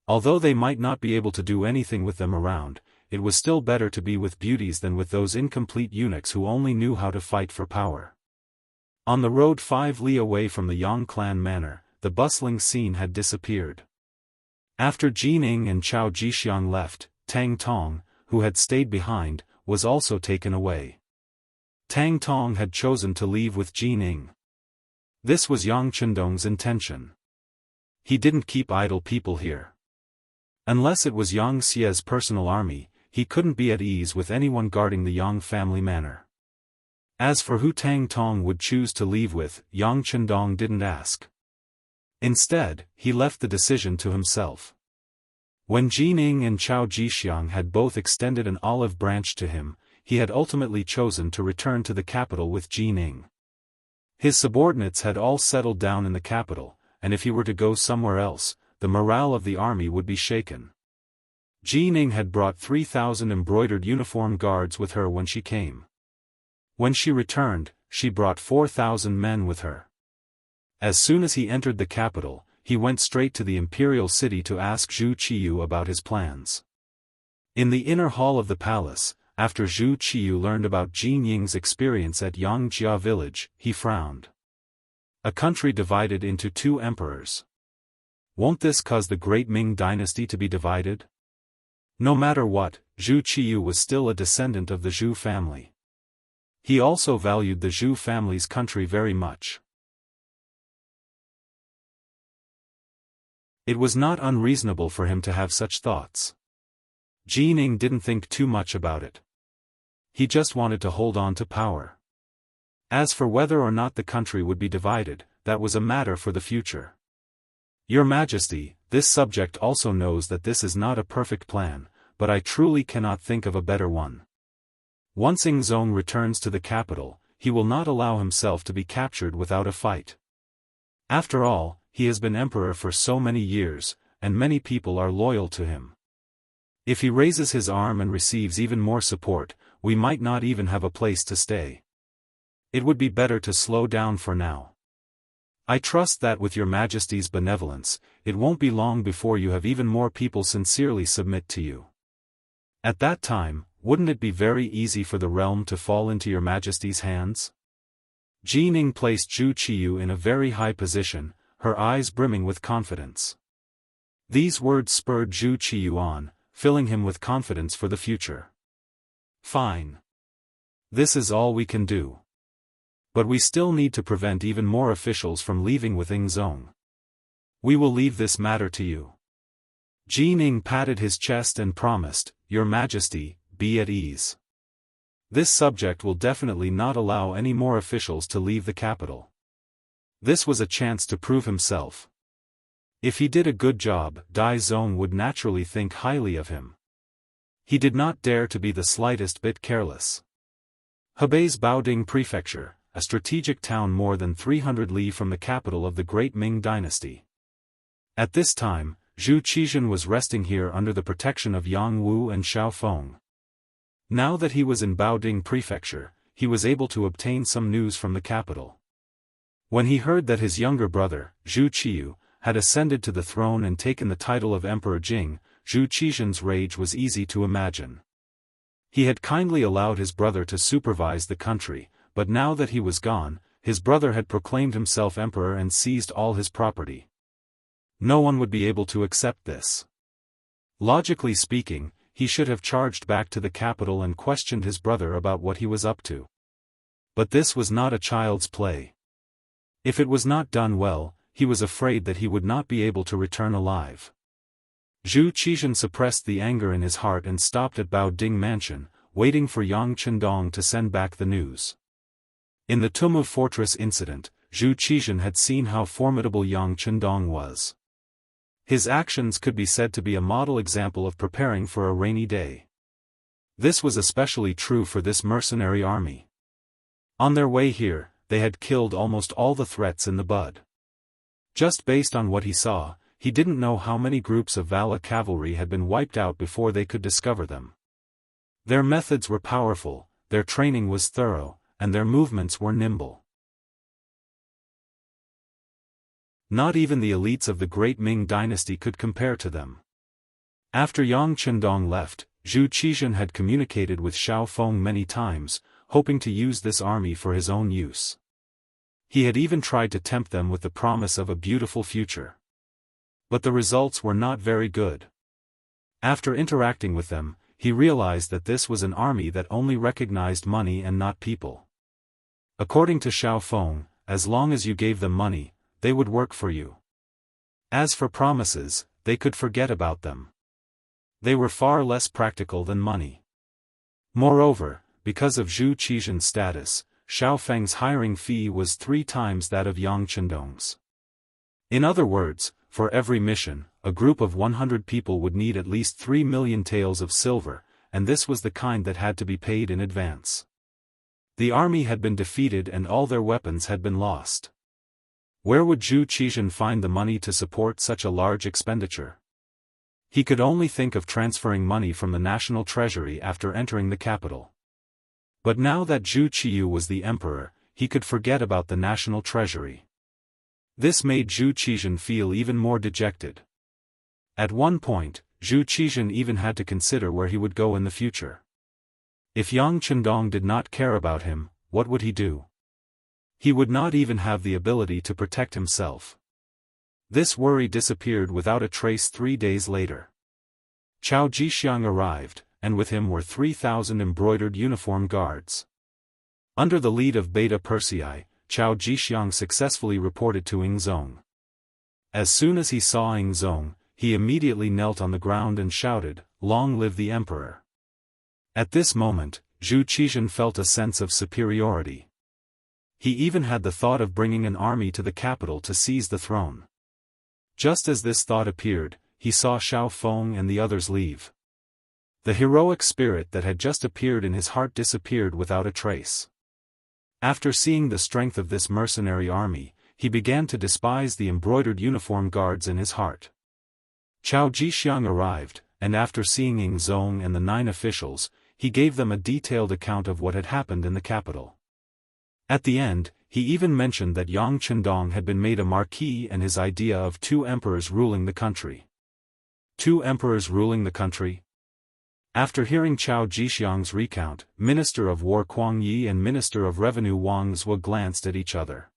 [SPEAKER 1] Although they might not be able to do anything with them around, it was still better to be with beauties than with those incomplete eunuchs who only knew how to fight for power. On the road 5 li away from the Yang clan manor, the bustling scene had disappeared. After Jining and Chao Jixiang left, Tang Tong, who had stayed behind, was also taken away. Tang Tong had chosen to leave with Jining. This was Yang Chendong's intention. He didn't keep idle people here. Unless it was Yang Xie's personal army, he couldn't be at ease with anyone guarding the Yang family manor. As for who Tang Tong would choose to leave with, Yang Chendong didn't ask. Instead, he left the decision to himself. When Jining and Chao Jixiang had both extended an olive branch to him, he had ultimately chosen to return to the capital with Jining. His subordinates had all settled down in the capital, and if he were to go somewhere else, the morale of the army would be shaken. Jining had brought 3,000 embroidered uniform guards with her when she came. When she returned, she brought 4,000 men with her. As soon as he entered the capital, he went straight to the imperial city to ask Zhu Qiyu about his plans. In the inner hall of the palace, after Zhu Qiyu learned about Jin Ying's experience at Yangjia village, he frowned. A country divided into two emperors. Won't this cause the great Ming dynasty to be divided? No matter what, Zhu Qiyu was still a descendant of the Zhu family. He also valued the Zhu family's country very much. It was not unreasonable for him to have such thoughts. Jining didn't think too much about it. He just wanted to hold on to power. As for whether or not the country would be divided, that was a matter for the future. Your Majesty, this subject also knows that this is not a perfect plan, but I truly cannot think of a better one. Once Ingzong returns to the capital, he will not allow himself to be captured without a fight. After all, he has been emperor for so many years, and many people are loyal to him. If he raises his arm and receives even more support, we might not even have a place to stay. It would be better to slow down for now. I trust that with your Majesty's benevolence, it won't be long before you have even more people sincerely submit to you. At that time, wouldn't it be very easy for the realm to fall into your Majesty's hands? Jining placed Zhu Qiyu in a very high position, her eyes brimming with confidence. These words spurred Zhu Qiyu on, filling him with confidence for the future. Fine. This is all we can do. But we still need to prevent even more officials from leaving with Ingzong. We will leave this matter to you. Jining patted his chest and promised, Your Majesty, be at ease. This subject will definitely not allow any more officials to leave the capital. This was a chance to prove himself. If he did a good job, Dai Zong would naturally think highly of him. He did not dare to be the slightest bit careless. Hebei's Baoding Prefecture, a strategic town more than 300 li from the capital of the great Ming dynasty. At this time, Zhu Qizhen was resting here under the protection of Yang Wu and Xiao Feng. Now that he was in Baoding Prefecture, he was able to obtain some news from the capital. When he heard that his younger brother, Zhu Qiyu, had ascended to the throne and taken the title of Emperor Jing, Zhu Qizhen's rage was easy to imagine. He had kindly allowed his brother to supervise the country, but now that he was gone, his brother had proclaimed himself emperor and seized all his property. No one would be able to accept this. Logically speaking, he should have charged back to the capital and questioned his brother about what he was up to. But this was not a child's play. If it was not done well, he was afraid that he would not be able to return alive. Zhu Qizhen suppressed the anger in his heart and stopped at Bao Ding Mansion, waiting for Yang Chendong to send back the news. In the Tumu Fortress incident, Zhu Qizhen had seen how formidable Yang Chendong was. His actions could be said to be a model example of preparing for a rainy day. This was especially true for this mercenary army. On their way here, they had killed almost all the threats in the bud. Just based on what he saw, he didn't know how many groups of Vala cavalry had been wiped out before they could discover them. Their methods were powerful, their training was thorough, and their movements were nimble. Not even the elites of the great Ming dynasty could compare to them. After Yang Chendong left, Zhu Qizhen had communicated with Xiao Feng many times, hoping to use this army for his own use. He had even tried to tempt them with the promise of a beautiful future. But the results were not very good. After interacting with them, he realized that this was an army that only recognized money and not people. According to Xiao Feng, as long as you gave them money, they would work for you. As for promises, they could forget about them. They were far less practical than money. Moreover, because of Zhu Qizhen's status, Xiao Feng's hiring fee was 3 times that of Yang Chendong's. In other words, for every mission, a group of 100 people would need at least 3 million taels of silver, and this was the kind that had to be paid in advance. The army had been defeated and all their weapons had been lost. Where would Zhu Qizhen find the money to support such a large expenditure? He could only think of transferring money from the national treasury after entering the capital. But now that Zhu Qiyu was the emperor, he could forget about the national treasury. This made Zhu Qizhen feel even more dejected. At one point, Zhu Qizhen even had to consider where he would go in the future. If Yang Chendong did not care about him, what would he do? He would not even have the ability to protect himself. This worry disappeared without a trace 3 days later. Cao Jixiang arrived, and with him were 3,000 embroidered uniform guards. Under the lead of Beta Persei, Cao Jixiang successfully reported to Yingzong. As soon as he saw Yingzong, he immediately knelt on the ground and shouted, "Long live the emperor!" At this moment, Zhu Qizhen felt a sense of superiority. He even had the thought of bringing an army to the capital to seize the throne. Just as this thought appeared, he saw Xiao Feng and the others leave. The heroic spirit that had just appeared in his heart disappeared without a trace. After seeing the strength of this mercenary army, he began to despise the embroidered uniform guards in his heart. Cao Jixiang arrived, and after seeing Yingzong and the 9 officials, he gave them a detailed account of what had happened in the capital. At the end, he even mentioned that Yang Chendong had been made a marquis and his idea of 2 emperors ruling the country. 2 emperors ruling the country? After hearing Cao Jixiang's recount, Minister of War Kuang Yi and Minister of Revenue Wang Zhua glanced at each other.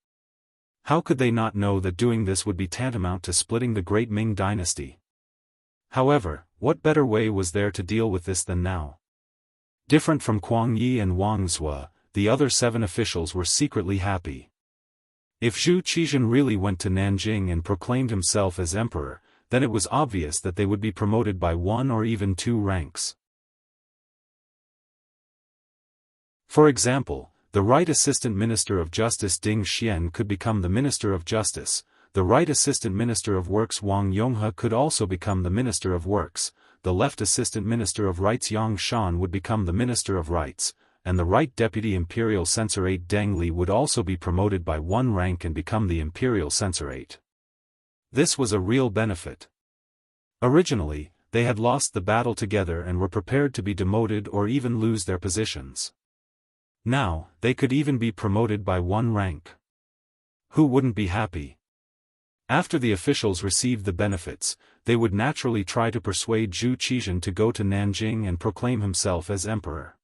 [SPEAKER 1] How could they not know that doing this would be tantamount to splitting the great Ming dynasty? However, what better way was there to deal with this than now? Different from Kuang Yi and Wang Zhua, the other 7 officials were secretly happy. If Zhu Qizhen really went to Nanjing and proclaimed himself as emperor, then it was obvious that they would be promoted by 1 or even 2 ranks. For example, the Right Assistant Minister of Justice Ding Xian could become the Minister of Justice, the Right Assistant Minister of Works Wang Yonghe could also become the Minister of Works, the Left Assistant Minister of Rights Yang Shan would become the Minister of Rights, and the Right Deputy Imperial Censorate Deng Li would also be promoted by 1 rank and become the Imperial Censorate. This was a real benefit. Originally, they had lost the battle together and were prepared to be demoted or even lose their positions. Now, they could even be promoted by 1 rank. Who wouldn't be happy? After the officials received the benefits, they would naturally try to persuade Zhu Qizhen to go to Nanjing and proclaim himself as emperor.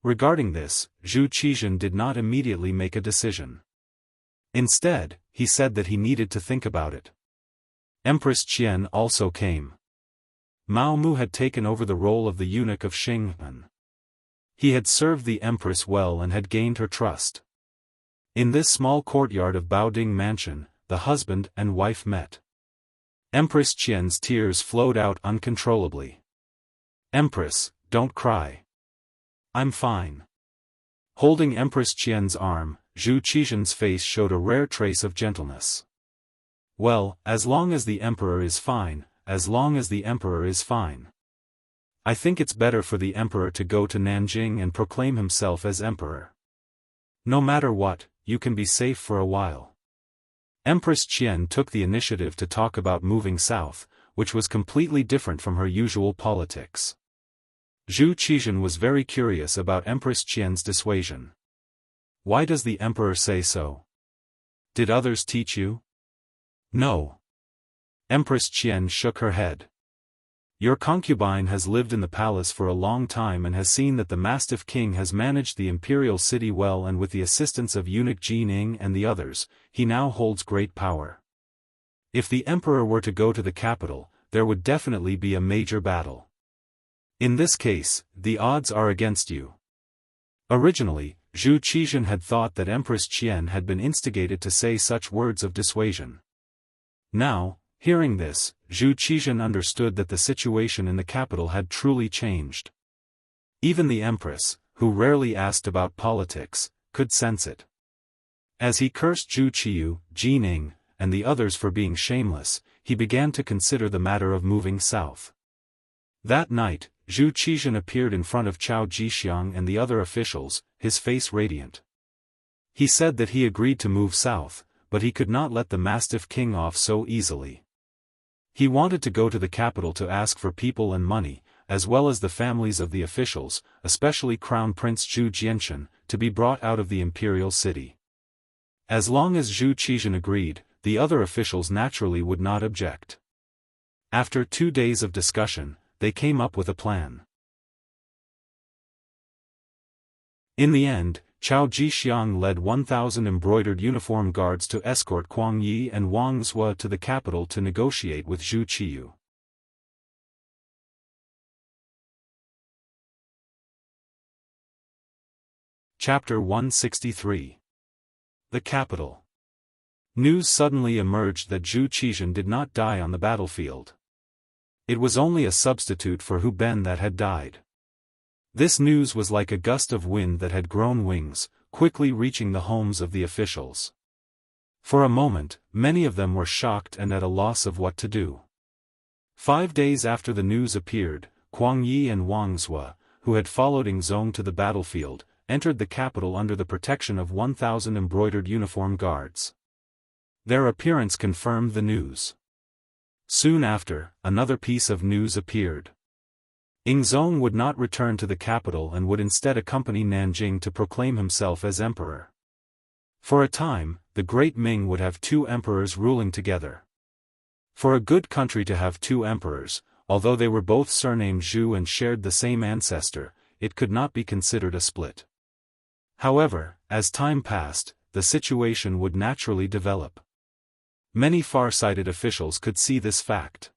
[SPEAKER 1] Regarding this, Zhu Qizhen did not immediately make a decision. Instead, he said that he needed to think about it. Empress Qian also came. Mao Mu had taken over the role of the eunuch of Xing'an. He had served the empress well and had gained her trust. In this small courtyard of Baoding Mansion, the husband and wife met. Empress Qian's tears flowed out uncontrollably. "Empress, don't cry. I'm fine." Holding Empress Qian's arm, Zhu Qizhen's face showed a rare trace of gentleness. "Well, as long as the emperor is fine, as long as the emperor is fine. I think it's better for the emperor to go to Nanjing and proclaim himself as emperor. No matter what, you can be safe for a while." Empress Qian took the initiative to talk about moving south, which was completely different from her usual politics. Zhu Qizhen was very curious about Empress Qian's dissuasion. "Why does the emperor say so? Did others teach you?" "No." Empress Qian shook her head. "Your concubine has lived in the palace for a long time and has seen that the Mastiff King has managed the imperial city well, and with the assistance of eunuch Jining and the others, he now holds great power. If the emperor were to go to the capital, there would definitely be a major battle. In this case, the odds are against you." Originally, Zhu Qizhen had thought that Empress Qian had been instigated to say such words of dissuasion. Now, hearing this, Zhu Qizhen understood that the situation in the capital had truly changed. Even the empress, who rarely asked about politics, could sense it. As he cursed Zhu Qiyu, Jining, and the others for being shameless, he began to consider the matter of moving south. That night, Zhu Qizhen appeared in front of Cao Jixiang and the other officials, his face radiant. He said that he agreed to move south, but he could not let the Mastiff King off so easily. He wanted to go to the capital to ask for people and money, as well as the families of the officials, especially Crown Prince Zhu Jianchen, to be brought out of the imperial city. As long as Zhu Qizhen agreed, the other officials naturally would not object. After 2 days of discussion, they came up with a plan. In the end, Cao Jixiang led 1,000 embroidered uniform guards to escort Kuang Yi and Wang Zhua to the capital to negotiate with Zhu Qiyu. Chapter 163. The Capital. News suddenly emerged that Zhu Qizhen did not die on the battlefield. It was only a substitute for Hu Ben that had died. This news was like a gust of wind that had grown wings, quickly reaching the homes of the officials. For a moment, many of them were shocked and at a loss of what to do. 5 days after the news appeared, Kuang Yi and Wang Zhua, who had followed Ingzong to the battlefield, entered the capital under the protection of 1,000 embroidered uniform guards. Their appearance confirmed the news. Soon after, another piece of news appeared. Ingzong would not return to the capital and would instead accompany Nanjing to proclaim himself as emperor. For a time, the Great Ming would have 2 emperors ruling together. For a good country to have 2 emperors, although they were both surnamed Zhu and shared the same ancestor, it could not be considered a split. However, as time passed, the situation would naturally develop. Many far-sighted officials could see this fact.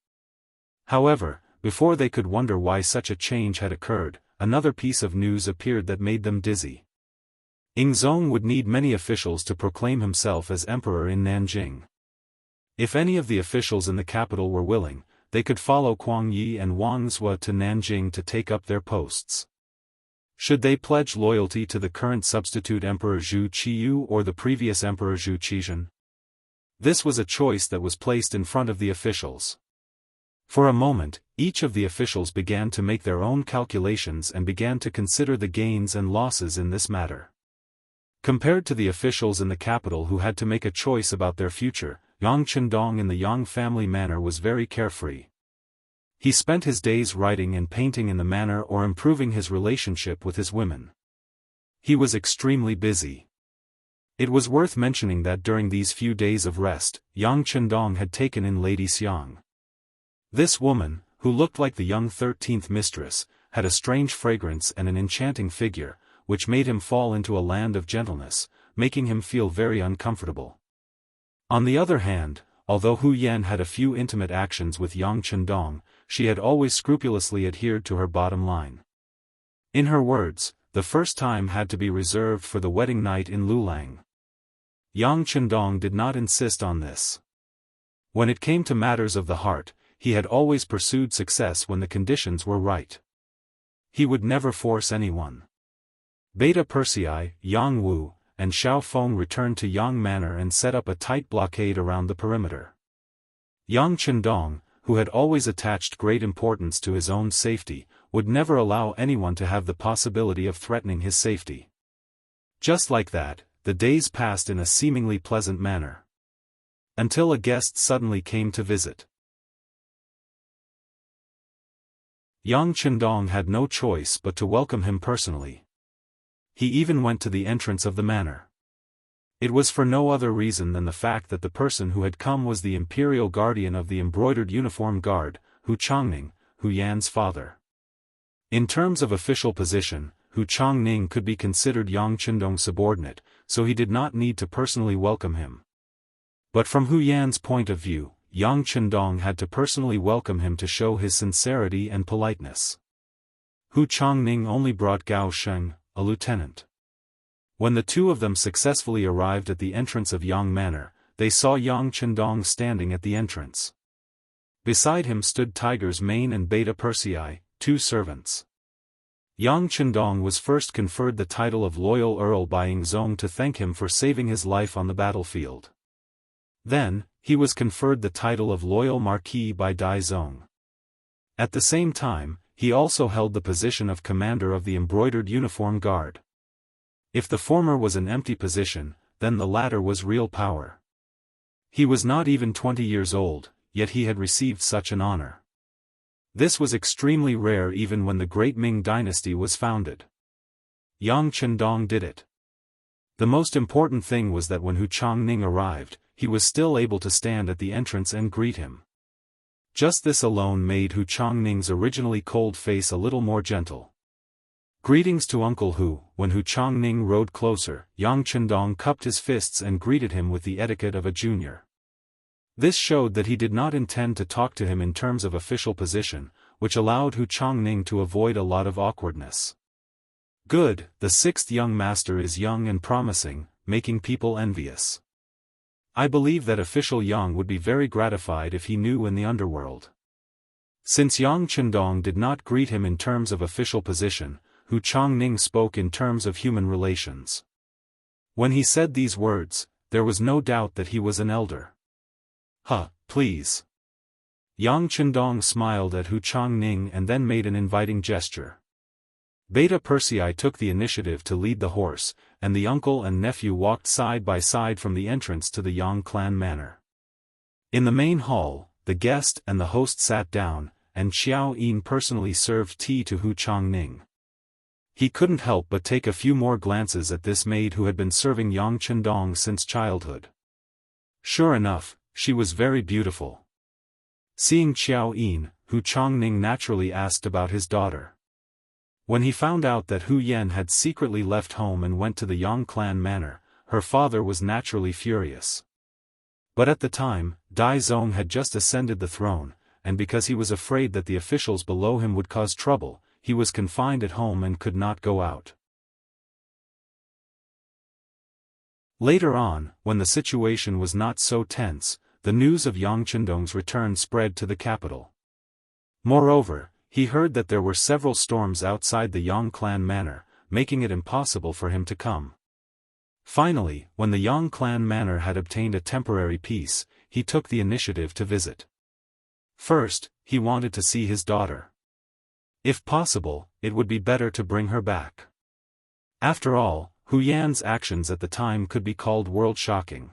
[SPEAKER 1] However, before they could wonder why such a change had occurred, another piece of news appeared that made them dizzy. Ingzong would need many officials to proclaim himself as emperor in Nanjing. If any of the officials in the capital were willing, they could follow Kuang Yi and Wang Zhua to Nanjing to take up their posts. Should they pledge loyalty to the current substitute emperor Zhu Qiyu or the previous emperor Zhu Qizhen? This was a choice that was placed in front of the officials. For a moment, each of the officials began to make their own calculations and began to consider the gains and losses in this matter. Compared to the officials in the capital who had to make a choice about their future, Yang Chendong in the Yang family manor was very carefree. He spent his days writing and painting in the manor or improving his relationship with his women. He was extremely busy. It was worth mentioning that during these few days of rest, Yang Chendong had taken in Lady Xiang. This woman, who looked like the young 13th mistress, had a strange fragrance and an enchanting figure, which made him fall into a land of gentleness, making him feel very uncomfortable. On the other hand, although Hu Yan had a few intimate actions with Yang Chendong, she had always scrupulously adhered to her bottom line. In her words, the first time had to be reserved for the wedding night in Lulang. Yang Chendong did not insist on this. When it came to matters of the heart, he had always pursued success when the conditions were right. He would never force anyone. Beta Persei, Yang Wu, and Xiao Feng returned to Yang Manor and set up a tight blockade around the perimeter. Yang Chendong, who had always attached great importance to his own safety, would never allow anyone to have the possibility of threatening his safety. Just like that, the days passed in a seemingly pleasant manner. Until a guest suddenly came to visit. Yang Chendong had no choice but to welcome him personally. He even went to the entrance of the manor. It was for no other reason than the fact that the person who had come was the imperial guardian of the embroidered uniform guard, Hu Chongning, Hu Yan's father. In terms of official position, Hu Chongning could be considered Yang Chendong's subordinate, so he did not need to personally welcome him. But from Hu Yan's point of view, Yang Chendong had to personally welcome him to show his sincerity and politeness. Hu Chongning only brought Gao Sheng, a lieutenant. When the two of them successfully arrived at the entrance of Yang Manor, they saw Yang Chendong standing at the entrance. Beside him stood Tiger's Mane and Beta Persei, two servants. Yang Chendong was first conferred the title of Loyal Earl by Yingzong to thank him for saving his life on the battlefield. Then, he was conferred the title of Loyal Marquis by Dai Zong. At the same time, he also held the position of commander of the embroidered uniform guard. If the former was an empty position, then the latter was real power. He was not even 20 years old, yet he had received such an honor. This was extremely rare even when the great Ming Dynasty was founded. Yang Chendong did it. The most important thing was that when Hu Chongning arrived, he was still able to stand at the entrance and greet him. Just this alone made Hu Chongning's originally cold face a little more gentle. Greetings to Uncle Hu. When Hu Chongning rode closer, Yang Chendong cupped his fists and greeted him with the etiquette of a junior. This showed that he did not intend to talk to him in terms of official position, which allowed Hu Chongning to avoid a lot of awkwardness. Good, the sixth young master is young and promising, making people envious. I believe that official Yang would be very gratified if he knew in the underworld. Since Yang Chendong did not greet him in terms of official position, Hu Chongning spoke in terms of human relations. When he said these words, there was no doubt that he was an elder. Please. Yang Chendong smiled at Hu Chongning and then made an inviting gesture. Beta Persei took the initiative to lead the horse, and the uncle and nephew walked side by side from the entrance to the Yang clan manor. In the main hall, the guest and the host sat down, and Xiao Yin personally served tea to Hu Chongning. He couldn't help but take a few more glances at this maid who had been serving Yang Chendong since childhood. Sure enough, she was very beautiful. Seeing Xiao Yin, Hu Chongning naturally asked about his daughter. When he found out that Hu Yan had secretly left home and went to the Yang clan manor, her father was naturally furious. But at the time, Dai Zong had just ascended the throne, and because he was afraid that the officials below him would cause trouble, he was confined at home and could not go out. Later on, when the situation was not so tense, the news of Yang Chendong's return spread to the capital. Moreover, he heard that there were several storms outside the Yang clan manor, making it impossible for him to come. Finally, when the Yang clan manor had obtained a temporary peace, he took the initiative to visit. First, he wanted to see his daughter. If possible, it would be better to bring her back. After all, Hu Yan's actions at the time could be called world-shocking.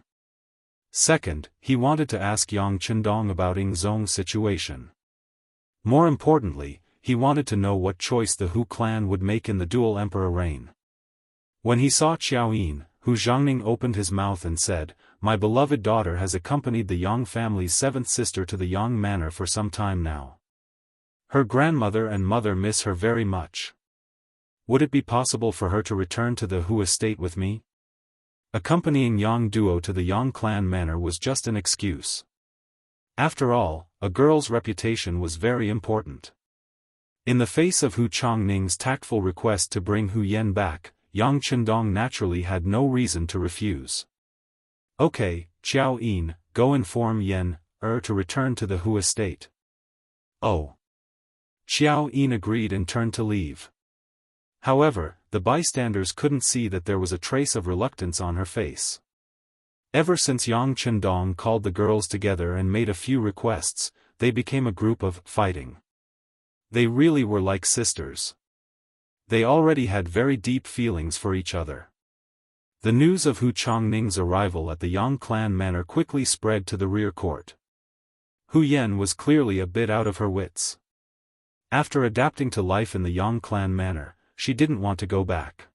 [SPEAKER 1] Second, he wanted to ask Yang Chendong about Yingzong's situation. More importantly, he wanted to know what choice the Hu clan would make in the dual emperor reign. When he saw Xiao Yin, Hu Zhongning opened his mouth and said, "My beloved daughter has accompanied the Yang family's seventh sister to the Yang manor for some time now. Her grandmother and mother miss her very much." Would it be possible for her to return to the Hu estate with me? Accompanying Yang Duo to the Yang clan manor was just an excuse. After all, a girl's reputation was very important. In the face of Hu Chongning's tactful request to bring Hu Yen back, Yang Chendong naturally had no reason to refuse. Okay, Xiao Yin, go inform Yen, to return to the Hu estate. Oh. Xiao Yin agreed and turned to leave. However, the bystanders couldn't see that there was a trace of reluctance on her face. Ever since Yang Chendong called the girls together and made a few requests, they became a group of fighting. They really were like sisters. They already had very deep feelings for each other. The news of Hu Chongning's arrival at the Yang clan manor quickly spread to the rear court. Hu Yen was clearly a bit out of her wits. After adapting to life in the Yang clan manor, she didn't want to go back.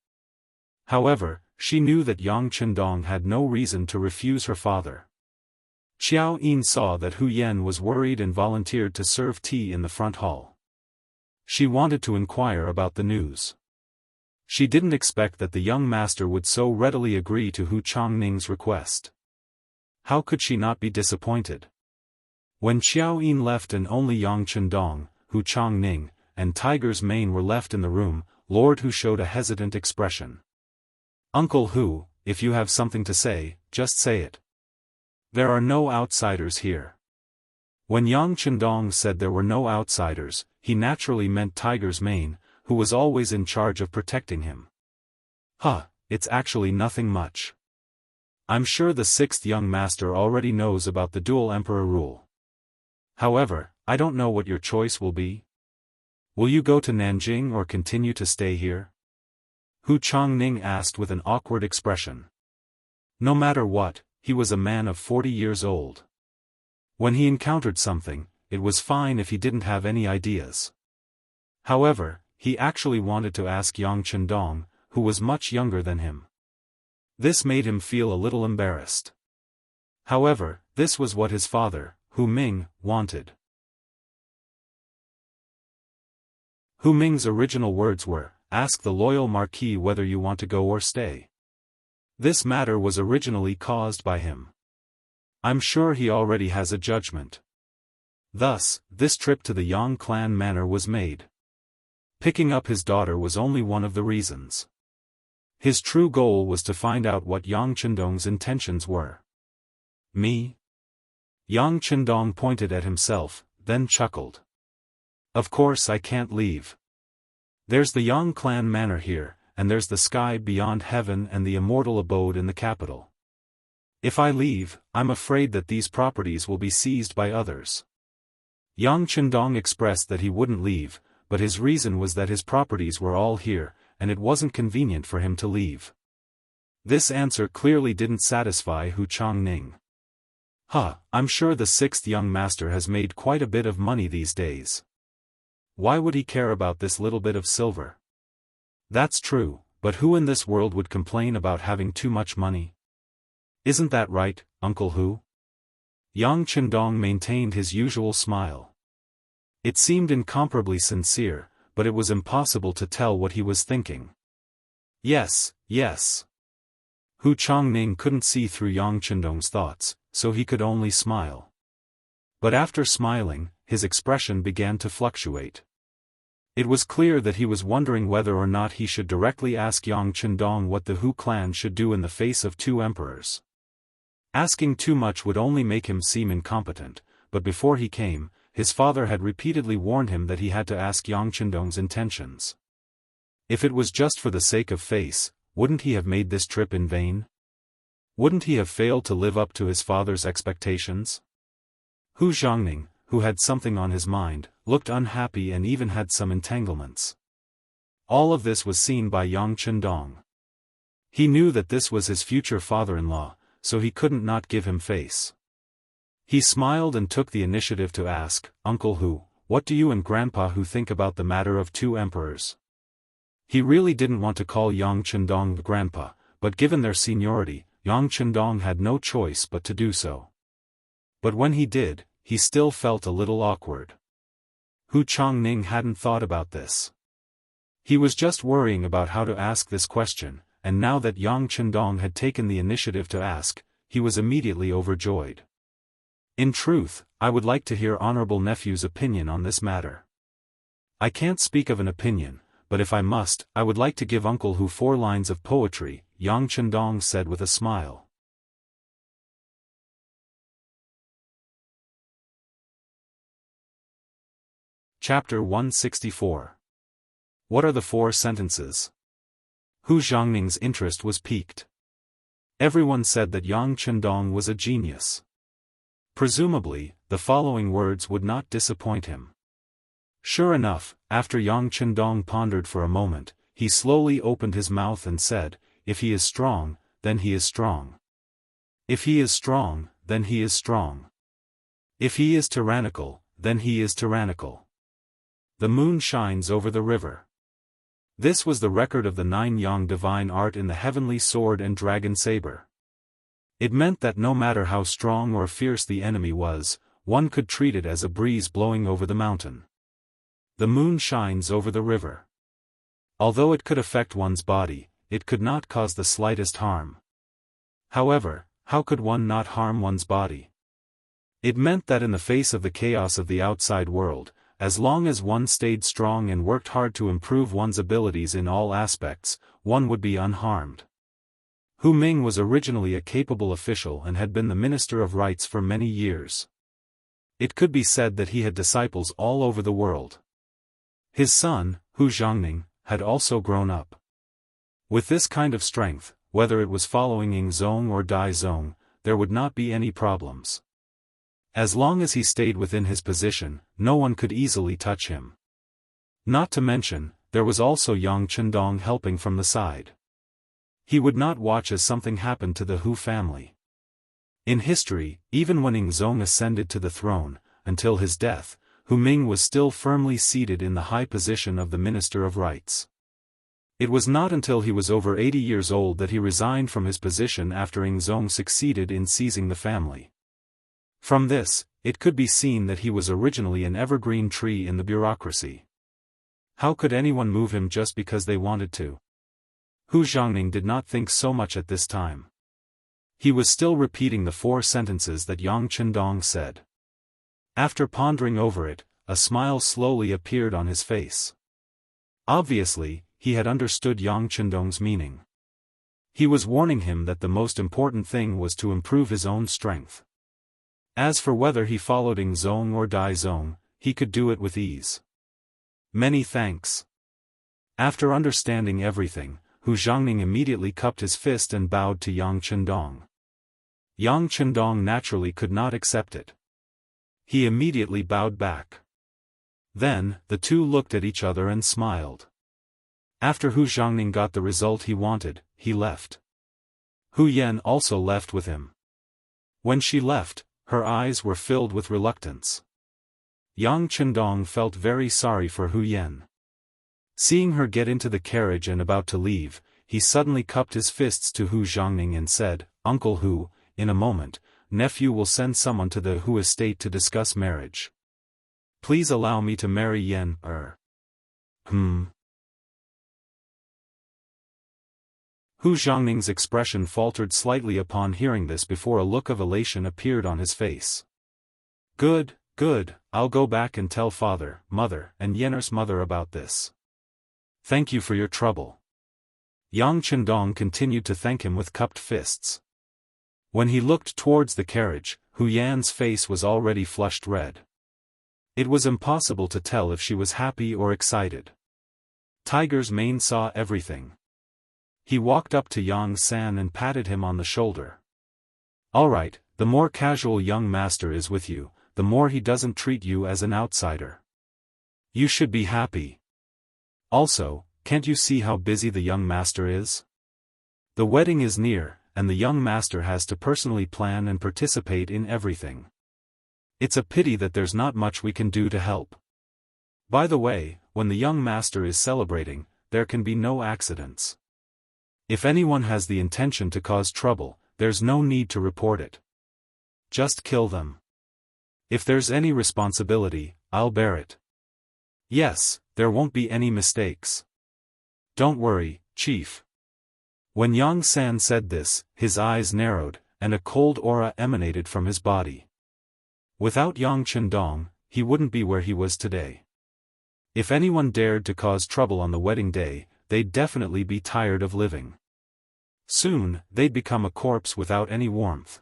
[SPEAKER 1] However, she knew that Yang Chendong had no reason to refuse her father. Xiao Yin saw that Hu Yen was worried and volunteered to serve tea in the front hall. She wanted to inquire about the news. She didn't expect that the young master would so readily agree to Hu Chongning's request. How could she not be disappointed? When Xiao Yin left and only Yang Chendong, Hu Chongning, and Tiger's Mane were left in the room, Lord Hu showed a hesitant expression. Uncle Hu, if you have something to say, just say it. There are no outsiders here. When Yang Chendong said there were no outsiders, he naturally meant Tiger's Mane, who was always in charge of protecting him. It's actually nothing much. I'm sure the sixth young master already knows about the dual emperor rule. However, I don't know what your choice will be. Will you go to Nanjing or continue to stay here? Hu Chongning asked with an awkward expression. No matter what, he was a man of 40 years old. When he encountered something, it was fine if he didn't have any ideas. However, he actually wanted to ask Yang Chendong, who was much younger than him. This made him feel a little embarrassed. However, this was what his father, Hu Ming, wanted. Hu Ming's original words were, "Ask the loyal marquis whether you want to go or stay." This matter was originally caused by him. I'm sure he already has a judgment. Thus, this trip to the Yang clan manor was made. Picking up his daughter was only one of the reasons. His true goal was to find out what Yang Chendong's intentions were. Me? Yang Chendong pointed at himself, then chuckled. Of course I can't leave. There's the Yang clan manor here, and there's the sky beyond heaven and the immortal abode in the capital. If I leave, I'm afraid that these properties will be seized by others. Yang Chendong expressed that he wouldn't leave, but his reason was that his properties were all here, and it wasn't convenient for him to leave. This answer clearly didn't satisfy Hu Chongning. I'm sure the sixth young master has made quite a bit of money these days. Why would he care about this little bit of silver? That's true, but who in this world would complain about having too much money? Isn't that right, Uncle Hu? Yang Chendong maintained his usual smile. It seemed incomparably sincere, but it was impossible to tell what he was thinking. Yes. Hu Chongning couldn't see through Yang Chendong's thoughts, so he could only smile. But after smiling, his expression began to fluctuate. It was clear that he was wondering whether or not he should directly ask Yang Chendong what the Hu clan should do in the face of two emperors. Asking too much would only make him seem incompetent, but before he came, his father had repeatedly warned him that he had to ask Yang Chendong's intentions. If it was just for the sake of face, wouldn't he have made this trip in vain? Wouldn't he have failed to live up to his father's expectations? Hu Zhongning, who had something on his mind, looked unhappy and even had some entanglements. All of this was seen by Yang Chendong. He knew that this was his future father-in-law, so he couldn't not give him face. He smiled and took the initiative to ask, Uncle Hu, what do you and Grandpa Hu think about the matter of two emperors? He really didn't want to call Yang Chendong Grandpa, but given their seniority, Yang Chendong had no choice but to do so. But when he did, he still felt a little awkward. Hu Chongning hadn't thought about this. He was just worrying about how to ask this question, and now that Yang Chendong had taken the initiative to ask, he was immediately overjoyed. In truth, I would like to hear Honorable Nephew's opinion on this matter. I can't speak of an opinion, but if I must, I would like to give Uncle Hu 4 lines of poetry, Yang Chendong said with a smile. Chapter 164. What are the 4 sentences? Hu Xiangning's interest was piqued. Everyone said that Yang Chendong was a genius. Presumably, the following words would not disappoint him. Sure enough, after Yang Chendong pondered for a moment, he slowly opened his mouth and said, "If he is strong, then he is strong. If he is strong, then he is strong. If he is tyrannical, then he is tyrannical. The moon shines over the river." This was the record of the 9 yang divine art in the heavenly sword and dragon saber. It meant that no matter how strong or fierce the enemy was, one could treat it as a breeze blowing over the mountain. The moon shines over the river. Although it could affect one's body, it could not cause the slightest harm. However, how could one not harm one's body? It meant that in the face of the chaos of the outside world, as long as one stayed strong and worked hard to improve one's abilities in all aspects, one would be unharmed. Hu Ming was originally a capable official and had been the Minister of Rights for many years. It could be said that he had disciples all over the world. His son, Hu Xiangning, had also grown up. With this kind of strength, whether it was following Ying Zong or Dai Zong, there would not be any problems. As long as he stayed within his position, no one could easily touch him. Not to mention, there was also Yang Chendong helping from the side. He would not watch as something happened to the Hu family. In history, even when Ying Zong ascended to the throne, until his death, Hu Ming was still firmly seated in the high position of the Minister of Rights. It was not until he was over 80 years old that he resigned from his position after Ying Zong succeeded in seizing the family. From this, it could be seen that he was originally an evergreen tree in the bureaucracy. How could anyone move him just because they wanted to? Hu Xiangning did not think so much at this time. He was still repeating the 4 sentences that Yang Chendong said. After pondering over it, a smile slowly appeared on his face. Obviously, he had understood Yang Chendong's meaning. He was warning him that the most important thing was to improve his own strength. As for whether he followed Ying Zong or Dai Zong, he could do it with ease. Many thanks. After understanding everything, Hu Xiangning immediately cupped his fist and bowed to Yang Chendong. Yang Chendong naturally could not accept it. He immediately bowed back. Then, the two looked at each other and smiled. After Hu Xiangning got the result he wanted, he left. Hu Yan also left with him. When she left, her eyes were filled with reluctance. Yang Chendong felt very sorry for Hu Yan. Seeing her get into the carriage and about to leave, he suddenly cupped his fists to Hu Xiangning and said, "Uncle Hu, in a moment, nephew will send someone to the Hu estate to discuss marriage. Please allow me to marry Yan, Hu Xiangning's expression faltered slightly upon hearing this before a look of elation appeared on his face. Good, good, I'll go back and tell father, mother, and Yenner's mother about this. Thank you for your trouble." Yang Chendong continued to thank him with cupped fists. When he looked towards the carriage, Hu Yan's face was already flushed red. It was impossible to tell if she was happy or excited. Tiger's mane saw everything. He walked up to Yang San and patted him on the shoulder. "All right, the more casual young master is with you, the more he doesn't treat you as an outsider. You should be happy. Also, can't you see how busy the young master is? The wedding is near, and the young master has to personally plan and participate in everything. It's a pity that there's not much we can do to help. By the way, when the young master is celebrating, there can be no accidents. If anyone has the intention to cause trouble, there's no need to report it. Just kill them. If there's any responsibility, I'll bear it. Yes, there won't be any mistakes. Don't worry, Chief. When Yang San said this, his eyes narrowed, and a cold aura emanated from his body. Without Yang Chendong, he wouldn't be where he was today. If anyone dared to cause trouble on the wedding day, they'd definitely be tired of living. Soon, they'd become a corpse without any warmth.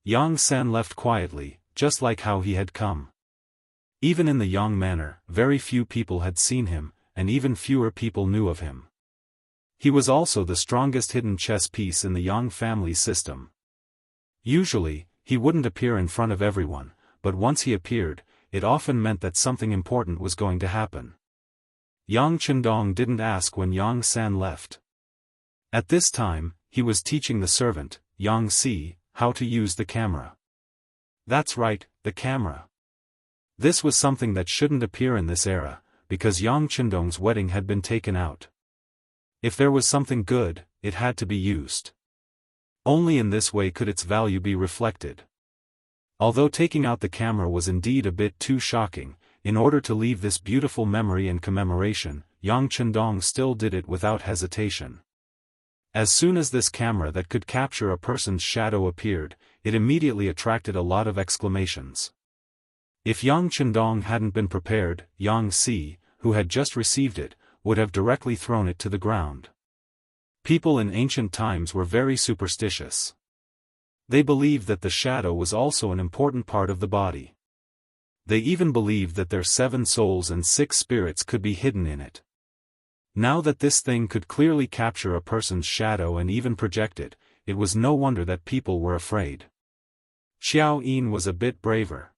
[SPEAKER 1] Yang San left quietly, just like how he had come. Even in the Yang manor, very few people had seen him, and even fewer people knew of him. He was also the strongest hidden chess piece in the Yang family system. Usually, he wouldn't appear in front of everyone, but once he appeared, it often meant that something important was going to happen. Yang Chendong didn't ask when Yang San left. At this time, he was teaching the servant, Yang Si, how to use the camera. That's right, the camera. This was something that shouldn't appear in this era, because Yang Chendong's wedding had been taken out. If there was something good, it had to be used. Only in this way could its value be reflected. Although taking out the camera was indeed a bit too shocking, in order to leave this beautiful memory and commemoration, Yang Chendong still did it without hesitation. As soon as this camera that could capture a person's shadow appeared, it immediately attracted a lot of exclamations. If Yang Chendong hadn't been prepared, Yang Si, who had just received it, would have directly thrown it to the ground. People in ancient times were very superstitious. They believed that the shadow was also an important part of the body. They even believed that their 7 souls and 6 spirits could be hidden in it. Now that this thing could clearly capture a person's shadow and even project it, it was no wonder that people were afraid. Xiao Yin was a bit braver.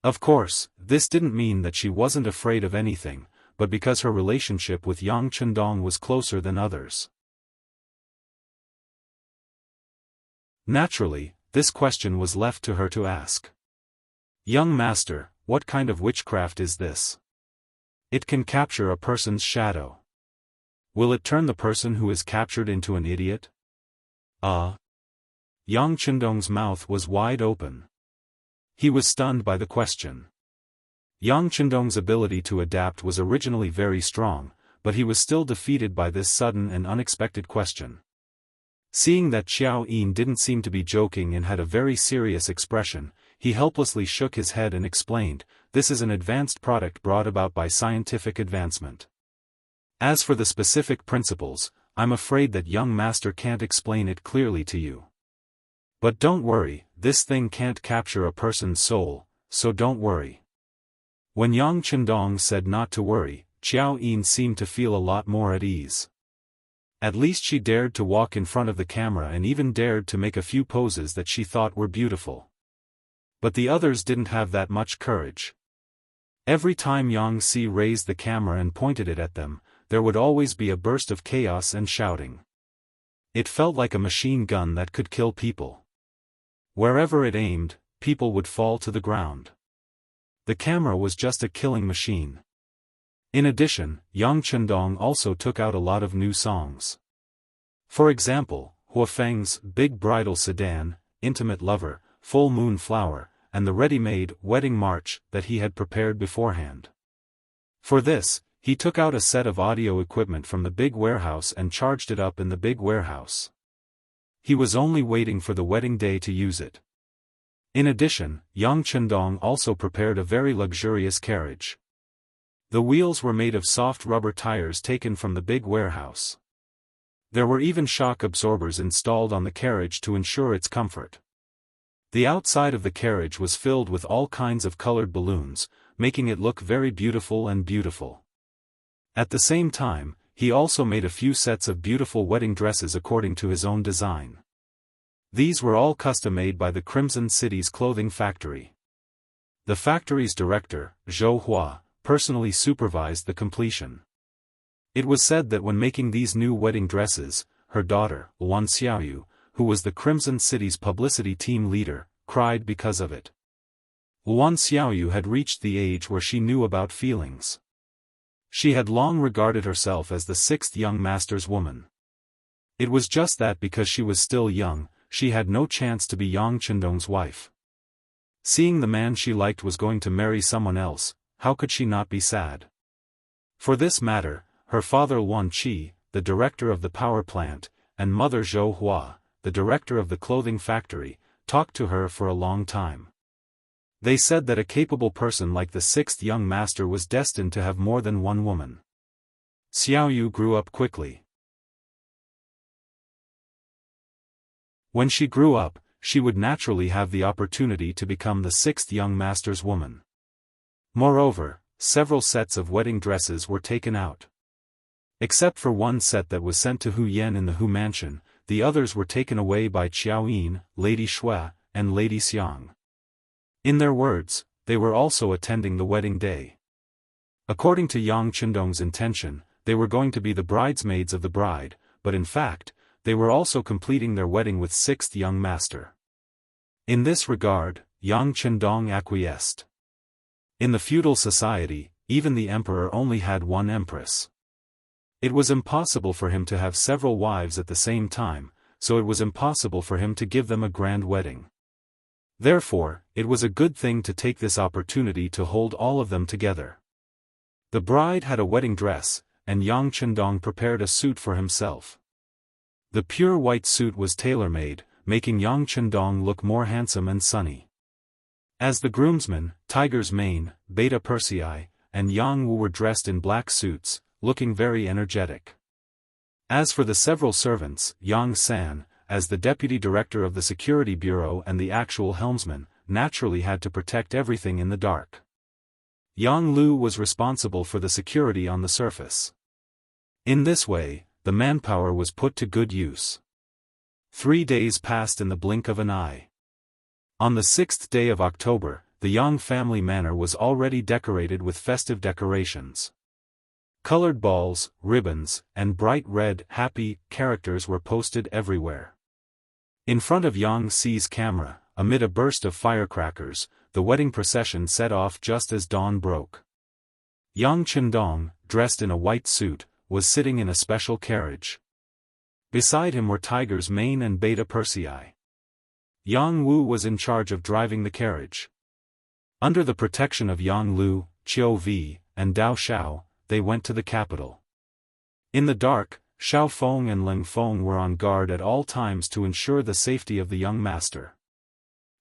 [SPEAKER 1] Of course, this didn't mean that she wasn't afraid of anything, but because her relationship with Yang Chendong was closer than others. Naturally, this question was left to her to ask. Young master, what kind of witchcraft is this? It can capture a person's shadow. Will it turn the person who is captured into an idiot? Yang Chendong's mouth was wide open. He was stunned by the question. Yang Chendong's ability to adapt was originally very strong, but he was still defeated by this sudden and unexpected question. Seeing that Xiao Yin didn't seem to be joking and had a very serious expression, he helplessly shook his head and explained, "This is an advanced product brought about by scientific advancement. As for the specific principles, I'm afraid that young master can't explain it clearly to you. But don't worry, this thing can't capture a person's soul, so don't worry." When Yang Chendong said not to worry, Xiao Yin seemed to feel a lot more at ease. At least she dared to walk in front of the camera and even dared to make a few poses that she thought were beautiful. But the others didn't have that much courage. Every time Yang Si raised the camera and pointed it at them, there would always be a burst of chaos and shouting. It felt like a machine gun that could kill people. Wherever it aimed, people would fall to the ground. The camera was just a killing machine. In addition, Yang Chendong also took out a lot of new songs. For example, Huafeng's Big Bridal Sedan, Intimate Lover, Full Moon Flower, and the ready-made Wedding March that he had prepared beforehand. For this, he took out a set of audio equipment from the big warehouse and charged it up in the big warehouse. He was only waiting for the wedding day to use it. In addition, Yang Chendong also prepared a very luxurious carriage. The wheels were made of soft rubber tires taken from the big warehouse. There were even shock absorbers installed on the carriage to ensure its comfort. The outside of the carriage was filled with all kinds of colored balloons, making it look very beautiful and beautiful. At the same time, he also made a few sets of beautiful wedding dresses according to his own design. These were all custom-made by the Crimson City's clothing factory. The factory's director, Zhou Hua, personally supervised the completion. It was said that when making these new wedding dresses, her daughter, Wuan Xiaoyu, who was the Crimson City's publicity team leader, cried because of it. Wuan Xiaoyu had reached the age where she knew about feelings. She had long regarded herself as the 6th young master's woman. It was just that because she was still young, she had no chance to be Yang Chendong's wife. Seeing the man she liked was going to marry someone else, how could she not be sad? For this matter, her father Luan Qi, the director of the power plant, and mother Zhou Hua, the director of the clothing factory, talked to her for a long time. They said that a capable person like the sixth young master was destined to have more than one woman. Xiaoyu grew up quickly. When she grew up, she would naturally have the opportunity to become the sixth young master's woman. Moreover, several sets of wedding dresses were taken out. Except for one set that was sent to Hu Yan in the Hu mansion, the others were taken away by Qiao Yin, Lady Shui, and Lady Xiang. In their words, they were also attending the wedding day. According to Yang Qindong's intention, they were going to be the bridesmaids of the bride, but in fact, they were also completing their wedding with sixth young master. In this regard, Yang Qindong acquiesced. In the feudal society, even the emperor only had one empress. It was impossible for him to have several wives at the same time, so it was impossible for him to give them a grand wedding. Therefore, it was a good thing to take this opportunity to hold all of them together. The bride had a wedding dress, and Yang Qindong prepared a suit for himself. The pure white suit was tailor-made, making Yang Qindong look more handsome and sunny. As the groomsmen, Tiger's Mane, Beta Persei, and Yang Wu were dressed in black suits, looking very energetic. As for the several servants, Yang San, as the deputy director of the security bureau and the actual helmsman, naturally had to protect everything in the dark. Yang Lu was responsible for the security on the surface. In this way, the manpower was put to good use. 3 days passed in the blink of an eye. On the 6th day of October, the Yang family manor was already decorated with festive decorations. Colored balls, ribbons, and bright red, happy characters were posted everywhere. In front of Yang Xi's camera, amid a burst of firecrackers, the wedding procession set off just as dawn broke. Yang Qindong, dressed in a white suit, was sitting in a special carriage. Beside him were Tiger's Mane and Beta Persei. Yang Wu was in charge of driving the carriage. Under the protection of Yang Lu, Qiu Vi, and Dao Shao, they went to the capital. In the dark, Xiao Feng and Ling Feng were on guard at all times to ensure the safety of the young master.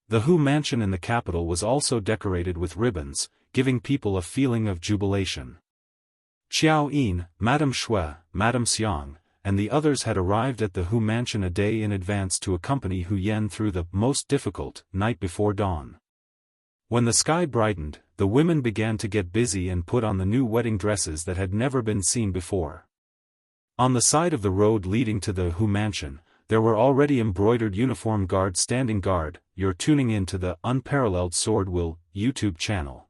[SPEAKER 1] The Hu mansion in the capital was also decorated with ribbons, giving people a feeling of jubilation. Qiao Yin, Madame Shui, Madame Xiang, and the others had arrived at the Hu mansion a day in advance to accompany Hu Yan through the most difficult night before dawn. When the sky brightened, the women began to get busy and put on the new wedding dresses that had never been seen before. On the side of the road leading to the Hu mansion, there were already embroidered uniform guards standing guard. You're tuning in to the Unparalleled SwordWill YouTube channel.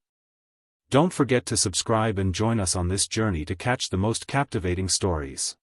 [SPEAKER 1] Don't forget to subscribe and join us on this journey to catch the most captivating stories.